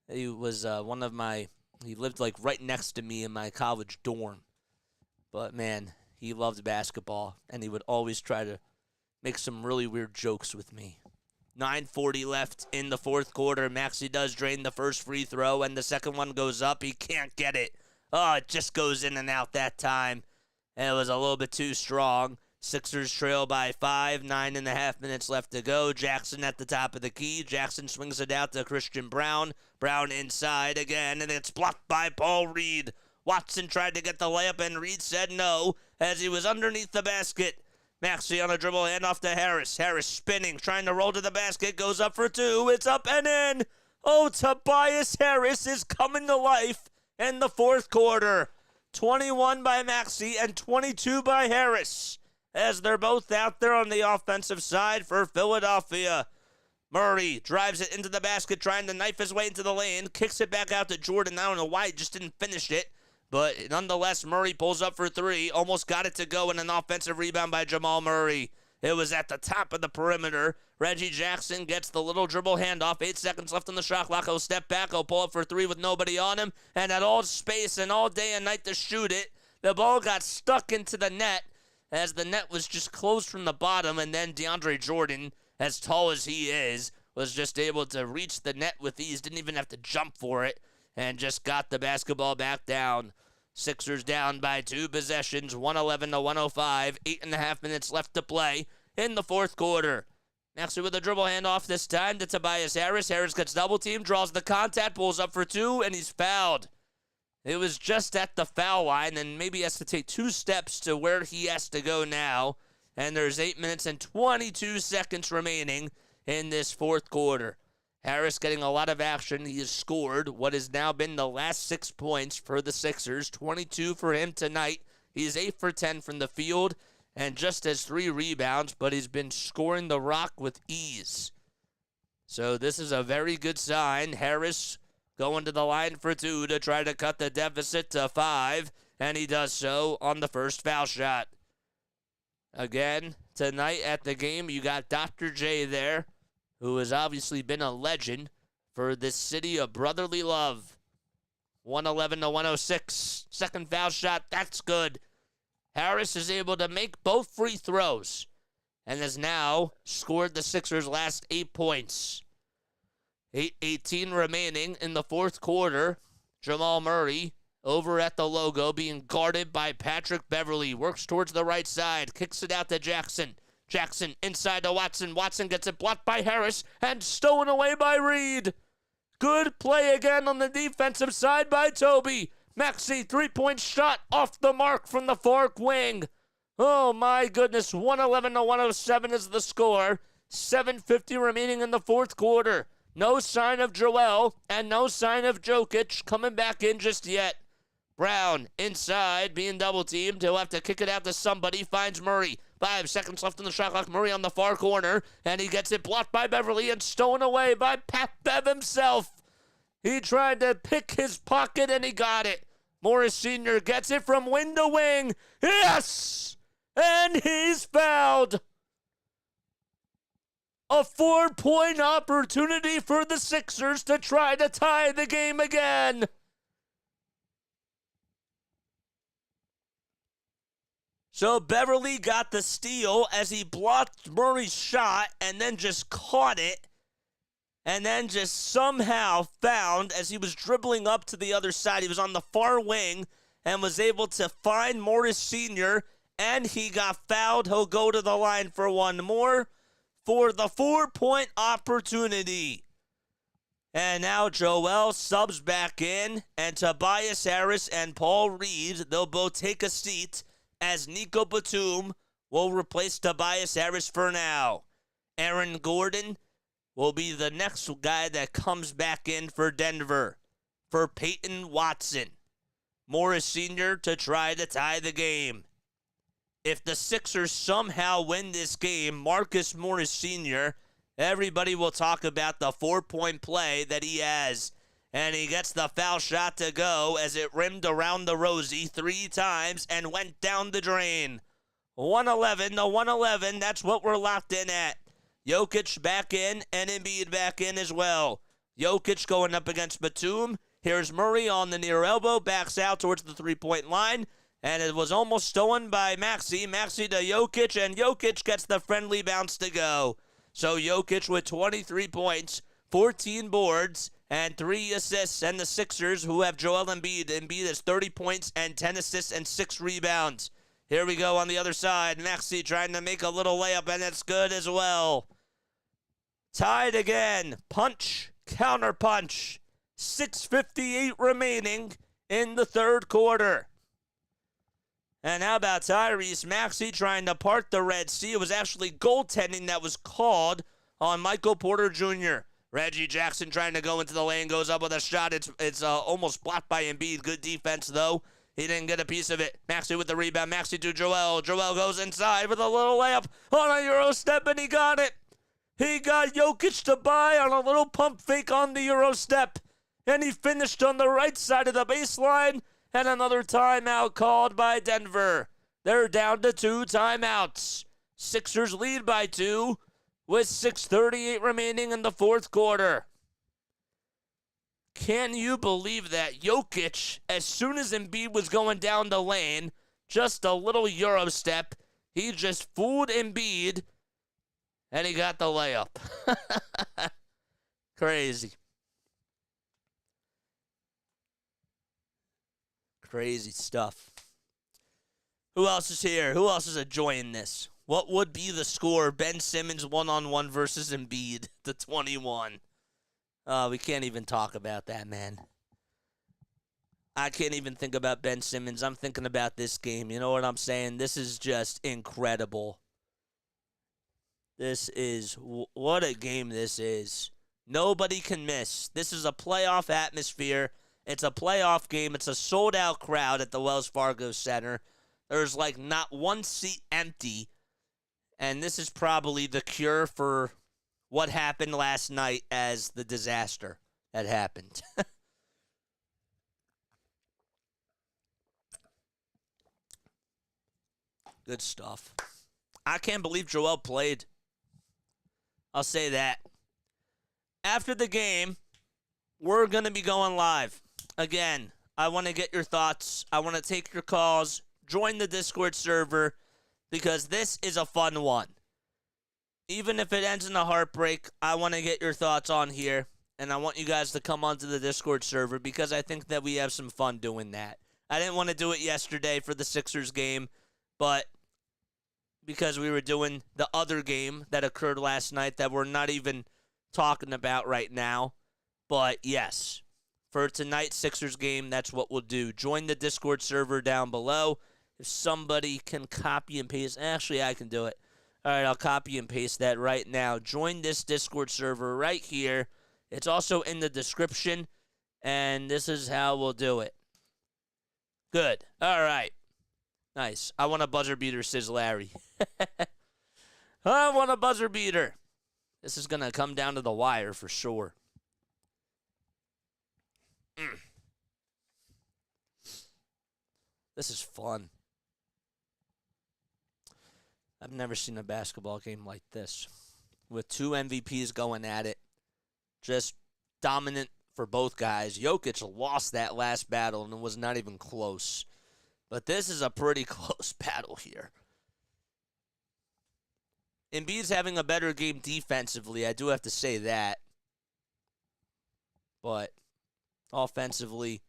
he lived like right next to me in my college dorm. But man, he loved basketball, and he would always try to make some really weird jokes with me. 9:40 left in the fourth quarter. Maxey does drain the first free throw, and the second one goes up. He can't get it. Oh, it just goes in and out that time. And it was a little bit too strong. Sixers trail by 5, 9.5 minutes left to go. Jackson at the top of the key. Jackson swings it out to Christian Brown. Brown inside again, and it's blocked by Paul Reed. Watson tried to get the layup, and Reed said no as he was underneath the basket. Maxey on a dribble handoff to Harris. Harris spinning, trying to roll to the basket. Goes up for two. It's up and in. Oh, Tobias Harris is coming to life in the fourth quarter. 21 by Maxey and 22 by Harris, as they're both out there on the offensive side for Philadelphia. Murray drives it into the basket, trying to knife his way into the lane, kicks it back out to Jordan. I don't know why he just didn't finish it, but nonetheless, Murray pulls up for three, almost got it to go, and an offensive rebound by Jamal Murray. It was at the top of the perimeter. Reggie Jackson gets the little dribble handoff. 8 seconds left on the shot clock. He'll step back. He'll pull up for three with nobody on him, and had all space and all day and night to shoot it. The ball got stuck into the net, as the net was just closed from the bottom, and then DeAndre Jordan, as tall as he is, was just able to reach the net with ease, didn't even have to jump for it, and just got the basketball back down. Sixers down by 2 possessions, 111 to 105, 8.5 minutes left to play in the fourth quarter. Maxey with a dribble handoff this time to Tobias Harris. Harris gets double-teamed, draws the contact, pulls up for two, and he's fouled. It was just at the foul line, and maybe he has to take 2 steps to where he has to go now. And there's 8 minutes and 22 seconds remaining in this fourth quarter. Harris getting a lot of action. He has scored what has now been the last 6 points for the Sixers. 22 for him tonight. He's 8 for 10 from the field and just has 3 rebounds, but he's been scoring the rock with ease. So this is a very good sign. Harris going to the line for 2 to try to cut the deficit to 5, and he does so on the first foul shot. Again, tonight at the game, you got Dr. J there, who has obviously been a legend for this city of brotherly love. 111 to 106. Second foul shot, that's good. Harris is able to make both free throws and has now scored the Sixers' last 8 points. 8:18 remaining in the fourth quarter. Jamal Murray over at the logo being guarded by Patrick Beverley. Works towards the right side. Kicks it out to Jackson. Jackson inside to Watson. Watson gets it blocked by Harris and stolen away by Reed. Good play again on the defensive side by Toby. Maxey, 3-point shot off the mark from the far wing. Oh my goodness, 111 to 107 is the score. 7:50 remaining in the fourth quarter. No sign of Joel and no sign of Jokic coming back in just yet. Brown inside, being double-teamed. He'll have to kick it out to somebody. Finds Murray. 5 seconds left on the shot clock. Murray on the far corner, and he gets it blocked by Beverley and stolen away by Pat Bev himself. He tried to pick his pocket, and he got it. Morris Sr. gets it from wing to wing. Yes! And he's fouled. A 4-point opportunity for the Sixers to try to tie the game again. So Beverley got the steal as he blocked Murray's shot and then just caught it. And then just somehow found, as he was dribbling up to the other side, he was on the far wing and was able to find Morris Sr., and he got fouled. He'll go to the line for one more for the 4-point opportunity. And now Joel subs back in, and Tobias Harris and Paul Reed, they'll both take a seat as Nico Batum will replace Tobias Harris for now. Aaron Gordon will be the next guy that comes back in for Denver for Peyton Watson. Morris Sr. to try to tie the game. If the Sixers somehow win this game, Marcus Morris Sr., everybody will talk about the 4-point play that he has. And he gets the foul shot to go as it rimmed around the Rosie 3 times and went down the drain. 111 to 111, that's what we're locked in at. Jokic back in and Embiid back in as well. Jokic going up against Batum. Here's Murray on the near elbow, backs out towards the 3-point line. And it was almost stolen by Maxey. Maxey to Jokic, and Jokic gets the friendly bounce to go. So Jokic with 23 points, 14 boards, and 3 assists. And the Sixers, who have Joel Embiid. Embiid has 30 points and 10 assists and 6 rebounds. Here we go on the other side. Maxey trying to make a little layup, and it's good as well. Tied again. Punch, counter punch. 6:58 remaining in the third quarter. And how about Tyrese Maxey trying to part the Red Sea? It was actually goaltending that was called on Michael Porter Jr. Reggie Jackson trying to go into the lane, goes up with a shot. It's almost blocked by Embiid. Good defense, though. He didn't get a piece of it. Maxey with the rebound. Maxey to Joel. Joel goes inside with a little layup on a Euro step, and he got it. He got Jokic to buy on a little pump fake on the Euro step. And he finished on the right side of the baseline. And another timeout called by Denver. They're down to 2 timeouts. Sixers lead by 2 with 6:38 remaining in the fourth quarter. Can you believe that? Jokic, as soon as Embiid was going down the lane, just a little Euro step, he just fooled Embiid, and he got the layup. Crazy. Crazy stuff. Who else is here? Who else is enjoying this? What would be the score? Ben Simmons one-on-one versus Embiid, the 21. We can't even talk about that, man. I can't even think about Ben Simmons. I'm thinking about this game. You know what I'm saying? This is just incredible. This is, what a game this is. Nobody can miss. This is a playoff atmosphere. It's a playoff game. It's a sold-out crowd at the Wells Fargo Center. There's like not one seat empty. And this is probably the cure for what happened last night as the disaster that happened. Good stuff. I can't believe Joel played. I'll say that. After the game, we're going to be going live. Again, I want to get your thoughts. I want to take your calls. Join the Discord server because this is a fun one. Even if it ends in a heartbreak, I want to get your thoughts on here. And I want you guys to come onto the Discord server because I think that we have some fun doing that. I didn't want to do it yesterday for the Sixers game, but because we were doing the other game that occurred last night that we're not even talking about right now. But yes, for tonight's Sixers game, that's what we'll do. Join the Discord server down below. If somebody can copy and paste, actually I can do it. All right, I'll copy and paste that right now. Join this Discord server right here. It's also in the description, and this is how we'll do it. Good. All right. Nice. I want a buzzer beater, says Larry. I want a buzzer beater. This is going to come down to the wire for sure. This is fun. I've never seen a basketball game like this. With two MVPs going at it. Just dominant for both guys. Jokic lost that last battle and it was not even close. But this is a pretty close battle here. Embiid's having a better game defensively. I do have to say that. But offensively,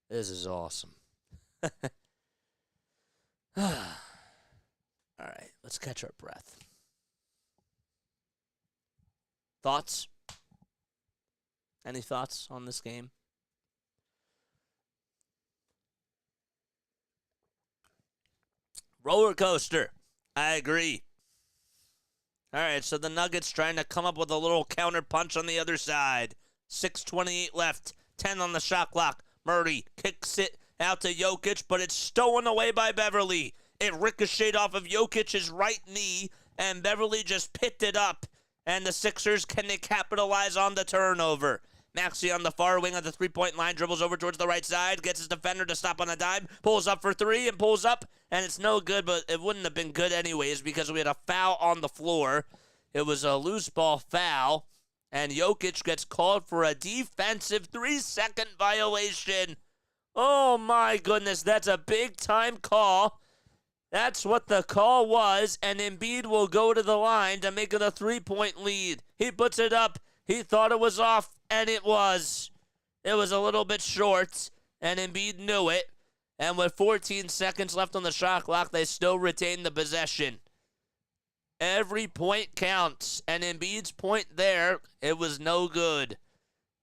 this is awesome. All right, let's catch our breath. Thoughts? Any thoughts on this game? Roller coaster. I agree. All right, so the Nuggets trying to come up with a little counter punch on the other side. 6:28 left. 10 on the shot clock. Murray kicks it out to Jokic, but it's stolen away by Beverly. It ricocheted off of Jokic's right knee, and Beverly just picked it up. And the Sixers, can they capitalize on the turnover? Maxey on the far wing of the three-point line, dribbles over towards the right side, gets his defender to stop on a dime, pulls up for three, and pulls up, and it's no good, but it wouldn't have been good anyways because we had a foul on the floor. It was a loose ball foul, and Jokic gets called for a defensive 3-second violation. Oh, my goodness, that's a big-time call. That's what the call was, and Embiid will go to the line to make it a 3-point lead. He puts it up. He thought it was off, and it was. It was a little bit short, and Embiid knew it. And with 14 seconds left on the shot clock, they still retain the possession. Every point counts, and Embiid's point there, it was no good.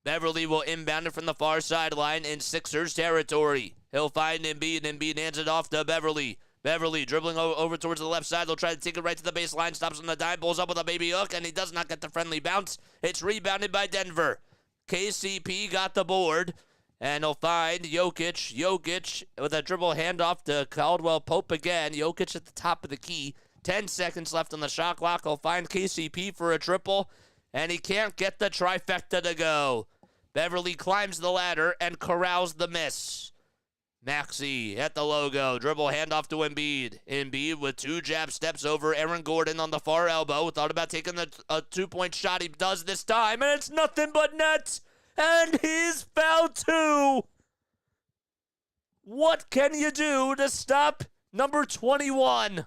Beverly will inbound it from the far sideline in Sixers territory. He'll find Embiid. Embiid hands it off to Beverly. Beverly dribbling over towards the left side. They'll try to take it right to the baseline. Stops on the dime. Pulls up with a baby hook, and he does not get the friendly bounce. It's rebounded by Denver. KCP got the board, and he'll find Jokic. Jokic with a dribble handoff to Caldwell Pope again. Jokic at the top of the key. 10 seconds left on the shot clock. He'll find KCP for a triple, and he can't get the trifecta to go. Beverly climbs the ladder and corrals the miss. Maxey at the logo. Dribble handoff to Embiid. Embiid with 2 jab steps over Aaron Gordon on the far elbow. Thought about taking a 2-point shot. He does this time, and it's nothing but net. And he's fouled 2. What can you do to stop number 21?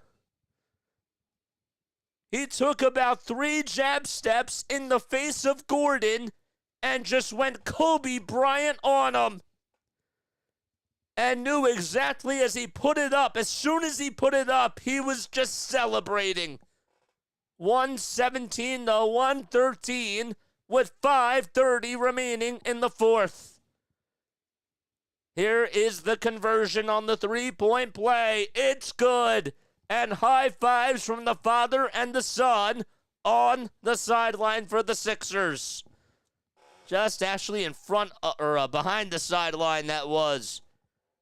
He took about 3 jab steps in the face of Gordon and just went Kobe Bryant on him. And knew exactly as he put it up. As soon as he put it up, he was just celebrating. 117 to 113 with 5:30 remaining in the fourth. Here is the conversion on the 3-point play. It's good. And high fives from the father and the son on the sideline for the Sixers. Just actually in front, or behind the sideline, that was.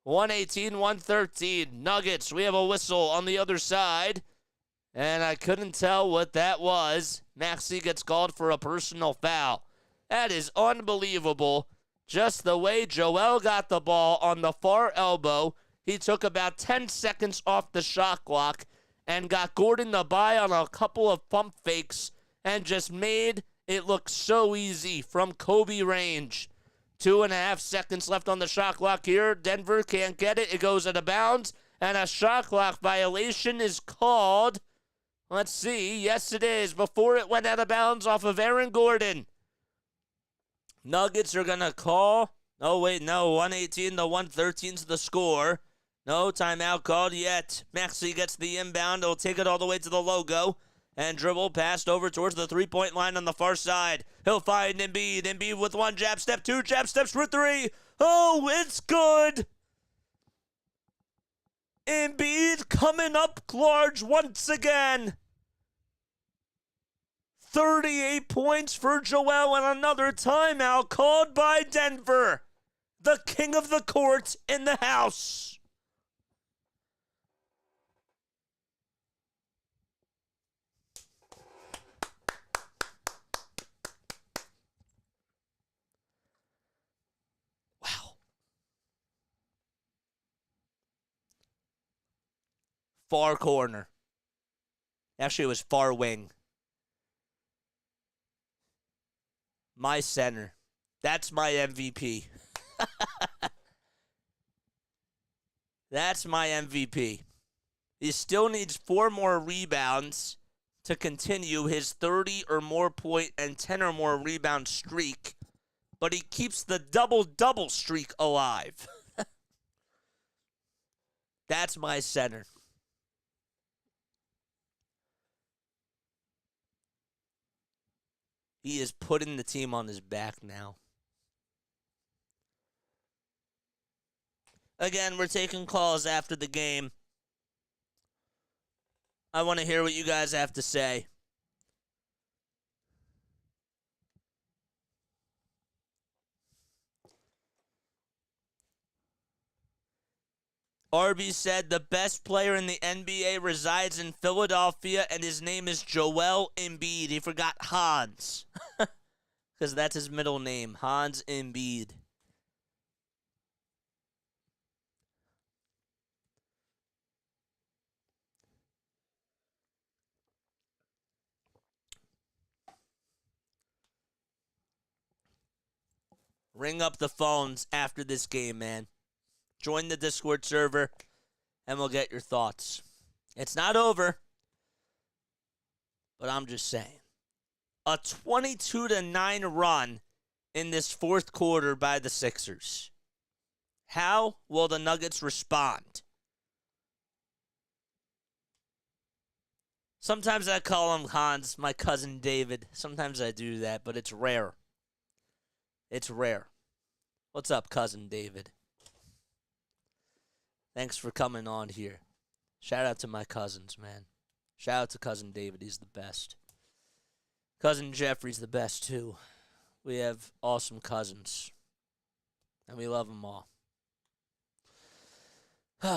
118-113. Nuggets, we have a whistle on the other side. And I couldn't tell what that was. Maxey gets called for a personal foul. That is unbelievable. Just the way Joel got the ball on the far elbow. He took about 10 seconds off the shot clock and got Gordon to buy on a couple of pump fakes and just made it look so easy from Kobe range. 2.5 seconds left on the shot clock here. Denver can't get it. It goes out of bounds, and a shot clock violation is called. Let's see. Yes, it is. Before it went out of bounds off of Aaron Gordon. Nuggets are going to call. Oh, wait, no. 118 to 113 is the score. No timeout called yet. Maxey gets the inbound. He'll take it all the way to the logo. And dribble passed over towards the 3-point line on the far side. He'll find Embiid. Embiid with 1 jab step, 2 jab steps for 3. Oh, it's good. Embiid coming up large once again. 38 points for Joel and another timeout called by Denver. The king of the court in the house. Far corner. Actually, it was far wing. My center. That's my MVP. That's my MVP. He still needs 4 more rebounds to continue his 30 or more point and 10 or more rebound streak, but he keeps the double-double streak alive. That's my center. He is putting the team on his back now. Again, we're taking calls after the game. I want to hear what you guys have to say. Arby said the best player in the NBA resides in Philadelphia, and his name is Joel Embiid. He forgot Hans, because that's his middle name, Hans Embiid. Ring up the phones after this game, man. Join the Discord server, and we'll get your thoughts. It's not over, but I'm just saying. A 22-9 run in this fourth quarter by the Sixers. How will the Nuggets respond? Sometimes I call him Hans, my cousin David. Sometimes I do that, but it's rare. It's rare. What's up, cousin David? Thanks for coming on here. Shout out to my cousins, man. Shout out to cousin David. He's the best. Cousin Jeffrey's the best, too. We have awesome cousins, and we love them all.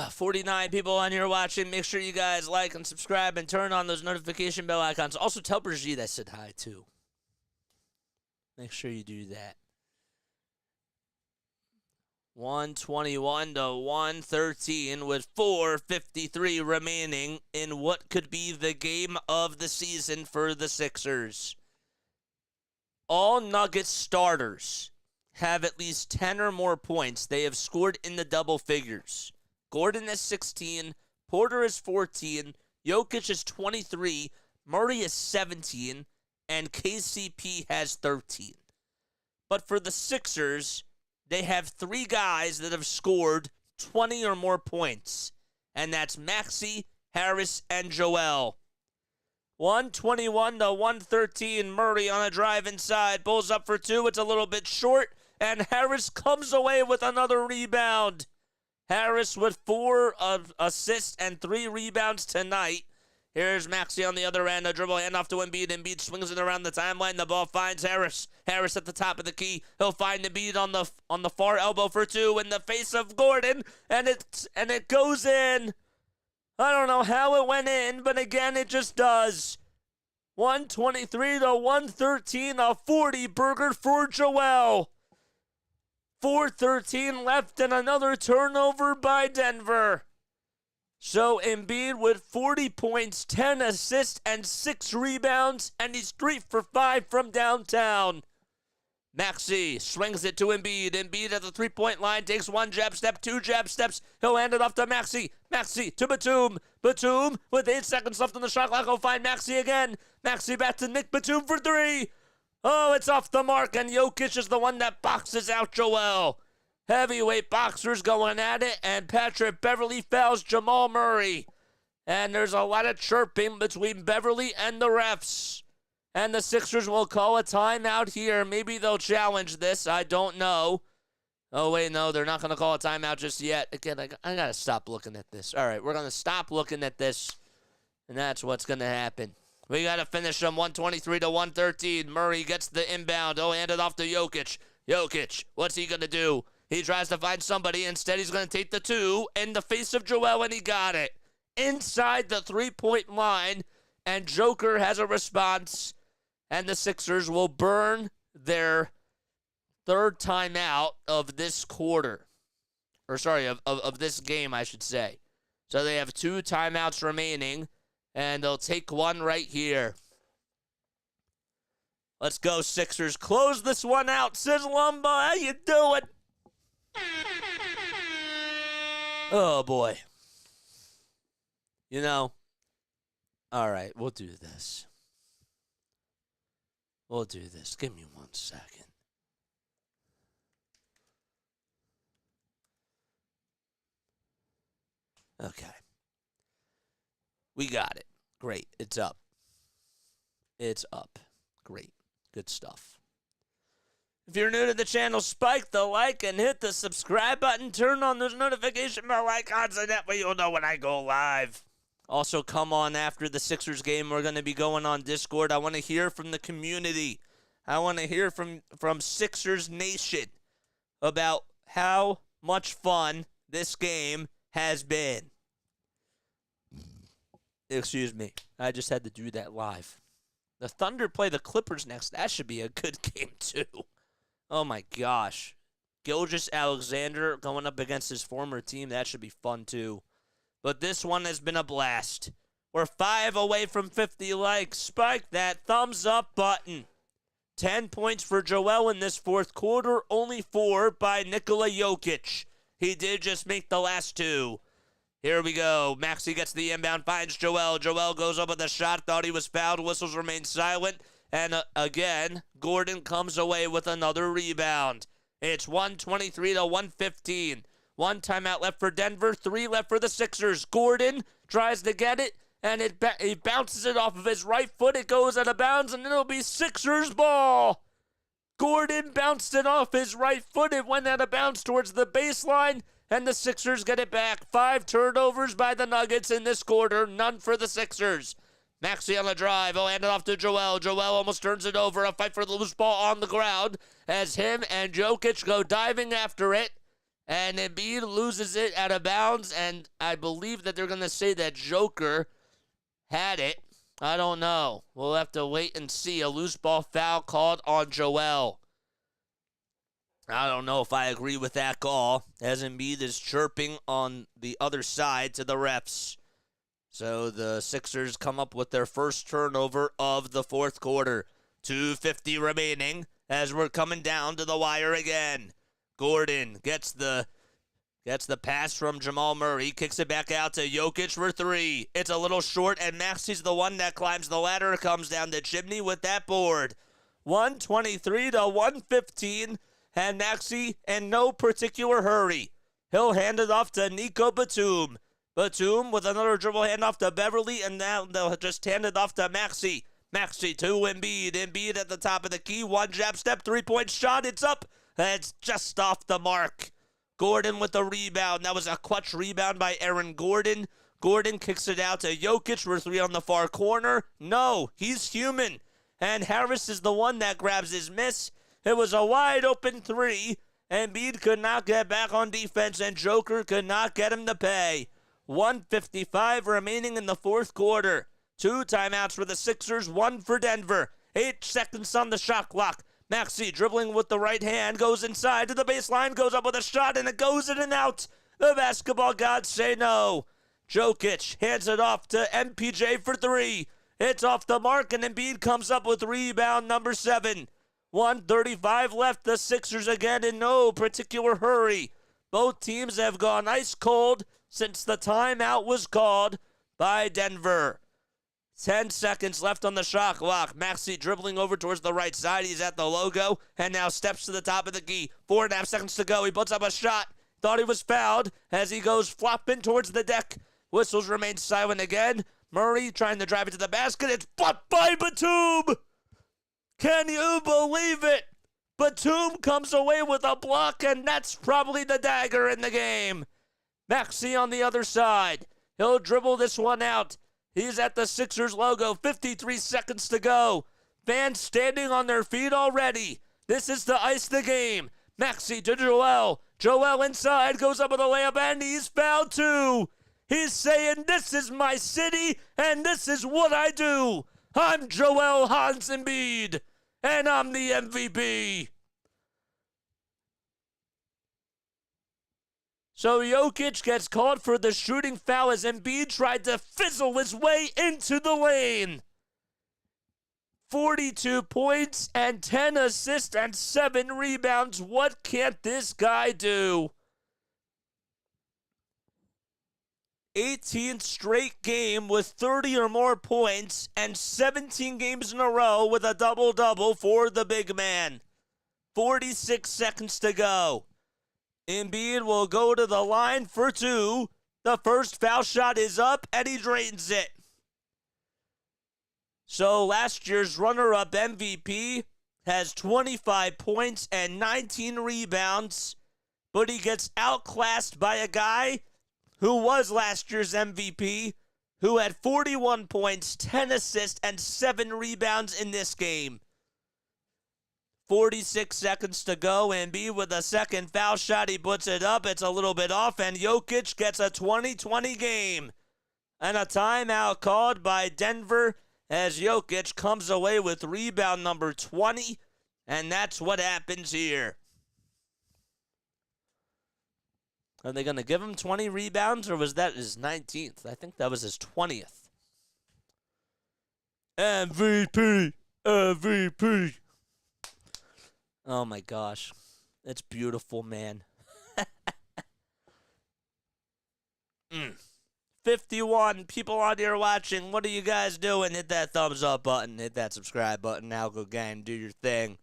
49 people on here watching. Make sure you guys like and subscribe and turn on those notification bell icons. Also, tell Brigitte I said hi, too. Make sure you do that. 121 to 113 with 4:53 remaining in what could be the game of the season for the Sixers. All Nuggets starters have at least 10 or more points. They have scored in the double figures. Gordon is 16, Porter is 14, Jokic is 23, Murray is 17, and KCP has 13. But for the Sixers, they have 3 guys that have scored 20 or more points, and that's Maxey, Harris, and Joel. 121 to 113, Murray on a drive inside, pulls up for 2, it's a little bit short, and Harris comes away with another rebound. Harris with 4 assists and 3 rebounds tonight. Here's Maxey on the other end. A dribble handoff to Embiid. Embiid swings it around the timeline. The ball finds Harris. Harris at the top of the key. He'll find Embiid on the far elbow for 2 in the face of Gordon, and it goes in. I don't know how it went in, but again, it just does. 123 to 113, a 40-burger for Joel. 4:13 left and another turnover by Denver. So Embiid with 40 points, 10 assists, and 6 rebounds, and he's 3 for 5 from downtown. Maxey swings it to Embiid. Embiid at the three-point line takes 1 jab step, 2 jab steps. He'll hand it off to Maxey. Maxey to Batum. Batum with 8 seconds left on the shot clock. He'll find Maxey again. Maxey back to Nick Batum for 3. Oh, it's off the mark, and Jokic is the one that boxes out Joel. Heavyweight boxers going at it, and Patrick Beverley fouls Jamal Murray. And there's a lot of chirping between Beverley and the refs. And the Sixers will call a timeout here. Maybe they'll challenge this. I don't know. Oh, wait, no, they're not going to call a timeout just yet. Again, I got to stop looking at this. All right, we're going to stop looking at this, and that's what's going to happen. We got to finish them 123 to 113. Murray gets the inbound. Oh, hand it off to Jokic. Jokic, what's he going to do? He tries to find somebody. Instead, he's going to take the 2 in the face of Joel, and he got it. Inside the three-point line, and Joker has a response, and the Sixers will burn their 3rd timeout of this quarter. Or, sorry, of this game, I should say. So they have 2 timeouts remaining. And they'll take one right here. Let's go, Sixers. Close this one out. Sis Lumba, how you doing? Oh, boy. You know, all right, we'll do this. We'll do this. Give me 1 second. Okay. We got it. Great. It's up. It's up. Great. Good stuff. If you're new to the channel, spike the like and hit the subscribe button. Turn on those notification bell icons, and that way you'll know when I go live. Also, come on after the Sixers game. We're going to be going on Discord. I want to hear from the community. I want to hear from Sixers Nation about how much fun this game has been. Excuse me. I just had to do that live. The Thunder play the Clippers next. That should be a good game, too. Oh, my gosh. Gilgeous-Alexander going up against his former team. That should be fun, too. But this one has been a blast. We're 5 away from 50 likes. Spike that thumbs up button. 10 points for Joel in this 4th quarter. Only 4 by Nikola Jokic. He did just make the last 2. Here we go. Maxey gets the inbound, finds Joel. Joel goes up with a shot, thought he was fouled. Whistles remain silent. And again, Gordon comes away with another rebound. It's 123 to 115. 1 timeout left for Denver, 3 left for the Sixers. Gordon tries to get it, and he bounces it off of his right foot. It goes out of bounds, and it'll be Sixers ball. Gordon bounced it off his right foot. It went out of bounds towards the baseline, and the Sixers get it back. 5 turnovers by the Nuggets in this quarter, none for the Sixers. Maxey on a drive. He'll hand it off to Joel. Joel almost turns it over. A fight for the loose ball on the ground as him and Jokic go diving after it. And Embiid loses it out of bounds, and I believe that they're going to say that Joker had it. I don't know. We'll have to wait and see. A loose ball foul called on Joel. I don't know if I agree with that call, as Embiid is chirping on the other side to the refs. So the Sixers come up with their first turnover of the fourth quarter. 2:50 remaining as we're coming down to the wire again. Gordon gets the pass from Jamal Murray, kicks it back out to Jokic for 3. It's a little short, and Maxey's the one that climbs the ladder, comes down the chimney with that board. 123 to 115, and Maxey in no particular hurry. He'll hand it off to Nico Batum. Batum with another dribble handoff to Beverly, and now they'll just hand it off to Maxey. Maxey to Embiid. Embiid at the top of the key. 1 jab step, 3-point shot. It's up. It's just off the mark. Gordon with the rebound. That was a clutch rebound by Aaron Gordon. Gordon kicks it out to Jokic for 3 on the far corner. No, he's human. And Harris is the one that grabs his miss. It was a wide open 3. Embiid could not get back on defense, and Joker could not get him to pay. 1:55 remaining in the fourth quarter. 2 timeouts for the Sixers, 1 for Denver. 8 seconds on the shot clock. Maxey dribbling with the right hand, goes inside to the baseline, goes up with a shot, and it goes in and out. The basketball gods say no. Jokic hands it off to MPJ for 3. It's off the mark, and Embiid comes up with rebound number 7. 1:35 left. The Sixers again in no particular hurry. Both teams have gone ice cold since the timeout was called by Denver. 10 seconds left on the shot clock. Maxey dribbling over towards the right side. He's at the logo and now steps to the top of the key. 4.5 seconds to go. He puts up a shot. Thought he was fouled as he goes flopping towards the deck. Whistles remain silent again. Murray trying to drive it to the basket. It's blocked by Batum. Can you believe it? Batum comes away with a block, and that's probably the dagger in the game. Maxey on the other side. He'll dribble this one out. He's at the Sixers logo. 53 seconds to go. Fans standing on their feet already. This is to ice the game. Maxey to Joel. Joel inside, goes up with a layup, and he's fouled too. He's saying, this is my city, and this is what I do. I'm Joel Hans Embiid, and I'm the MVP. So Jokic gets called for the shooting foul as Embiid tried to fizzle his way into the lane. 42 points and 10 assists and 7 rebounds. What can't this guy do? 18th straight game with 30 or more points and 17 games in a row with a double-double for the big man. 46 seconds to go. Embiid will go to the line for 2. The first foul shot is up, and he drains it. So last year's runner-up MVP has 25 points and 19 rebounds, but he gets outclassed by a guy who was last year's MVP, who had 41 points, 10 assists, and 7 rebounds in this game. 46 seconds to go. Embiid with a second foul shot. He puts it up. It's a little bit off, and Jokic gets a 20-20 game. And a timeout called by Denver as Jokic comes away with rebound number 20, and that's what happens here. Are they going to give him 20 rebounds, or was that his 19th? I think that was his 20th. MVP! MVP! Oh, my gosh. It's beautiful, man. 51 people out here watching. What are you guys doing? Hit that thumbs up button. Hit that subscribe button. Now go game. Do your thing.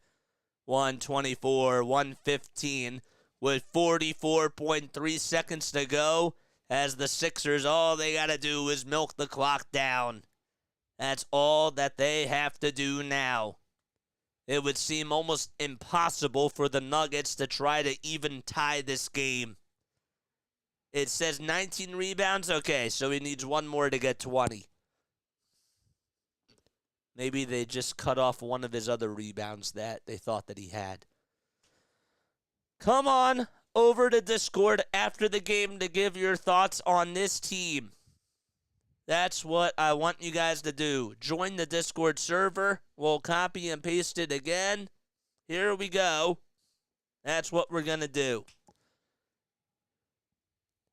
124, 115. with 44.3 seconds to go, as the Sixers, all they got to do is milk the clock down. That's all that they have to do now. It would seem almost impossible for the Nuggets to try to even tie this game. It says 19 rebounds. Okay, so he needs one more to get 20. Maybe they just cut off one of his other rebounds that they thought that he had. Come on over to Discord after the game to give your thoughts on this team. That's what I want you guys to do. Join the Discord server. We'll copy and paste it again. Here we go. That's what we're going to do.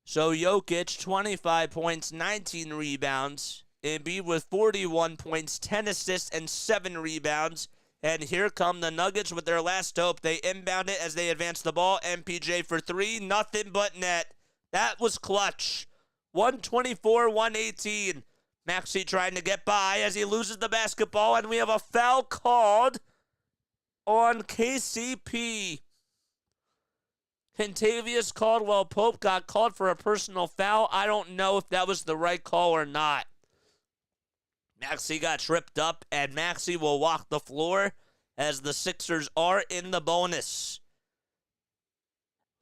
So Jokic, 25 points, 19 rebounds. Embiid with 41 points, 10 assists, and 7 rebounds. And here come the Nuggets with their last hope. They inbound it as they advance the ball. MPJ for 3, nothing but net. That was clutch. 124-118. Maxey trying to get by as he loses the basketball, and we have a foul called on KCP. Kentavious Caldwell-Pope got called for a personal foul. I don't know if that was the right call or not. Maxey got tripped up, and Maxey will walk the floor as the Sixers are in the bonus.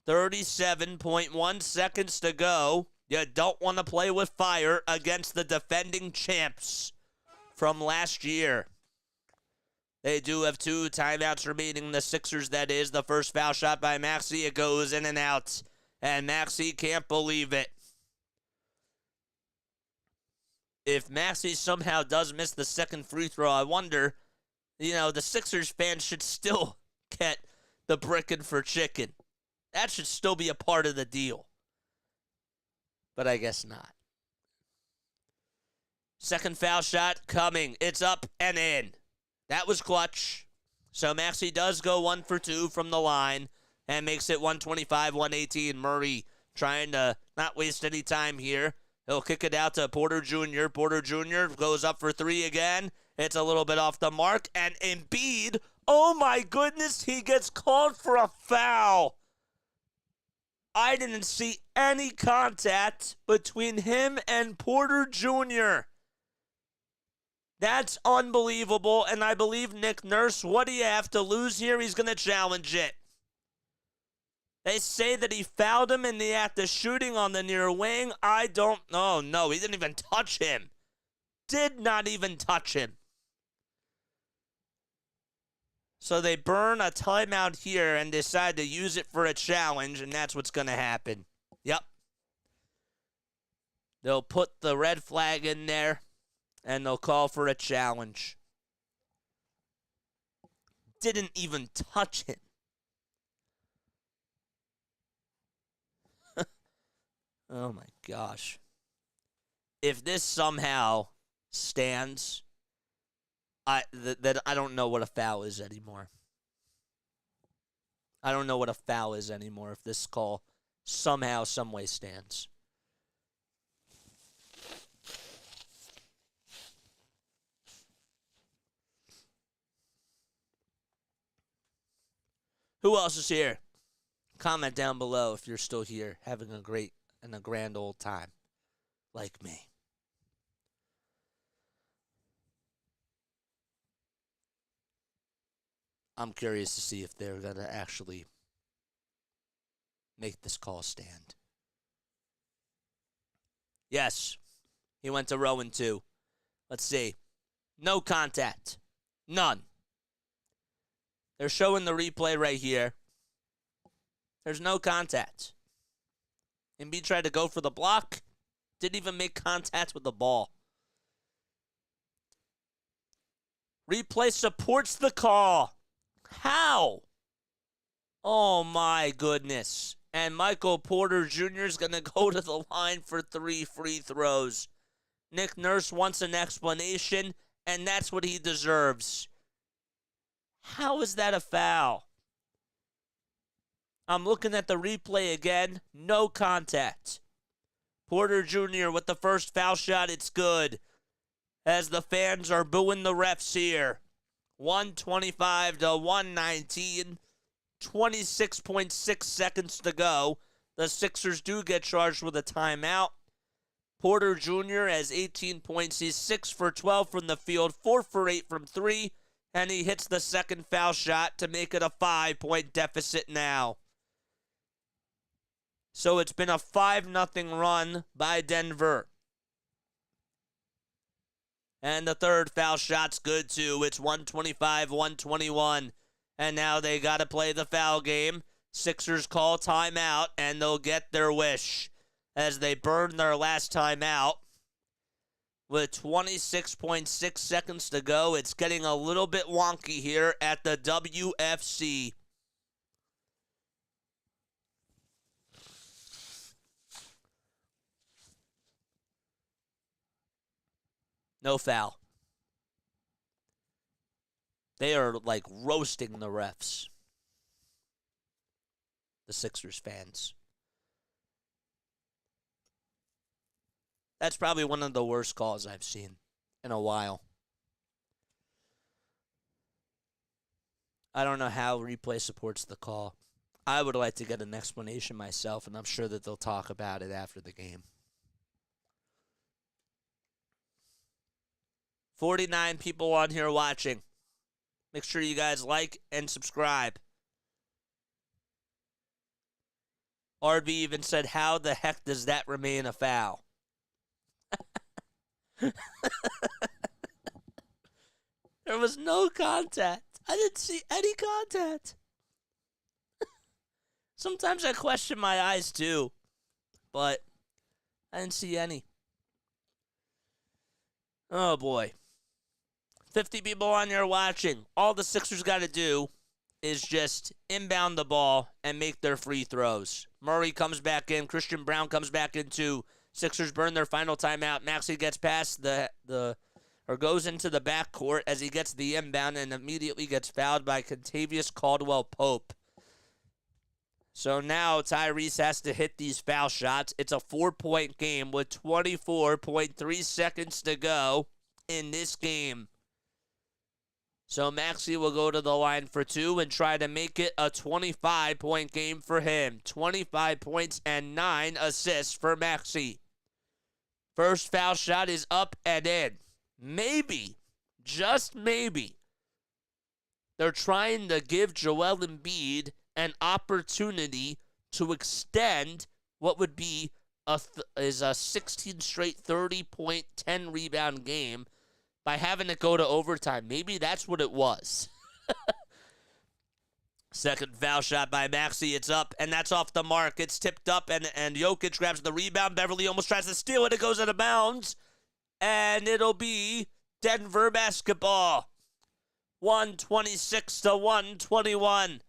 37.1 seconds to go. You don't want to play with fire against the defending champs from last year. They do have 2 timeouts remaining. The Sixers, that is. The first foul shot by Maxey. It goes in and out. And Maxey can't believe it. If Maxey somehow does miss the second free throw, I wonder, the Sixers fans should still get the brickin' for chicken. That should still be a part of the deal. But I guess not. Second foul shot coming. It's up and in. That was clutch. So Maxey does go 1 for 2 from the line and makes it 125-118. Murray trying to not waste any time here. He'll kick it out to Porter Jr. Porter Jr. goes up for 3 again. It's a little bit off the mark. And Embiid, oh my goodness, he gets called for a foul. I didn't see any contact between him and Porter Jr. That's unbelievable. And I believe Nick Nurse, what do you have to lose here? He's going to challenge it. They say that he fouled him in the act of shooting on the near wing. I don't know. No, he didn't even touch him. Did not even touch him. So they burn a timeout here and decide to use it for a challenge, and that's what's going to happen. Yep. They'll put the red flag in there, and they'll call for a challenge. Didn't even touch him. Oh my gosh. If this somehow stands, I don't know what a foul is anymore. I don't know what a foul is anymore if this call somehow, some way stands. Who else is here? Comment down below if you're still here, having a great and a grand old time, like me. I'm curious to see if they're going to actually make this call stand. Yes, he went to Rowan too. Let's see. No contact. None. They're showing the replay right here. There's no contact. Embiid tried to go for the block. Didn't even make contact with the ball. Replay supports the call. How? Oh, my goodness. And Michael Porter Jr. is going to go to the line for 3 free throws. Nick Nurse wants an explanation, and that's what he deserves. How is that a foul? I'm looking at the replay again. No contact. Porter Jr. with the first foul shot. It's good. As the fans are booing the refs here. 125-119. 26.6 seconds to go. The Sixers do get charged with a timeout. Porter Jr. has 18 points. He's 6 for 12 from the field, 4 for 8 from 3, and he hits the second foul shot to make it a 5-point deficit now. So it's been a 5-0 run by Denver. And the third foul shot's good too. It's 125-121. And now they got to play the foul game. Sixers call timeout, and they'll get their wish as they burn their last timeout. With 26.6 seconds to go, it's getting a little bit wonky here at the WFC. No foul. They are like roasting the refs. The Sixers fans. That's probably one of the worst calls I've seen in a while. I don't know how replay supports the call. I would like to get an explanation myself, and I'm sure that they'll talk about it after the game. 49 people on here watching. Make sure you guys like and subscribe. RB even said, how the heck does that remain a foul? There was no contact. I didn't see any contact. Sometimes I question my eyes too, but I didn't see any. Oh boy. 50 people on here watching. All the Sixers got to do is just inbound the ball and make their free throws. Murray comes back in. Christian Brown comes back in too. Sixers burn their final timeout. Maxey gets past or goes into the backcourt as he gets the inbound and immediately gets fouled by Contavious Caldwell-Pope. So now Tyrese has to hit these foul shots. It's a 4-point game with 24.3 seconds to go in this game. So Maxey will go to the line for 2 and try to make it a 25-point game for him. 25 points and 9 assists for Maxey. First foul shot is up and in. Maybe, just maybe, they're trying to give Joel Embiid an opportunity to extend what would be a 16 straight 30-point, 10-rebound game by having it go to overtime. Maybe that's what it was. Second foul shot by Maxey. It's up, and that's off the mark. It's tipped up, and Jokic grabs the rebound. Beverly almost tries to steal it. It goes out of bounds, and it'll be Denver basketball. 126-121.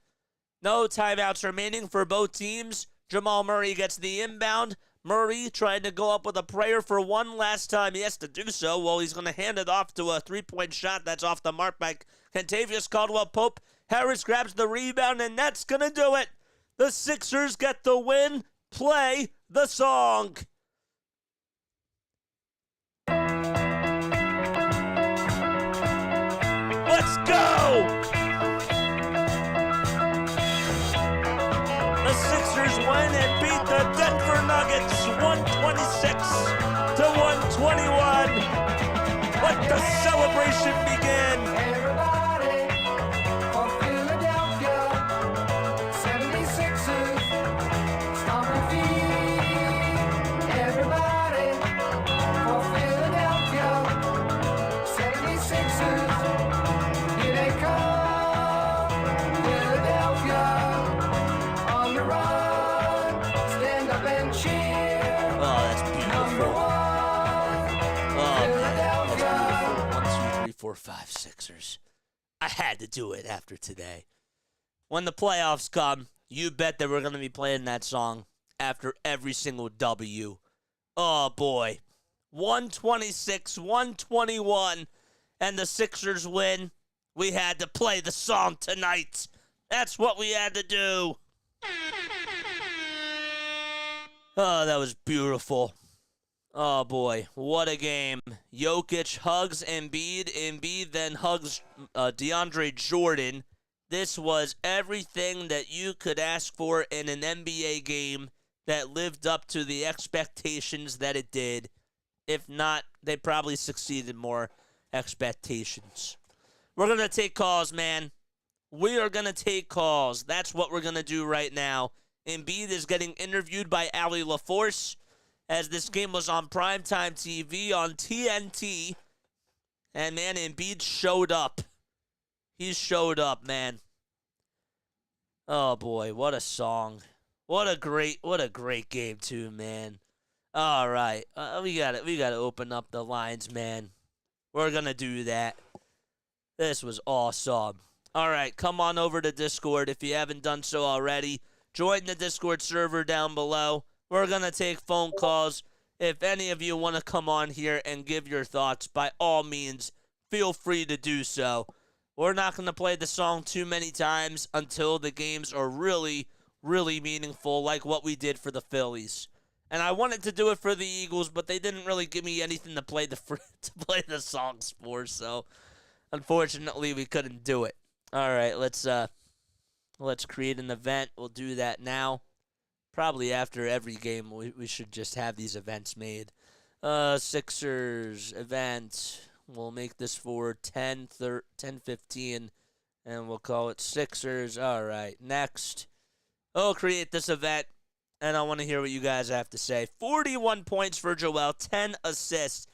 No timeouts remaining for both teams. Jamal Murray gets the inbound. Murray trying to go up with a prayer for one last time. He has to do so. Well, he's going to hand it off to a three-point shot. That's off the mark by Contavious Caldwell-Pope. Harris grabs the rebound, and that's going to do it. The Sixers get the win. Play the song. Let's go! The Sixers win and beat the Denver Nuggets 126-121. Let the celebration begin. Everybody for Philadelphia, 76ers, stomp your feet. Everybody for Philadelphia, 76ers, here they come. Philadelphia on the run, stand up and cheer. Oh, that's beautiful. Oh, man, that's beautiful. 1, 2, 3, 4, 5, Sixers. I had to do it after today. When the playoffs come, you bet that we're going to be playing that song after every single W. Oh, boy. 126-121, and the Sixers win. We had to play the song tonight. That's what we had to do. Oh, that was beautiful. Oh, boy. What a game. Jokic hugs Embiid. Embiid then hugs DeAndre Jordan. This was everything that you could ask for in an NBA game that lived up to the expectations that it did. If not, they probably succeeded more expectations. We're going to take calls, man. We are going to take calls. That's what we're going to do right now. Embiid is getting interviewed by Ali LaForce as this game was on primetime TV on TNT. And, man, Embiid showed up. He showed up, man. Oh, boy, what a song. What a great game, too, man. All right, we got to open up the lines, man. We're going to do that. This was awesome. All right, come on over to Discord if you haven't done so already. Join the Discord server down below. We're going to take phone calls. If any of you want to come on here and give your thoughts, by all means, feel free to do so. We're not going to play the song too many times until the games are really, really meaningful, like what we did for the Phillies. And I wanted to do it for the Eagles, but they didn't really give me anything to play the songs for, so unfortunately we couldn't do it. All right, let's create an event. We'll do that now. Probably after every game, we should just have these events made. Sixers event. We'll make this for 10:15, and we'll call it Sixers. All right, next. I'll create this event, and I want to hear what you guys have to say. 41 points for Joel, 10 assists,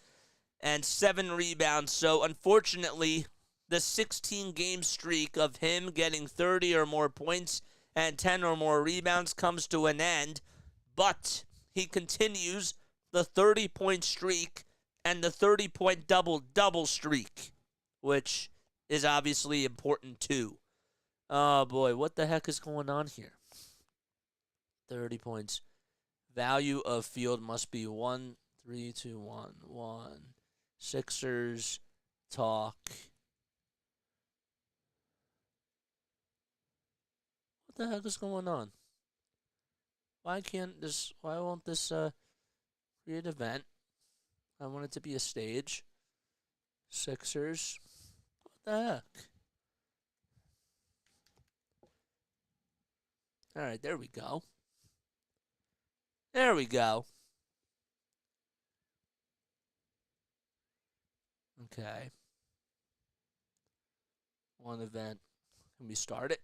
and 7 rebounds. So, unfortunately, the 16-game streak of him getting 30 or more points and 10 or more rebounds comes to an end, but he continues the 30-point streak and the 30-point double-double streak, which is obviously important too. Oh, boy, what the heck is going on here? 30 points. Value of field must be 1, 3, 2, 1, 1. Sixers talk. What the heck is going on? Why won't this create event? I want it to be a stage. Sixers. What the heck? All right, there we go. There we go. Okay. One event. Can we start it?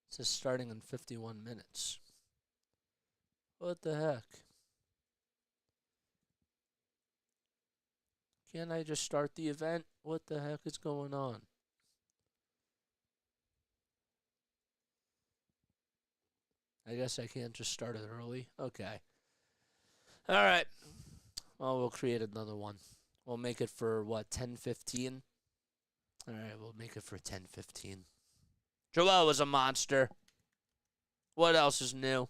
It says starting in 51 minutes. What the heck? Can't I just start the event? What the heck is going on? I guess I can't just start it early. Okay. All right. Well, we'll create another one. We'll make it for, what, 10:15? All right, we'll make it for 10:15. Joel was a monster. What else is new?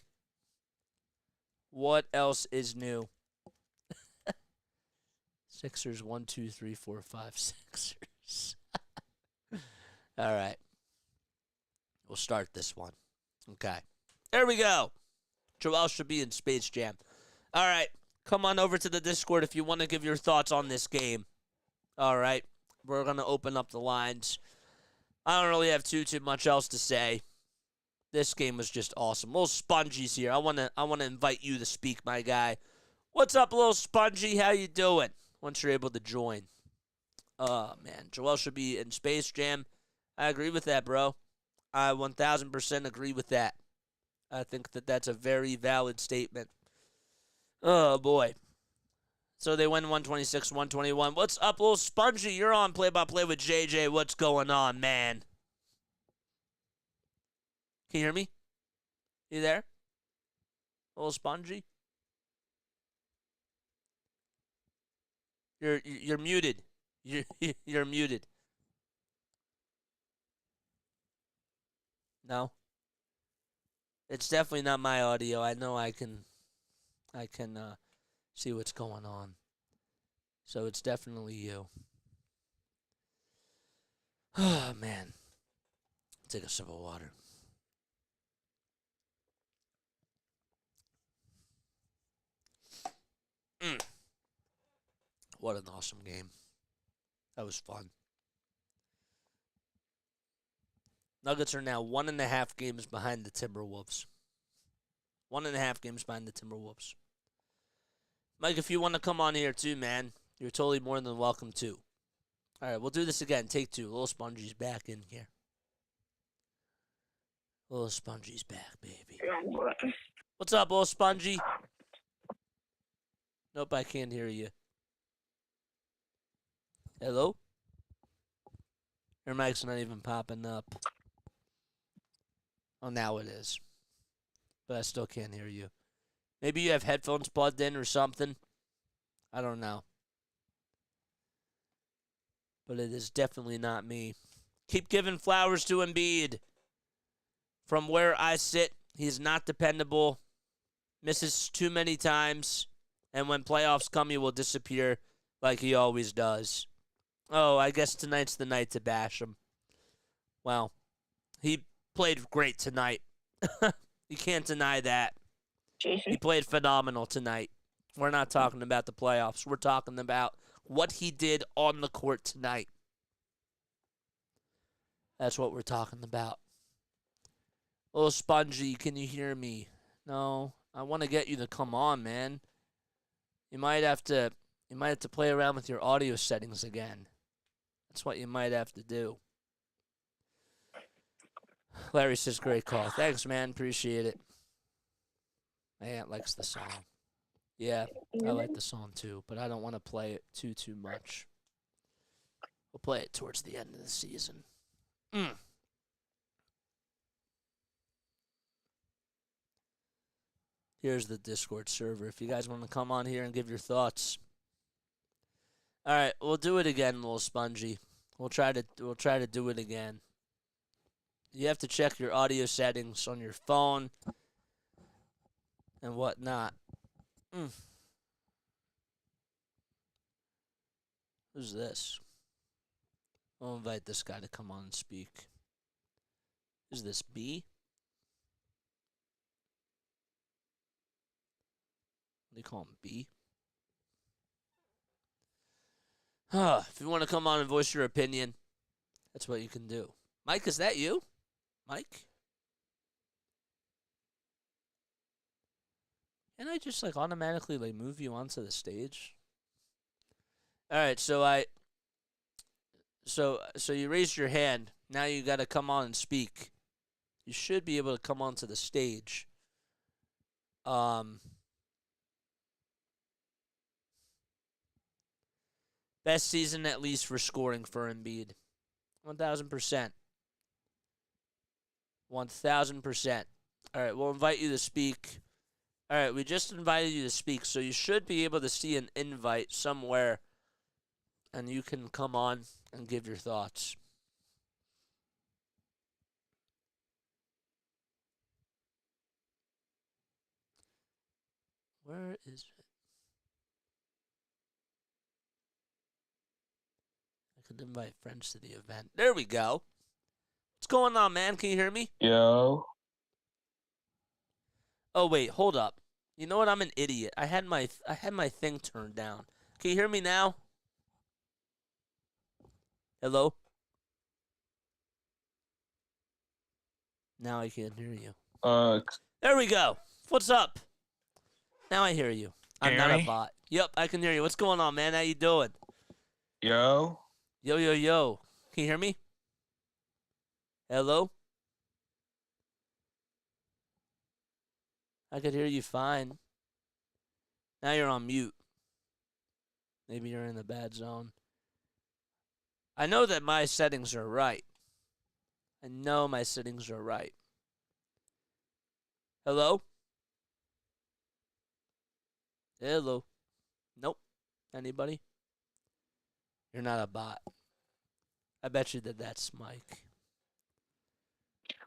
What else is new? Sixers, 1, 2, 3, 4, 5, Sixers. All right. We'll start this one. Okay. There we go. Joel should be in Space Jam. All right. Come on over to the Discord if you want to give your thoughts on this game. All right. We're going to open up the lines. I don't really have too much else to say. This game was just awesome. Little Spongy's here. I want to invite you to speak, my guy. What's up, little Spongy? How you doing? Once you're able to join. Oh, man. Joel should be in Space Jam. I agree with that, bro. I 1,000% agree with that. I think that that's a very valid statement. Oh, boy. So they win 126-121. What's up, little Spongy? You're on play-by-play with JJ. What's going on, man? Can you hear me? You there? Little Spongy? You're muted. You're muted. No? It's definitely not my audio. I know I can see what's going on. So it's definitely you. Oh, man. Take a sip of water. What an awesome game. That was fun. Nuggets are now 1.5 games behind the Timberwolves. 1.5 games behind the Timberwolves. Mike, if you want to come on here too, man, you're totally more than welcome to. All right, we'll do this again. Take 2. Little Spongy's back in here. Little Spongy's back, baby. What's up, Little Spongy? Nope, I can't hear you. Hello? Your mic's not even popping up. Oh, now it is. But I still can't hear you. Maybe you have headphones plugged in or something. I don't know. But it is definitely not me. Keep giving flowers to Embiid. From where I sit, he's not dependable. Misses too many times. And when playoffs come, he will disappear like he always does. Oh, I guess tonight's the night to bash him. Well, he played great tonight. You can't deny that. Jason. He played phenomenal tonight. We're not talking about the playoffs. We're talking about what he did on the court tonight. That's what we're talking about. Little Spongy, can you hear me? No, I want to get you to come on, man. You might have to play around with your audio settings again. That's what you might have to do. Larry says, great call. Thanks, man. Appreciate it. My aunt likes the song. Yeah, I like the song too, but I don't want to play it too much. We'll play it towards the end of the season. Here's the Discord server. If you guys want to come on here and give your thoughts. All right, we'll do it again, little Spongy. We'll try to do it again. You have to check your audio settings on your phone and whatnot. Who's this? I'll invite this guy to come on and speak. Is this B? What do you call him, B? If you want to come on and voice your opinion, that's what you can do. Mike, is that you? Mike? Can I just automatically move you onto the stage? All right, so you raised your hand. Now you got to come on and speak. You should be able to come onto the stage. Best season at least for scoring for Embiid. 1,000%. 1,000%. All right, we'll invite you to speak. All right, we just invited you to speak, so you should be able to see an invite somewhere, and you can come on and give your thoughts. Where is it? I could invite friends to the event. There we go. What's going on, man? Can you hear me? Yo. Oh wait, hold up. You know what? I'm an idiot. I had my thing turned down. Can you hear me now? Hello? Now I can't hear you. There we go. What's up? Now I hear you. I'm Can you not hear a me? bot. Yep, I can hear you. What's going on, man? How you doing? Yo. Yo, yo, yo. Can you hear me? Hello? I could hear you fine. Now you're on mute. Maybe you're in the bad zone. I know that my settings are right. I know my settings are right. Hello? Hello? Nope. Anybody? You're not a bot. I bet you that that's Mike.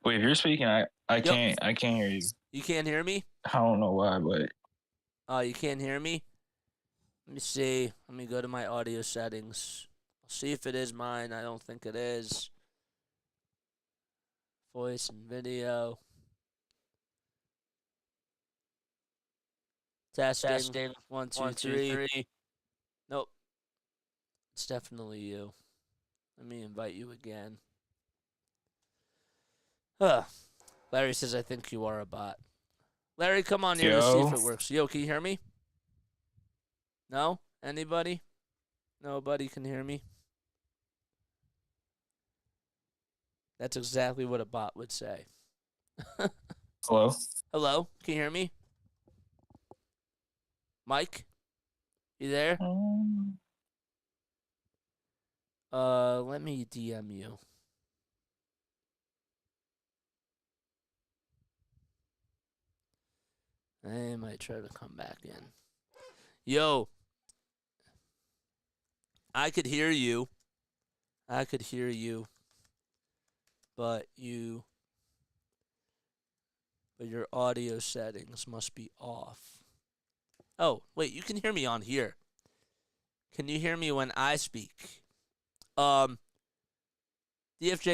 Wait, if you're speaking, I can't hear you. You can't hear me? I don't know why, but Oh, you can't hear me? Let me see. Let me go to my audio settings. I'll see if it is mine. I don't think it is. Voice and video. Testing. 1, 2, 3. Nope. It's definitely you. Let me invite you again. Huh. Larry says, I think you are a bot. Larry, come on here to see if it works. Yo, can you hear me? No? Anybody? Nobody can hear me? That's exactly what a bot would say. Hello? Hello? Can you hear me? Mike? You there? Let me DM you. I might try to come back in. Yo. I could hear you. But your audio settings must be off. Oh, wait, you can hear me on here. Can you hear me when I speak? DFJ,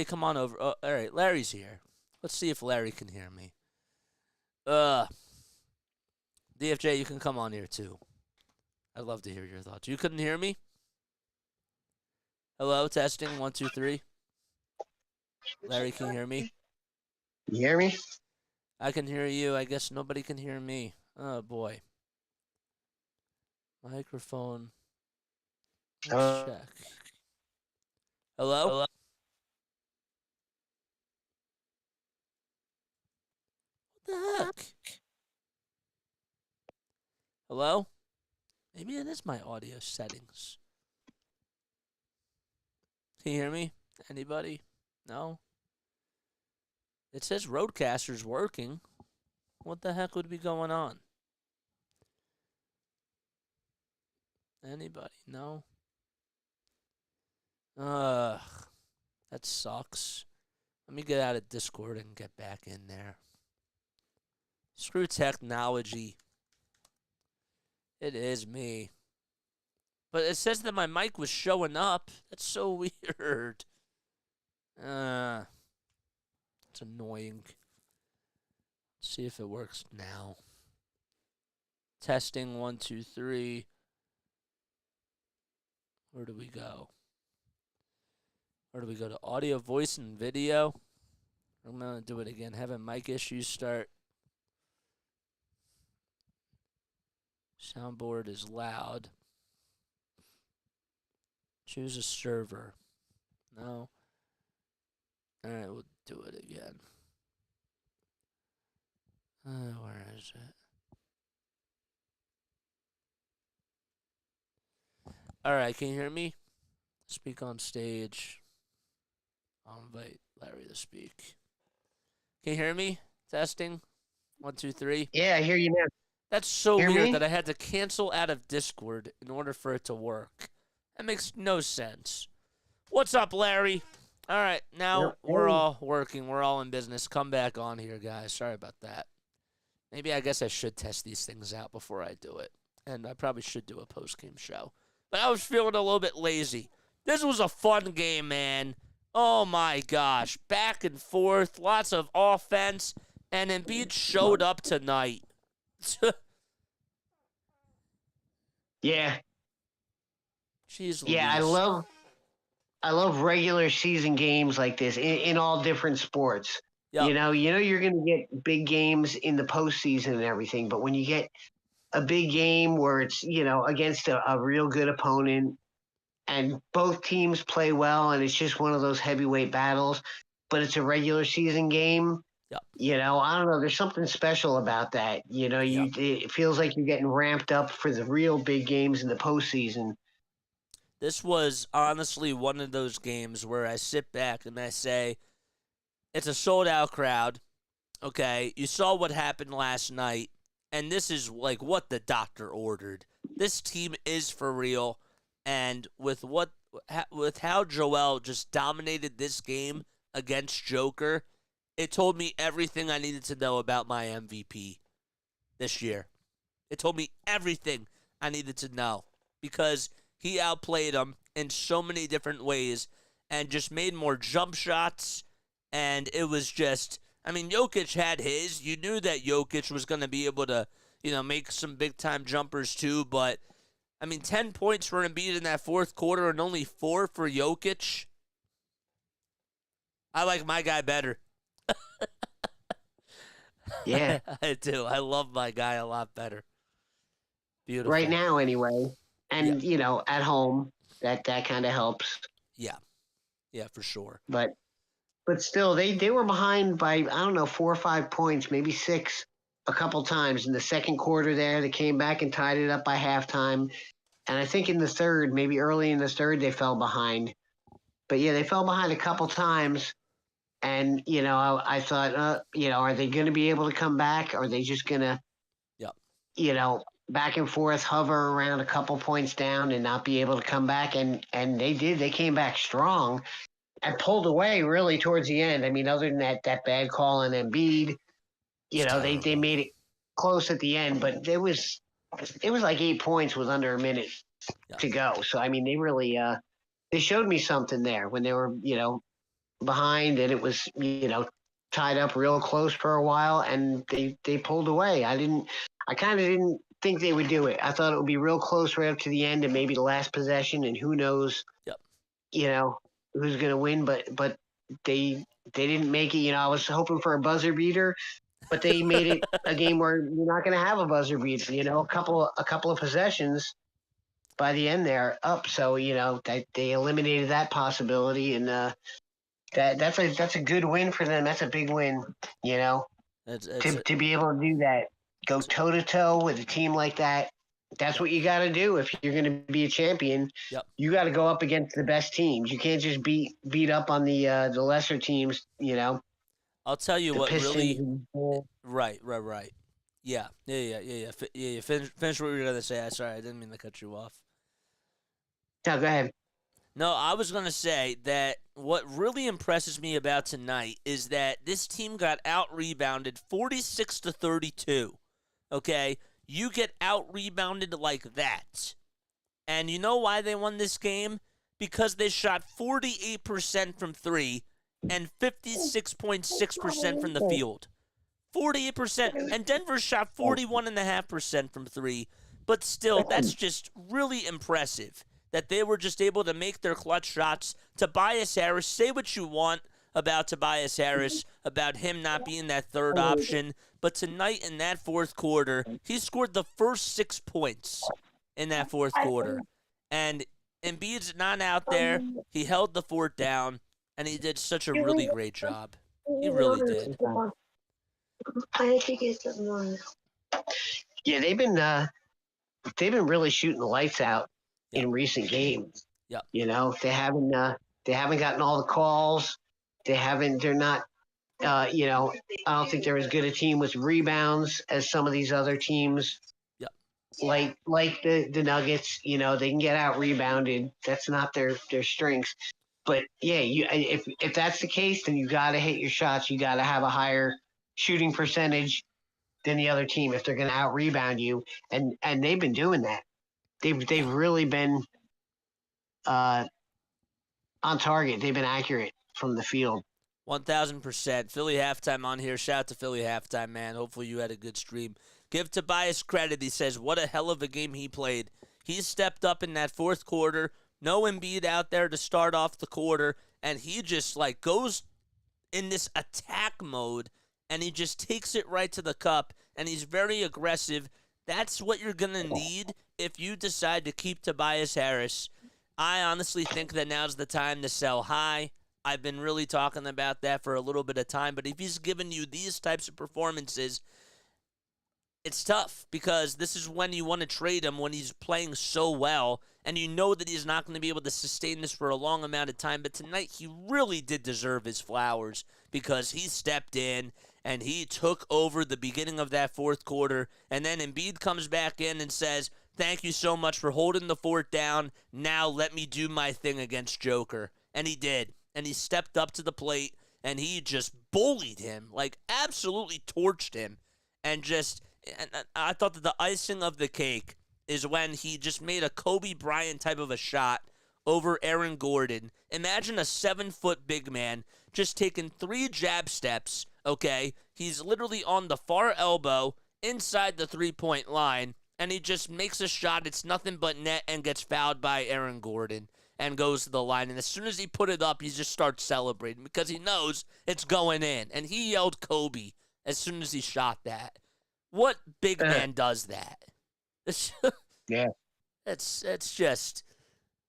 come on over. Oh, all right, Larry's here. Let's see if Larry can hear me. DFJ, you can come on here too. I'd love to hear your thoughts. You couldn't hear me? Hello, testing, 1, 2, 3. Larry, can you hear me? You hear me? I can hear you. I guess nobody can hear me. Oh, boy. Microphone. Let's check. Hello? What the heck? Hello? Maybe it is my audio settings. Can you hear me? Anybody? No? It says Roadcaster's working. What the heck would be going on? Anybody? No? Ugh. That sucks. Let me get out of Discord and get back in there. Screw technology. It is me. But it says that my mic was showing up. That's so weird. It's annoying. Let's see if it works now. Testing 1, 2, 3. Where do we go? Where do we go to audio, voice, and video? I'm going to do it again. Having mic issues start. Soundboard is loud. Choose a server. No. Alright, we'll do it again. Where is it? Alright, can you hear me? Speak on stage. I'll invite Larry to speak. Can you hear me? Testing. 1, 2, 3. Yeah, I hear you now. That's so Hear weird me? that I had to cancel out of Discord in order for it to work. That makes no sense. What's up, Larry? All right, now we're all working. We're all in business. Come back on here, guys. Sorry about that. Maybe I guess I should test these things out before I do it. And I probably should do a post-game show. But I was feeling a little bit lazy. This was a fun game, man. Oh, my gosh. Back and forth. Lots of offense. And Embiid showed up tonight. Yeah. Jeez Yeah, Louise. I love regular season games like this in all different sports. Yep. You know you're gonna get big games in the postseason and everything, but when you get a big game where it's, against a real good opponent and both teams play well and it's just one of those heavyweight battles, but it's a regular season game. Yep. I don't know. There's something special about that. It feels like you're getting ramped up for the real big games in the postseason. This was honestly one of those games where I sit back and I say, it's a sold-out crowd. Okay, you saw what happened last night, and this is like what the doctor ordered. This team is for real, and with how Joel just dominated this game against Joker, it told me everything I needed to know about my MVP this year. It told me everything I needed to know because he outplayed him in so many different ways and just made more jump shots. And it was just, Jokic had his. You knew that Jokic was going to be able to, make some big-time jumpers too. But, 10 points for Embiid in that fourth quarter and only 4 for Jokic. I like my guy better. Yeah, I do. I love my guy a lot better. Beautiful. right now anyway. Yeah. And at home, that kind of helps. Yeah. Yeah, for sure. But still, they were behind by, I don't know, 4 or 5 points, maybe 6, a couple times in the second quarter. There, they came back and tied it up by halftime. And I think in the third, maybe early in the third, they fell behind. But yeah, they fell behind a couple times. And I thought, are they going to be able to come back? Or are they just going to, Yep. back and forth, hover around a couple points down and not be able to come back? And they did. They came back strong and pulled away really towards the end. I mean, other than that bad call on Embiid, they made it close at the end, but it was like 8 points with under a minute to go. So I mean, they really they showed me something there when they were behind and it was tied up real close for a while, and they pulled away. I kind of didn't think they would do it. I thought it would be real close right up to the end and maybe the last possession, and who knows, who's going to win, but they didn't make it. I was hoping for a buzzer beater, but they made it a game where you're not going to have a buzzer beater. A couple of possessions by the end there up. So they eliminated that possibility, and that's a good win for them. That's a big win. To be able to do that, go toe to toe with a team like that. That's what you got to do if you're going to be a champion. Yep. You got to go up against the best teams. You can't just beat up on the lesser teams. I'll tell you what Pistons really. Right. Yeah. Finish what you were gonna say. Sorry, I didn't mean to cut you off. No, go ahead. No, I was gonna say that what really impresses me about tonight is that this team got out rebounded 46-32. Okay. You get out-rebounded like that. And you know why they won this game? Because they shot 48% from 3 and 56.6% from the field. 48%. And Denver shot 41.5% from 3. But still, that's just really impressive that they were just able to make their clutch shots. Tobias Harris, say what you want about Tobias Harris, about him not being that third option. But tonight in that fourth quarter, he scored the first 6 points in that fourth quarter. And Embiid's not out there. He held the fort down, and he did such a really great job. He really did. Yeah, they've been really shooting the lights out in recent games. Yep. They haven't gotten all the calls. They're not. I don't think they're as good a team with rebounds as some of these other teams. Yep. Like the Nuggets, they can get out rebounded. That's not their strengths. But yeah, if that's the case, then you got to hit your shots. You got to have a higher shooting percentage than the other team if they're going to out rebound you. And they've been doing that. They've really been on target. They've been accurate from the field. 1,000%. Philly halftime on here. Shout out to Philly halftime, man. Hopefully you had a good stream. Give Tobias credit. He says, what a hell of a game he played. He stepped up in that fourth quarter. No Embiid out there to start off the quarter. And he just, goes in this attack mode. And he just takes it right to the cup. And he's very aggressive. That's what you're going to need if you decide to keep Tobias Harris. I honestly think that now's the time to sell high. I've been really talking about that for a little bit of time, but if he's giving you these types of performances, it's tough because this is when you want to trade him when he's playing so well, and you know that he's not going to be able to sustain this for a long amount of time, but tonight he really did deserve his flowers because he stepped in and he took over the beginning of that fourth quarter, and then Embiid comes back in and says, thank you so much for holding the fort down. Now let me do my thing against Joker. And he did. And he stepped up to the plate, and he just bullied him, absolutely torched him. And I thought that the icing of the cake is when he just made a Kobe Bryant type of a shot over Aaron Gordon. Imagine a 7-foot big man just taking 3 jab steps, okay? He's literally on the far elbow inside the 3-point line, and he just makes a shot. It's nothing but net and gets fouled by Aaron Gordon and goes to the line. And as soon as he put it up, he just starts celebrating because he knows it's going in. And he yelled Kobe as soon as he shot that. What big man does that? Yeah. It's just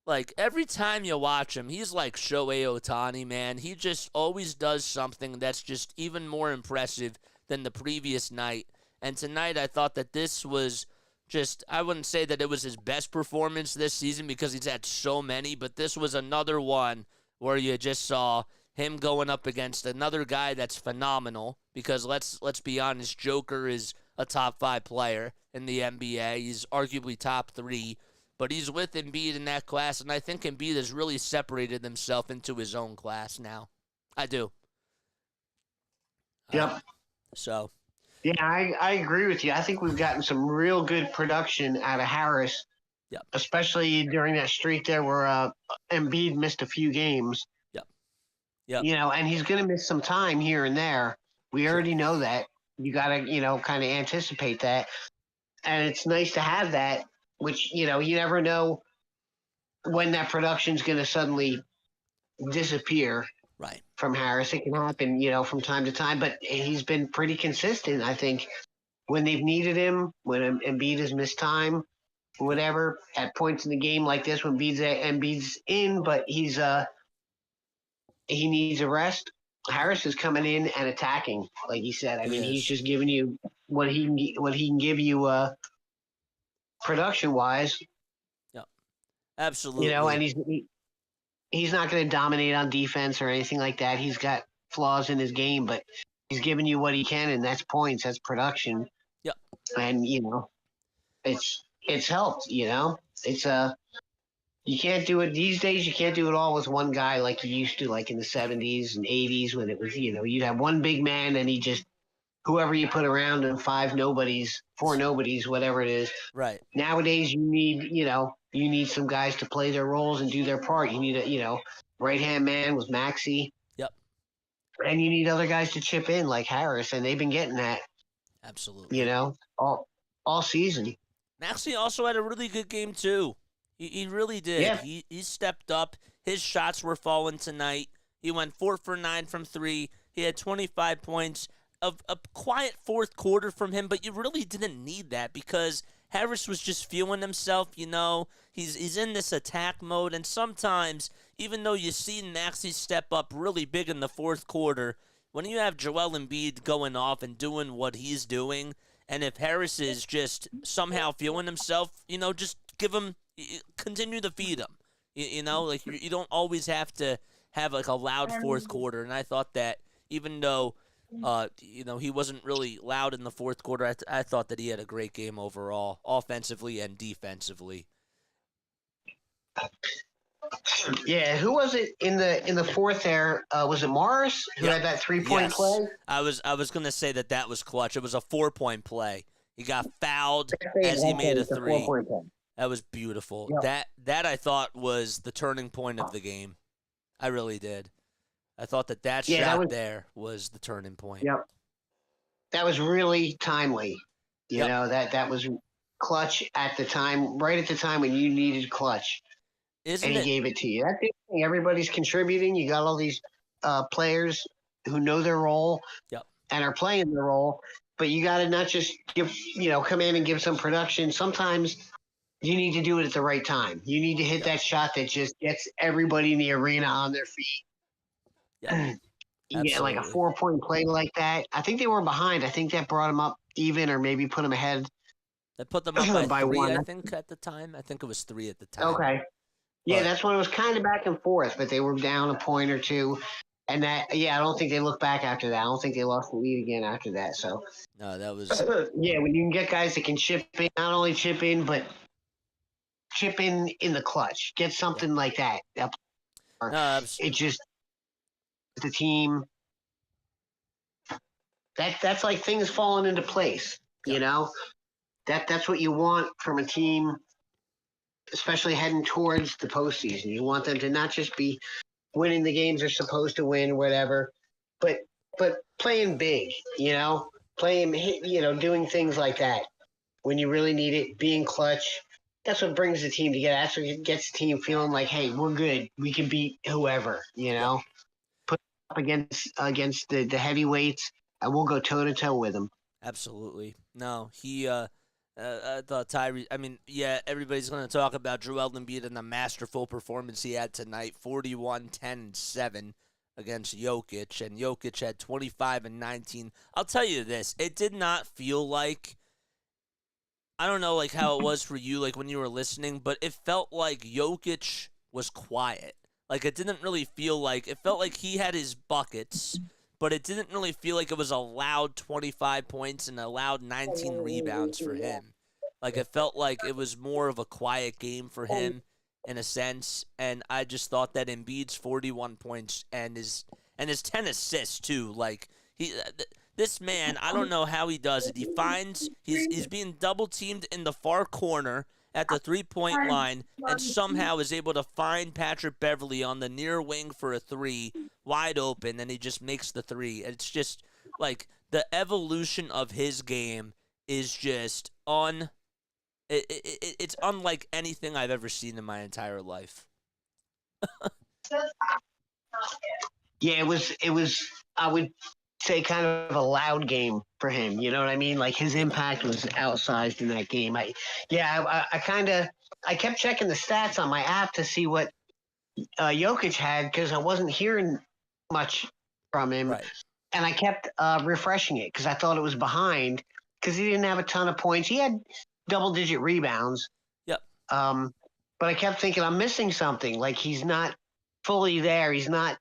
like every time you watch him, he's like Shohei Ohtani, man. He just always does something that's just even more impressive than the previous night. And tonight I thought that this was just, I wouldn't say that it was his best performance this season because he's had so many, but this was another one where you just saw him going up against another guy that's phenomenal because let's be honest, Joker is a top 5 player in the NBA. He's arguably top 3, but he's with Embiid in that class, and I think Embiid has really separated himself into his own class now. I do. Yep. So. Yeah, I agree with you. I think we've gotten some real good production out of Harris, Yep. especially during that streak there where Embiid missed a few games. Yep. You know, and he's going to miss some time here and there. We already know that. You got to, kind of anticipate that. And it's nice to have that, which, you never know when that production's going to suddenly disappear. Right. From Harris. It can happen, from time to time, but he's been pretty consistent, I think, when they've needed him, when Embiid has missed time, whatever, at points in the game like this when Embiid's in, but he needs a rest. Harris is coming in and attacking, like you said. I mean, he's just giving you what he can give you production-wise. Yep. Absolutely. And he's not going to dominate on defense or anything like that. He's got flaws in his game, but he's giving you what he can, and that's points, that's production. Yep. And it's helped. It's you can't do it these days. You can't do it all with one guy like you used to, like in the 70s and 80s when it was you'd have one big man and he just whoever you put around him, 4 nobodies, whatever it is. Right. Nowadays, you need some guys to play their roles and do their part. You need a, right-hand man with Maxey. Yep. And you need other guys to chip in like Harris, and they've been getting that. Absolutely. All season. Maxey also had a really good game, too. He really did. Yeah. He stepped up. His shots were falling tonight. He went 4 for 9 from 3. He had 25 points. A quiet fourth quarter from him, but you really didn't need that because Harris was just feeling himself, He's in this attack mode, and sometimes, even though you see Maxey step up really big in the fourth quarter, when you have Joel Embiid going off and doing what he's doing, and if Harris is just somehow feeling himself, just continue to feed him. You don't always have to have like a loud fourth quarter, and I thought that even though he wasn't really loud in the fourth quarter. I thought that he had a great game overall, offensively and defensively. Yeah, who was it in the fourth there? Was it Morris who had that 3-point play? I was gonna say that was clutch. It was a 4-point play. He got fouled as he made a 3. That was beautiful. Yep. That I thought was the turning point of the game. I really did. I thought that shot there was the turning point. Yep. That was really timely. That was clutch at the time, right at the time when you needed clutch. And he gave it to you. That's the thing. Everybody's contributing. You got all these players who know their role and are playing their role. But you got to not just come in and give some production. Sometimes you need to do it at the right time. You need to hit that shot that just gets everybody in the arena on their feet. Yeah, like a 4-point play like that. I think they were behind. I think that brought them up even, or maybe put them ahead. That put them up by 3, 1. I think, at the time. I think it was 3 at the time. Okay. Yeah, that's when it was kind of back and forth, but they were down a point or two. And I don't think they looked back after that. I don't think they lost the lead again after that. So no, that was when you can get guys that can chip in, not only chip in, but chip in the clutch, get something like that. It just the team. That's like things falling into place. That's what you want from a team, especially heading towards the postseason. You want them to not just be winning the games they're supposed to win, whatever, but playing big. Playing, doing things like that when you really need it, being clutch. That's what brings the team together. That's what gets the team feeling like, hey, we're good. We can beat whoever. Put up against the heavyweights. and we'll go toe to toe with him. Absolutely. No, I thought Tyrese. I mean, yeah, everybody's going to talk about Joel Embiid and the masterful performance he had tonight, 41, 10, and 7 against Jokic, and Jokic had 25 and 19. I'll tell you this: it did not feel like, I don't know, like how it was for you, like when you were listening, but it felt like Jokic was quiet. Like it didn't really feel like, it felt like he had his buckets, but it didn't really feel like it was a loud 25 points and a loud 19 rebounds for him. Like it felt like it was more of a quiet game for him in a sense, and I just thought that Embiid's 41 points and his 10 assists too. Like this man, I don't know how he does it. He finds he's being double teamed in the far corner at the 3-point line and somehow is able to find Patrick Beverley on the near wing for a 3 wide open, and he just makes the 3. It's just like the evolution of his game is just it's unlike anything I've ever seen in my entire life. Yeah, it was I would say kind of a loud game for him. You know what I mean? Like his impact was outsized in that game. I kept checking the stats on my app to see what Jokic had because I wasn't hearing much from him, Right. and I kept refreshing it because I thought it was behind because he didn't have a ton of points. He had double-digit rebounds. Yep. But I kept thinking I'm missing something. Like he's not fully there. He's not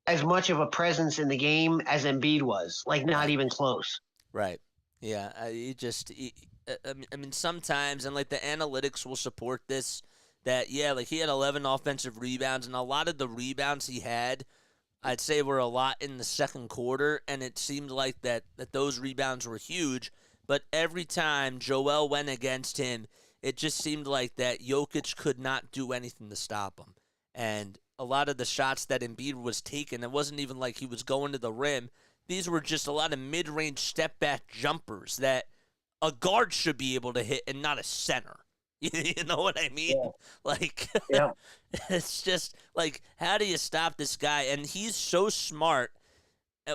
as much of a presence in the game as Embiid was. Like not even close. Right. Yeah. I mean, sometimes, and like the analytics will support this, that, yeah, like he had 11 offensive rebounds, and a lot of the rebounds he had, I'd say, were a lot in the second quarter, and it seemed like that those rebounds were huge. But every time Joel went against him, it just seemed like that Jokic could not do anything to stop him. And a lot of the shots that Embiid was taking, it wasn't even like he was going to the rim. These were just a lot of mid-range step-back jumpers that a guard should be able to hit and not a center. You know what I mean? Yeah. Like, Yeah. it's just like, how do you stop this guy? And he's so smart.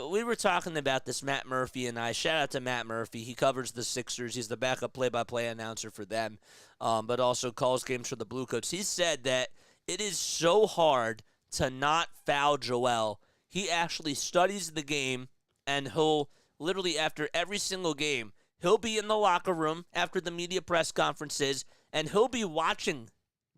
We were talking about this, Matt Murphy and I. Shout out to Matt Murphy. He covers the Sixers. He's the backup play-by-play announcer for them, but also calls games for the Bluecoats. He said that it is so hard to not foul Joel. He actually studies the game, and he'll literally, after every single game, he'll be in the locker room after the media press conferences, and he'll be watching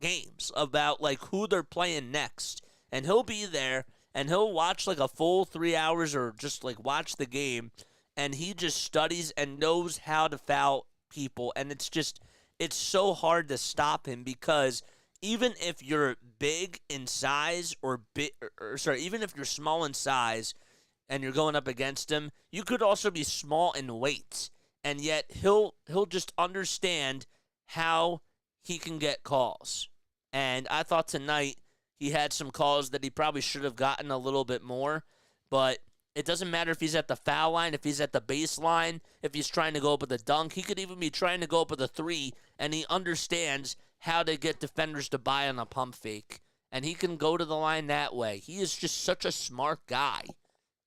games about like who they're playing next. And he'll be there, and he'll watch like a full 3 hours or just like watch the game, and he just studies and knows how to foul people. And it's so hard to stop him because even if you're big in size even if you're small in size and you're going up against him, you could also be small in weight. And yet he'll just understand how he can get calls. And I thought tonight he had some calls that he probably should have gotten a little bit more, but it doesn't matter if he's at the foul line, if he's at the baseline, if he's trying to go up with a dunk. He could even be trying to go up with a 3, and he understands how to get defenders to buy on a pump fake, and he can go to the line that way. He is just such a smart guy,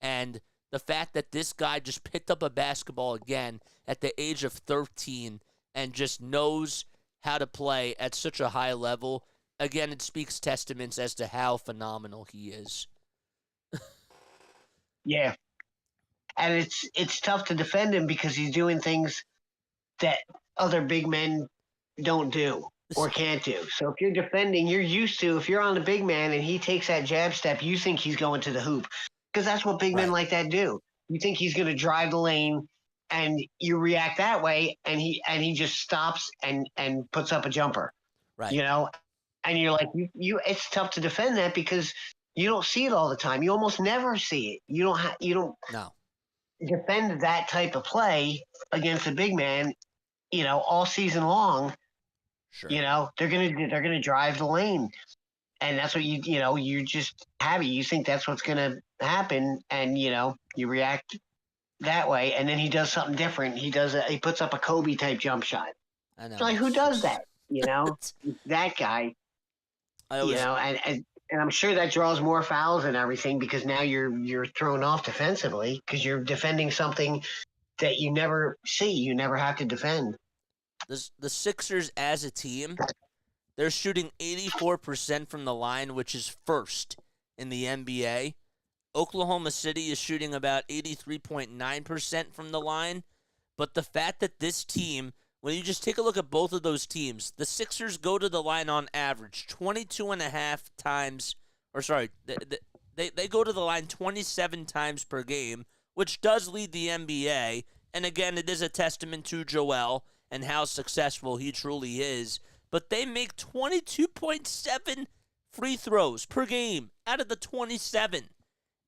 and the fact that this guy just picked up a basketball again at the age of 13 and just knows how to play at such a high level, again, it speaks testaments as to how phenomenal he is. Yeah. And it's tough to defend him because he's doing things that other big men don't do or can't do. So if you're defending, you're used to, if you're on the big man and he takes that jab step, you think he's going to the hoop because that's what big men like that do. You think he's going to drive the lane and you react that way, and he just stops and puts up a jumper. Right. You know? And you're like, you it's tough to defend that because you don't see it all the time. You almost never see it. You don't No. defend that type of play against a big man, all season long. Sure. They're gonna drive the lane, and that's what you just have it. You think that's what's gonna happen, and you react that way, and then he does something different. He puts up a Kobe type jump shot. I know. It's like, who does that? That guy. I always, and And I'm sure that draws more fouls and everything because now you're thrown off defensively because you're defending something that you never see, you never have to defend. The Sixers as a team, they're shooting 84% from the line, which is first in the NBA. Oklahoma City is shooting about 83.9% from the line. But the fact that this team, when you just take a look at both of those teams, the Sixers go to the line on average 22 and a half times, or sorry, they go to the line 27 times per game, which does lead the NBA. And again, it is a testament to Joel and how successful he truly is. But they make 22.7 free throws per game out of the 27.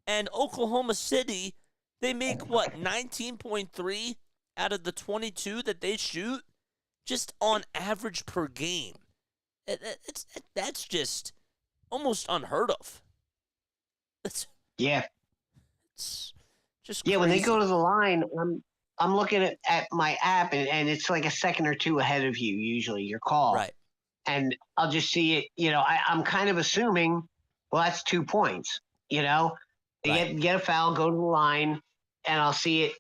And Oklahoma City, they make, 19.3 out of the 22 that they shoot? Just on average per game. That's just almost unheard of. It's just crazy. When they go to the line, I'm looking at my app, and it's like a second or two ahead of you, usually, your call. Right. And I'll just see it, I'm kind of assuming, well, that's 2 points, They get a foul, go to the line, and I'll see it,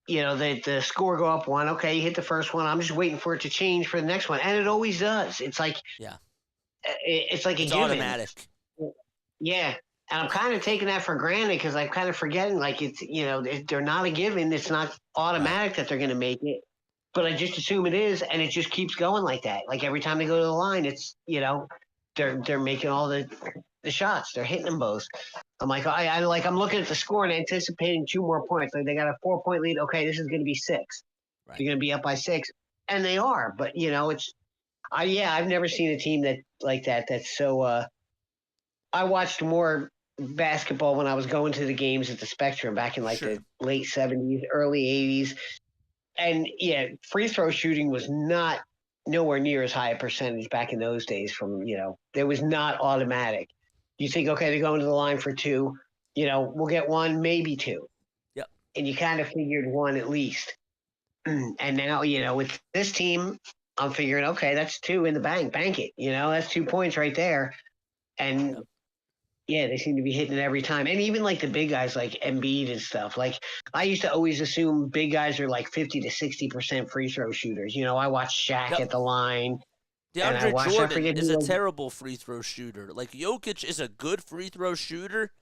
the score go up 1. Okay, you hit the first one. I'm just waiting for it to change for the next one. And it always does. It's like, it's like it's a given. automatic. Yeah. And I'm kind of taking that for granted because I'm kind of forgetting, like, it's, they're not a given. It's not automatic that they're going to make it. But I just assume it is, and it just keeps going like that. Like every time they go to the line, it's, they're making all the shots. They're hitting them both. I'm like, I'm looking at the score and anticipating 2 more points. Like they got a 4-point lead. Okay, this is going to be 6. Right. You're going to be up by 6, and they are. But I've never seen a team that's so. I watched more basketball when I was going to the games at the Spectrum back in the late 70s, early 80s. And free throw shooting was nowhere near as high a percentage back in those days there was not automatic. You think, okay, they're going to the line for 2, we'll get 1, maybe 2. Yep. And you kind of figured 1 at least. And now, with this team, I'm figuring, okay, that's 2 in the bank it, that's 2 points right there. And they seem to be hitting it every time. And even like the big guys like Embiid and stuff. Like I used to always assume big guys are like 50 to 60% free throw shooters. I watched Shaq at the line. DeAndre Jordan is a terrible free throw shooter. Like Jokic is a good free throw shooter,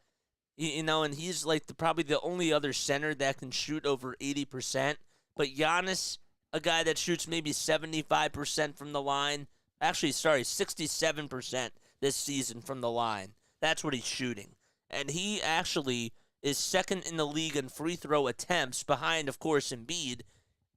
and he's like probably the only other center that can shoot over 80%. But Giannis, a guy that shoots maybe 75% from the line. Actually, 67% this season from the line. That's what he's shooting. And he actually is second in the league in free throw attempts behind, of course, Embiid.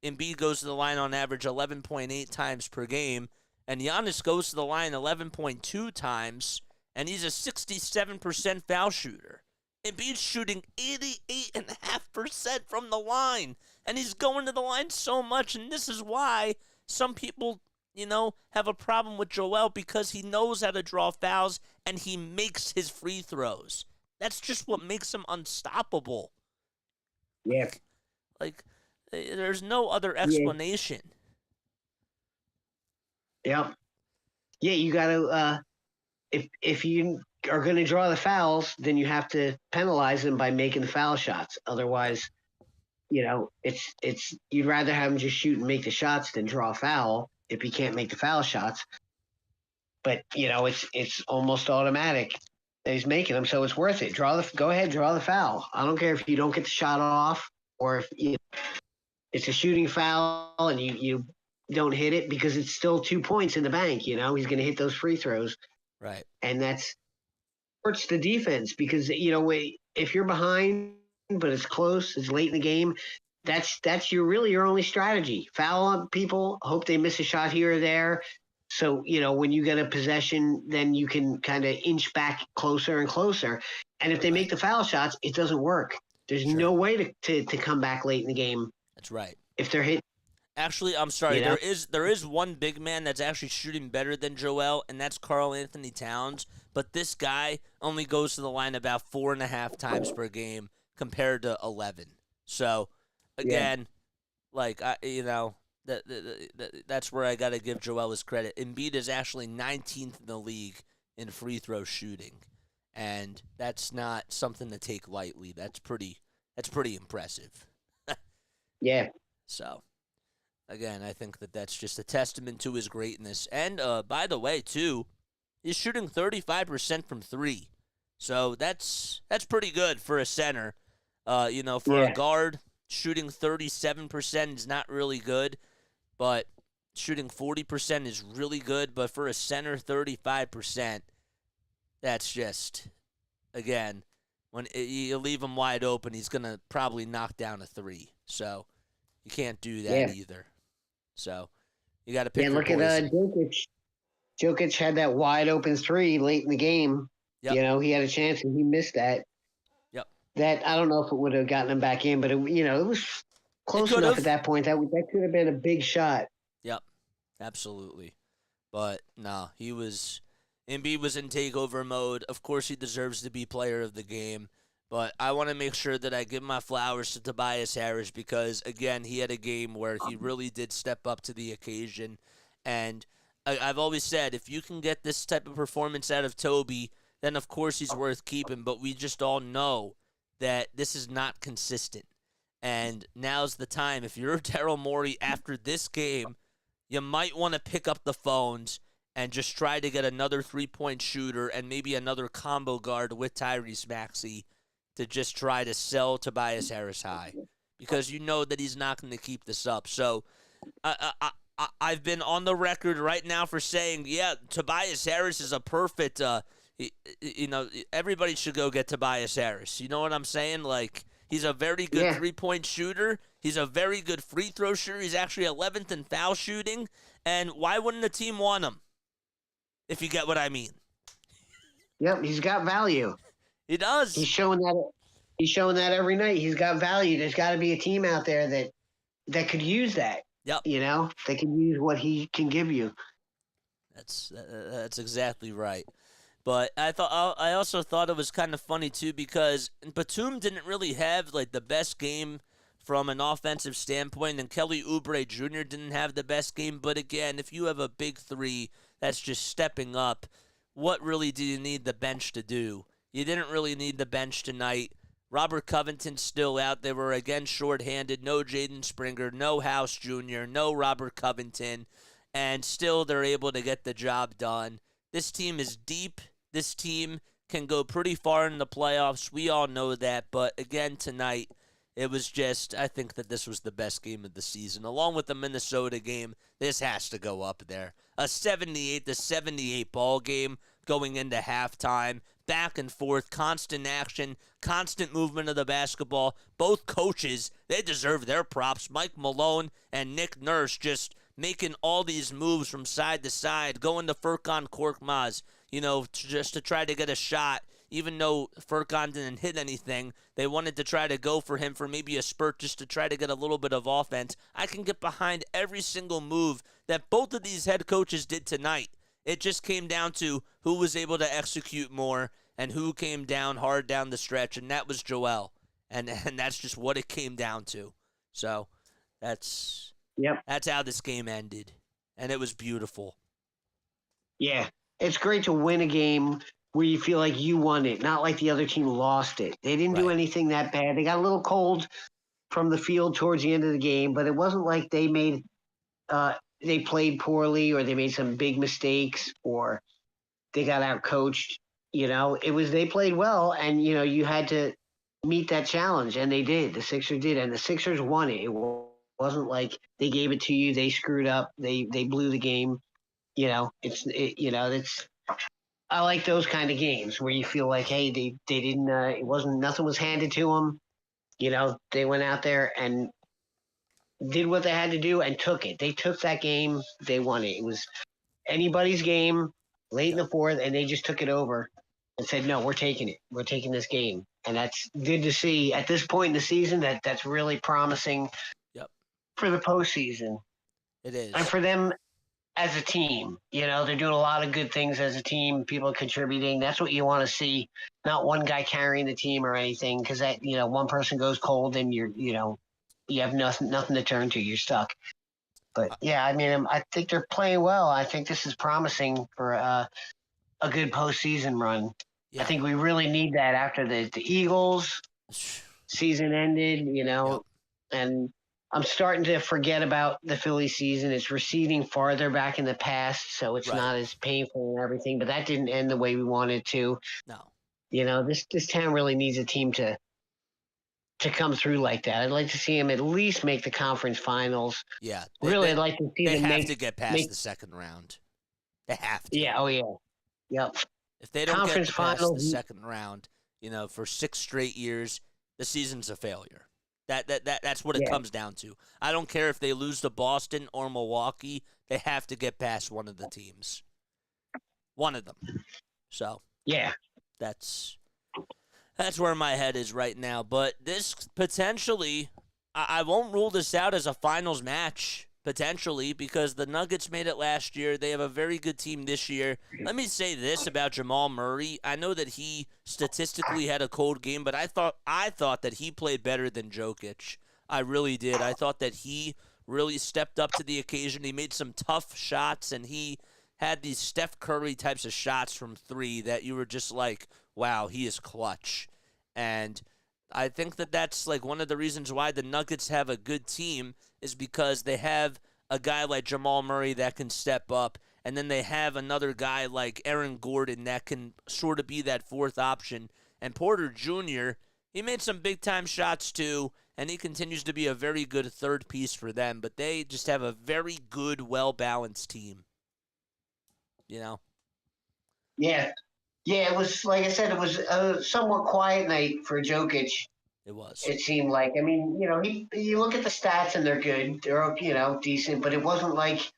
Embiid goes to the line on average 11.8 times per game. And Giannis goes to the line 11.2 times. And he's a 67% foul shooter. Embiid's shooting 88.5% from the line. And he's going to the line so much. And this is why some people have a problem with Joel because he knows how to draw fouls and he makes his free throws. That's just what makes him unstoppable. Yeah. Like there's no other explanation. Yeah. Yeah, you got to, if you are going to draw the fouls, then you have to penalize them by making the foul shots. Otherwise, it's you'd rather have him just shoot and make the shots than draw a foul. If he can't make the foul shots, but it's almost automatic that he's making them, so it's worth it. Go ahead, draw the foul. I don't care if you don't get the shot off or if it's a shooting foul and you don't hit it because it's still 2 points in the bank. He's going to hit those free throws, right? And that's hurts the defense because if you're behind but it's close, it's late in the game. That's your only strategy. Foul on people, hope they miss a shot here or there. So, when you get a possession, then you can kind of inch back closer and closer. And if they make the foul shots, it doesn't work. There's no way to come back late in the game. That's right. If they're hit. Actually, I'm sorry. There is one big man that's actually shooting better than Joel, and that's Karl Anthony Towns. But this guy only goes to the line about 4.5 times per game compared to 11. So, again, that's where I got to give Joel his credit. Embiid is actually 19th in the league in free throw shooting. and that's not something to take lightly. That's pretty impressive. Yeah. So, again, I think that that's just a testament to his greatness. And by the way, too, he's shooting 35% from three, so that's pretty good for a center. For a guard, shooting 37% is not really good, but shooting 40% is really good. But for a center, 35%, that's just, again, when you leave him wide open, he's going to probably knock down a three. So you can't do that either. So you got to pick your look at Jokic. Jokic had that wide open three late in the game. Yep. He had a chance and he missed that. Yep. That, I don't know if it would have gotten him back in, but it was close enough at that point. That could have been a big shot. Yep. Absolutely. But no, Embiid was in takeover mode. Of course, he deserves to be player of the game. But I want to make sure that I give my flowers to Tobias Harris because, again, he had a game where he really did step up to the occasion. And I've always said, if you can get this type of performance out of Toby, then of course he's worth keeping. But we just all know that this is not consistent. And now's the time. If you're Daryl Morey after this game, you might want to pick up the phones and just try to get another three-point shooter and maybe another combo guard with Tyrese Maxey to just try to sell Tobias Harris high because you know that he's not going to keep this up. So I've been on the record right now for saying, Tobias Harris is a perfect, everybody should go get Tobias Harris. You know what I'm saying? Like, he's a very good three-point shooter. He's a very good free throw shooter. He's actually 11th in foul shooting. And why wouldn't the team want him? If you get what I mean. Yep, he's got value. He does. He's showing that every night. He's got value. There's got to be a team out there that could use that. Yep. They can use what he can give you. That's exactly right. But I also thought it was kind of funny too because Batum didn't really have like the best game from an offensive standpoint, and Kelly Oubre Jr. didn't have the best game. But again, if you have a big three that's just stepping up, what really do you need the bench to do? You didn't really need the bench tonight. Robert Covington's still out. They were again shorthanded. No Jaden Springer, no House Jr., no Robert Covington, and still they're able to get the job done. This team is deep. This team can go pretty far in the playoffs. We all know that. But again, tonight, it was just, I think that this was the best game of the season. Along with the Minnesota game, this has to go up there. A 78-78 ball game going into halftime. Back and forth, constant action, constant movement of the basketball. Both coaches, they deserve their props. Mike Malone and Nick Nurse just making all these moves from side to side, going to Furkan Korkmaz, just to try to get a shot. Even though Furkan didn't hit anything, they wanted to try to go for him for maybe a spurt just to try to get a little bit of offense. I can get behind every single move that both of these head coaches did tonight. It just came down to who was able to execute more and who came down hard down the stretch, and that was Joel. And that's just what it came down to. So that's how this game ended, and it was beautiful. Yeah, it's great to win a game where you feel like you won it, not like the other team lost it. They didn't do anything that bad. They got a little cold from the field towards the end of the game, but it wasn't like they they played poorly or they made some big mistakes or they got out-coached. It was they played well, and, you had to meet that challenge, and they did. The Sixers did, and the Sixers won it. It wasn't like they gave it to you, they screwed up, they blew the game. I like those kind of games where you feel like, hey, they didn't, nothing was handed to them. They went out there and did what they had to do and took it. They took that game. They won it. It was anybody's game late in the fourth, and they just took it over and said, no, we're taking it. We're taking this game. And that's good to see at this point in the season. That's really promising for the postseason. It is. And for them as a team, they're doing a lot of good things as a team, people contributing. That's what you want to see, not one guy carrying the team or anything, because that, one person goes cold and you have nothing to turn to. You're stuck. But, I think they're playing well. I think this is promising for a good postseason run. Yeah. I think we really need that after the Eagles season ended, and I'm starting to forget about the Philly season. It's receding farther back in the past, so it's Right. not as painful and everything, but that didn't end the way we wanted to. No. This town really needs a team to come through like that. I'd like to see them at least make the conference finals. Yeah. I'd like to see they them have to get past the second round. They have to. Yeah, oh yeah. Yep. If they don't Conference get past finals, the second round, for 6 straight years, the season's a failure. That's what it comes down to. I don't care if they lose to Boston or Milwaukee. They have to get past one of the teams. One of them. So yeah, that's where my head is right now. But this potentially, I won't rule this out as a finals match. Potentially, because the Nuggets made it last year. They have a very good team this year. Let me say this about Jamal Murray. I know that he statistically had a cold game, but I thought that he played better than Jokic. I really did. I thought that he really stepped up to the occasion. He made some tough shots, and he had these Steph Curry types of shots from 3 that you were just like, wow, he is clutch. And I think that that's like one of the reasons why the Nuggets have a good team is because they have a guy like Jamal Murray that can step up, and then they have another guy like Aaron Gordon that can sort of be that fourth option. And Porter Jr., he made some big-time shots too, and he continues to be a very good third piece for them, but they just have a very good, well-balanced team. Yeah. Yeah, it was, like I said, it was a somewhat quiet night for Jokic. It was. It seemed like. I mean, you look at the stats and they're good. They're, decent, but it wasn't like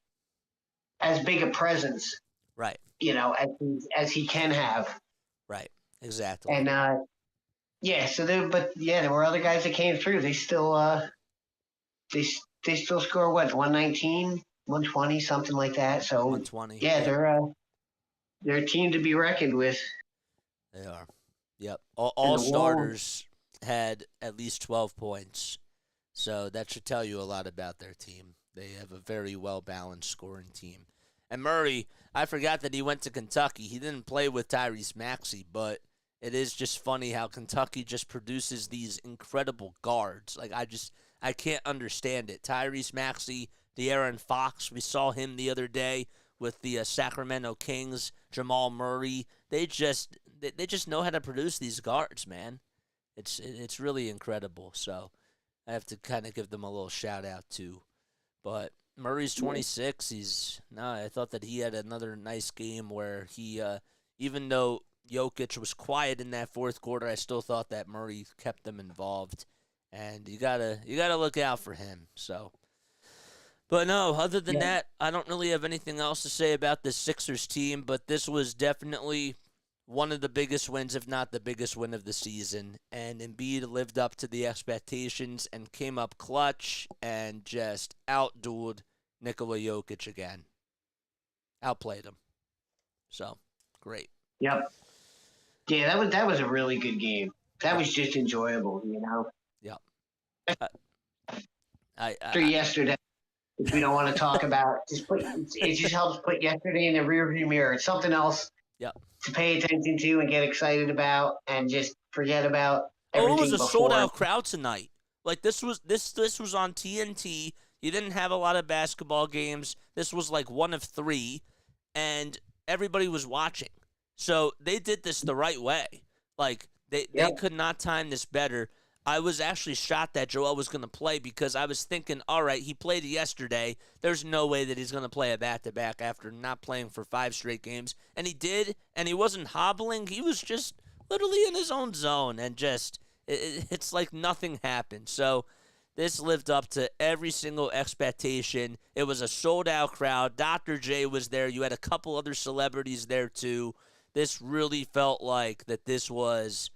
as big a presence. Right. As he can have. Right. Exactly. And, there were other guys that came through. They still, they still score, 119, 120, something like that. So, 120. Yeah, they're a team to be reckoned with. They are. Yep. All starters had at least 12 points. So that should tell you a lot about their team. They have a very well-balanced scoring team. And Murray, I forgot that he went to Kentucky. He didn't play with Tyrese Maxey, but it is just funny how Kentucky just produces these incredible guards. Like, I can't understand it. Tyrese Maxey, De'Aaron Fox, we saw him the other day with the Sacramento Kings, Jamal Murray. They just know how to produce these guards, man. It's really incredible. So I have to kind of give them a little shout out too. But Murray's 26. I thought that he had another nice game where he, even though Jokic was quiet in that fourth quarter, I still thought that Murray kept them involved. And you gotta look out for him. So. But no, other than that, I don't really have anything else to say about the Sixers team, but this was definitely one of the biggest wins, if not the biggest win of the season. And Embiid lived up to the expectations and came up clutch and just outdueled Nikola Jokic again. Outplayed him. So, great. Yep. Yeah, that was a really good game. That was just enjoyable, Yep. After yesterday, which we don't want to talk about, it just helps put yesterday in the rearview mirror. It's something else to pay attention to and get excited about, and just forget about everything. It was a before. sold-out crowd tonight. Like, this was on TNT. You didn't have a lot of basketball games. This was like one of 3, and everybody was watching. So they did this the right way. Like, they could not time this better. I was actually shocked that Joel was going to play because I was thinking, all right, he played yesterday. There's no way that he's going to play a back-to-back after not playing for 5 straight games. And he did, and he wasn't hobbling. He was just literally in his own zone, and just it's like nothing happened. So this lived up to every single expectation. It was a sold-out crowd. Dr. J was there. You had a couple other celebrities there, too. This really felt like that this was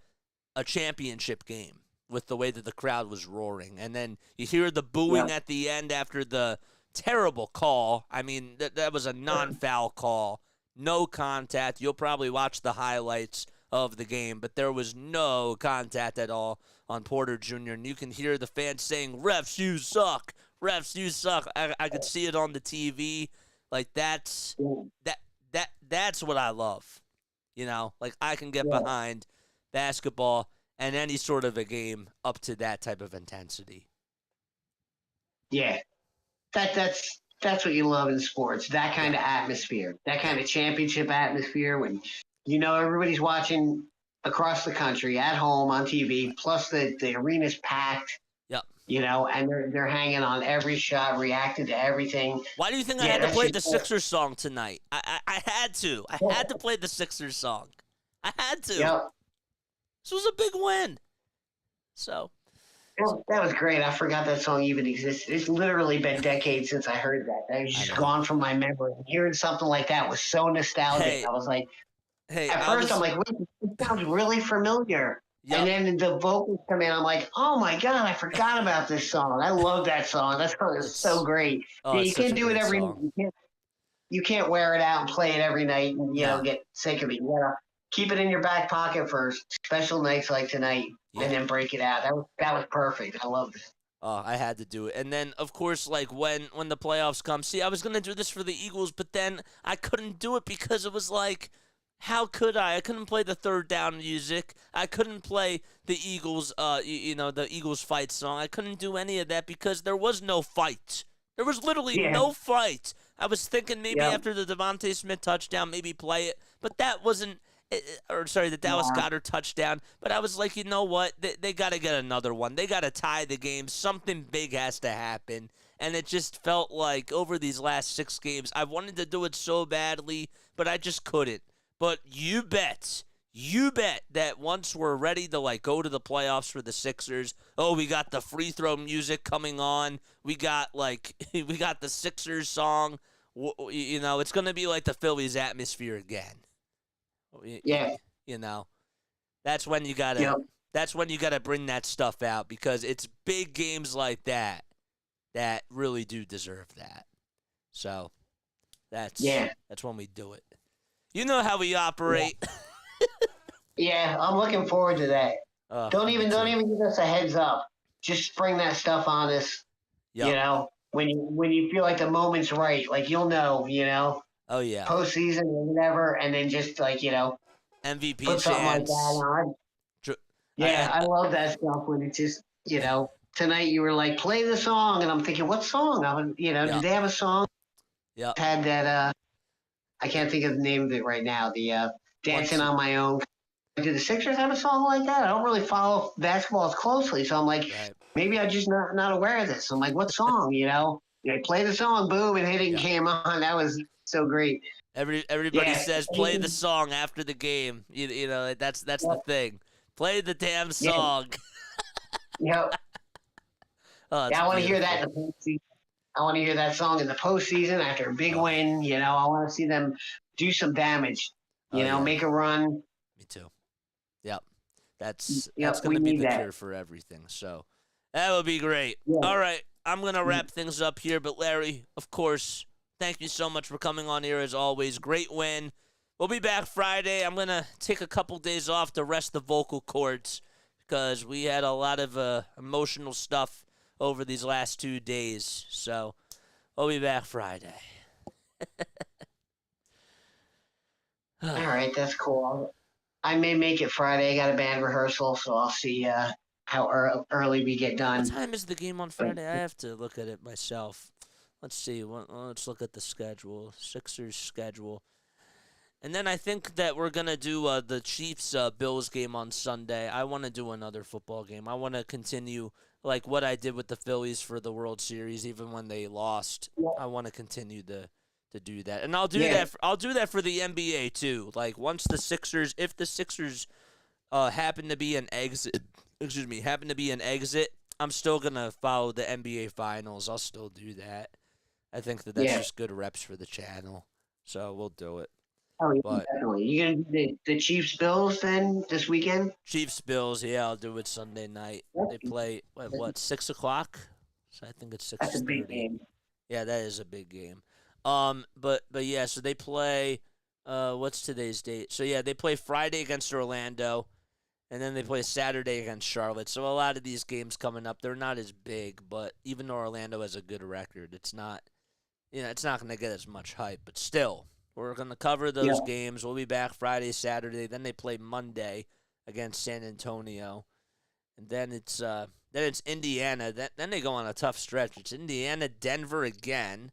a championship game with the way that the crowd was roaring. And then you hear the booing at the end after the terrible call. I mean, that was a non-foul call. No contact. You'll probably watch the highlights of the game, but there was no contact at all on Porter Jr. And you can hear the fans saying, "Refs, you suck. Refs, you suck." I could see it on the TV. Like, that's what I love. You know, like I can get behind basketball and any sort of a game up to that type of intensity. Yeah, that's what you love in sports. That kind of atmosphere, that kind of championship atmosphere when everybody's watching across the country at home on TV. Plus the arena's packed. Yep. And they're hanging on every shot, reacting to everything. Why do you think I had to play the Sixers song tonight? I had to. I had to play the Sixers song. I had to. Yep. This was a big win. So. That was great. I forgot that song even existed. It's literally been decades since I heard that. It's just gone from my memory. Hearing something like that was so nostalgic. Hey, I was like, at first I'm like, wait, it sounds really familiar. Yep. And then the vocals come in. I'm like, oh my God, I forgot about this song. I love that song. That song is so great. Oh, you can't do it every night. You can't wear it out and play it every night and get sick of it. You gotta keep it in your back pocket for special nights like tonight, and then break it out. That was perfect. I loved it. Oh, I had to do it. And then, of course, like when the playoffs come, see, I was going to do this for the Eagles, but then I couldn't do it because it was like, how could I? I couldn't play the third down music. I couldn't play the Eagles, the Eagles fight song. I couldn't do any of that because there was no fight. There was literally no fight. I was thinking maybe after the Devontae Smith touchdown, maybe play it, but that wasn't. The Dallas Goedert touchdown. But I was like, you know what? They got to get another one. They got to tie the game. Something big has to happen. And it just felt like over these last 6 games, I wanted to do it so badly, but I just couldn't. But you bet that once we're ready to like go to the playoffs for the Sixers, we got the free throw music coming on. We got the Sixers song. It's going to be like the Phillies atmosphere again. Yeah. That's when you gotta bring that stuff out because it's big games like that really do deserve that. So that's when we do it. You know how we operate. Yeah, I'm looking forward to that. Don't even give us a heads up. Just spring that stuff on us. Yep. When you feel like the moment's right, like you'll know. Oh yeah. Postseason or whatever, and then just like MVP put something chance. like that on. I love that stuff when it's just tonight you were like play the song, and I'm thinking what song? Do they have a song? Yeah. Had that I can't think of the name of it right now. The Dancing on My Own. Do the Sixers have a song like that? I don't really follow basketball as closely, so I'm like maybe I'm just not aware of this. I'm like what song? Play the song, boom, and hitting came on. That was so great. Everybody says play the song after the game. That's the thing. Play the damn song. Yep. I want to hear that in the postseason. I want to hear that song in the postseason after a big win. I want to see them do some damage. Make a run. Me too. Yep. That's going to be the cure for everything. So that would be great. Yeah. All right. I'm going to wrap things up here, but Larry, of course, thank you so much for coming on here as always. Great win. We'll be back Friday. I'm going to take a couple days off to rest the vocal cords because we had a lot of emotional stuff over these last 2 days. So we'll be back Friday. All right, that's cool. I may make it Friday. I got a band rehearsal, so I'll see how early we get done. What time is the game on Friday? I have to look at it myself. Let's see. Let's look at the schedule. Sixers schedule. And then I think that we're going to do the Chiefs-Bills game on Sunday. I want to do another football game. I want to continue like what I did with the Phillies for the World Series, even when they lost. I want to continue to do that. And I'll do that. I'll do that for the NBA too. Like once the Sixers, if the Sixers happen to be an exit, I'm still going to follow the NBA Finals. I'll still do that. I think that's just good reps for the channel. So we'll do it. Oh, definitely. You going to do the Chiefs-Bills then this weekend? Chiefs-Bills, I'll do it Sunday night. They play, 6 o'clock? So I think it's 6:30. That's a big game. Yeah, that is a big game. But yeah, so they play, what's today's date? So yeah, they play Friday against Orlando. And then they play Saturday against Charlotte. So a lot of these games coming up, they're not as big. But even though Orlando has a good record, it's not going to get as much hype. But still, We're going to cover those games. We'll be back Friday, Saturday. Then they play Monday against San Antonio. And then it's Indiana. Then they go on a tough stretch. It's Indiana, Denver again,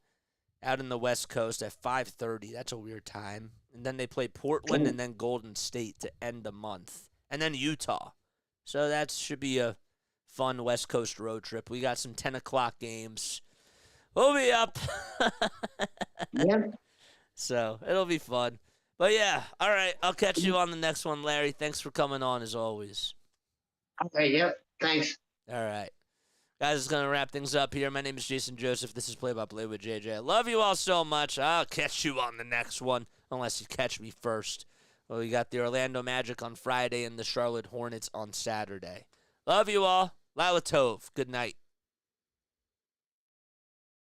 out in the West Coast at 5:30. That's a weird time. And then they play Portland and then Golden State to end the month. And then Utah. So that should be a fun West Coast road trip. We got some 10 o'clock games. We'll be up. Yeah. So it'll be fun. But yeah, all right. I'll catch you on the next one, Larry. Thanks for coming on as always. Okay, yep. Thanks. All right. Guys, it's going to wrap things up here. My name is Jason Joseph. This is Play-by-Play with JJ. I love you all so much. I'll catch you on the next one, unless you catch me first. Well, we got the Orlando Magic on Friday and the Charlotte Hornets on Saturday. Love you all. Lila Tove. Good night.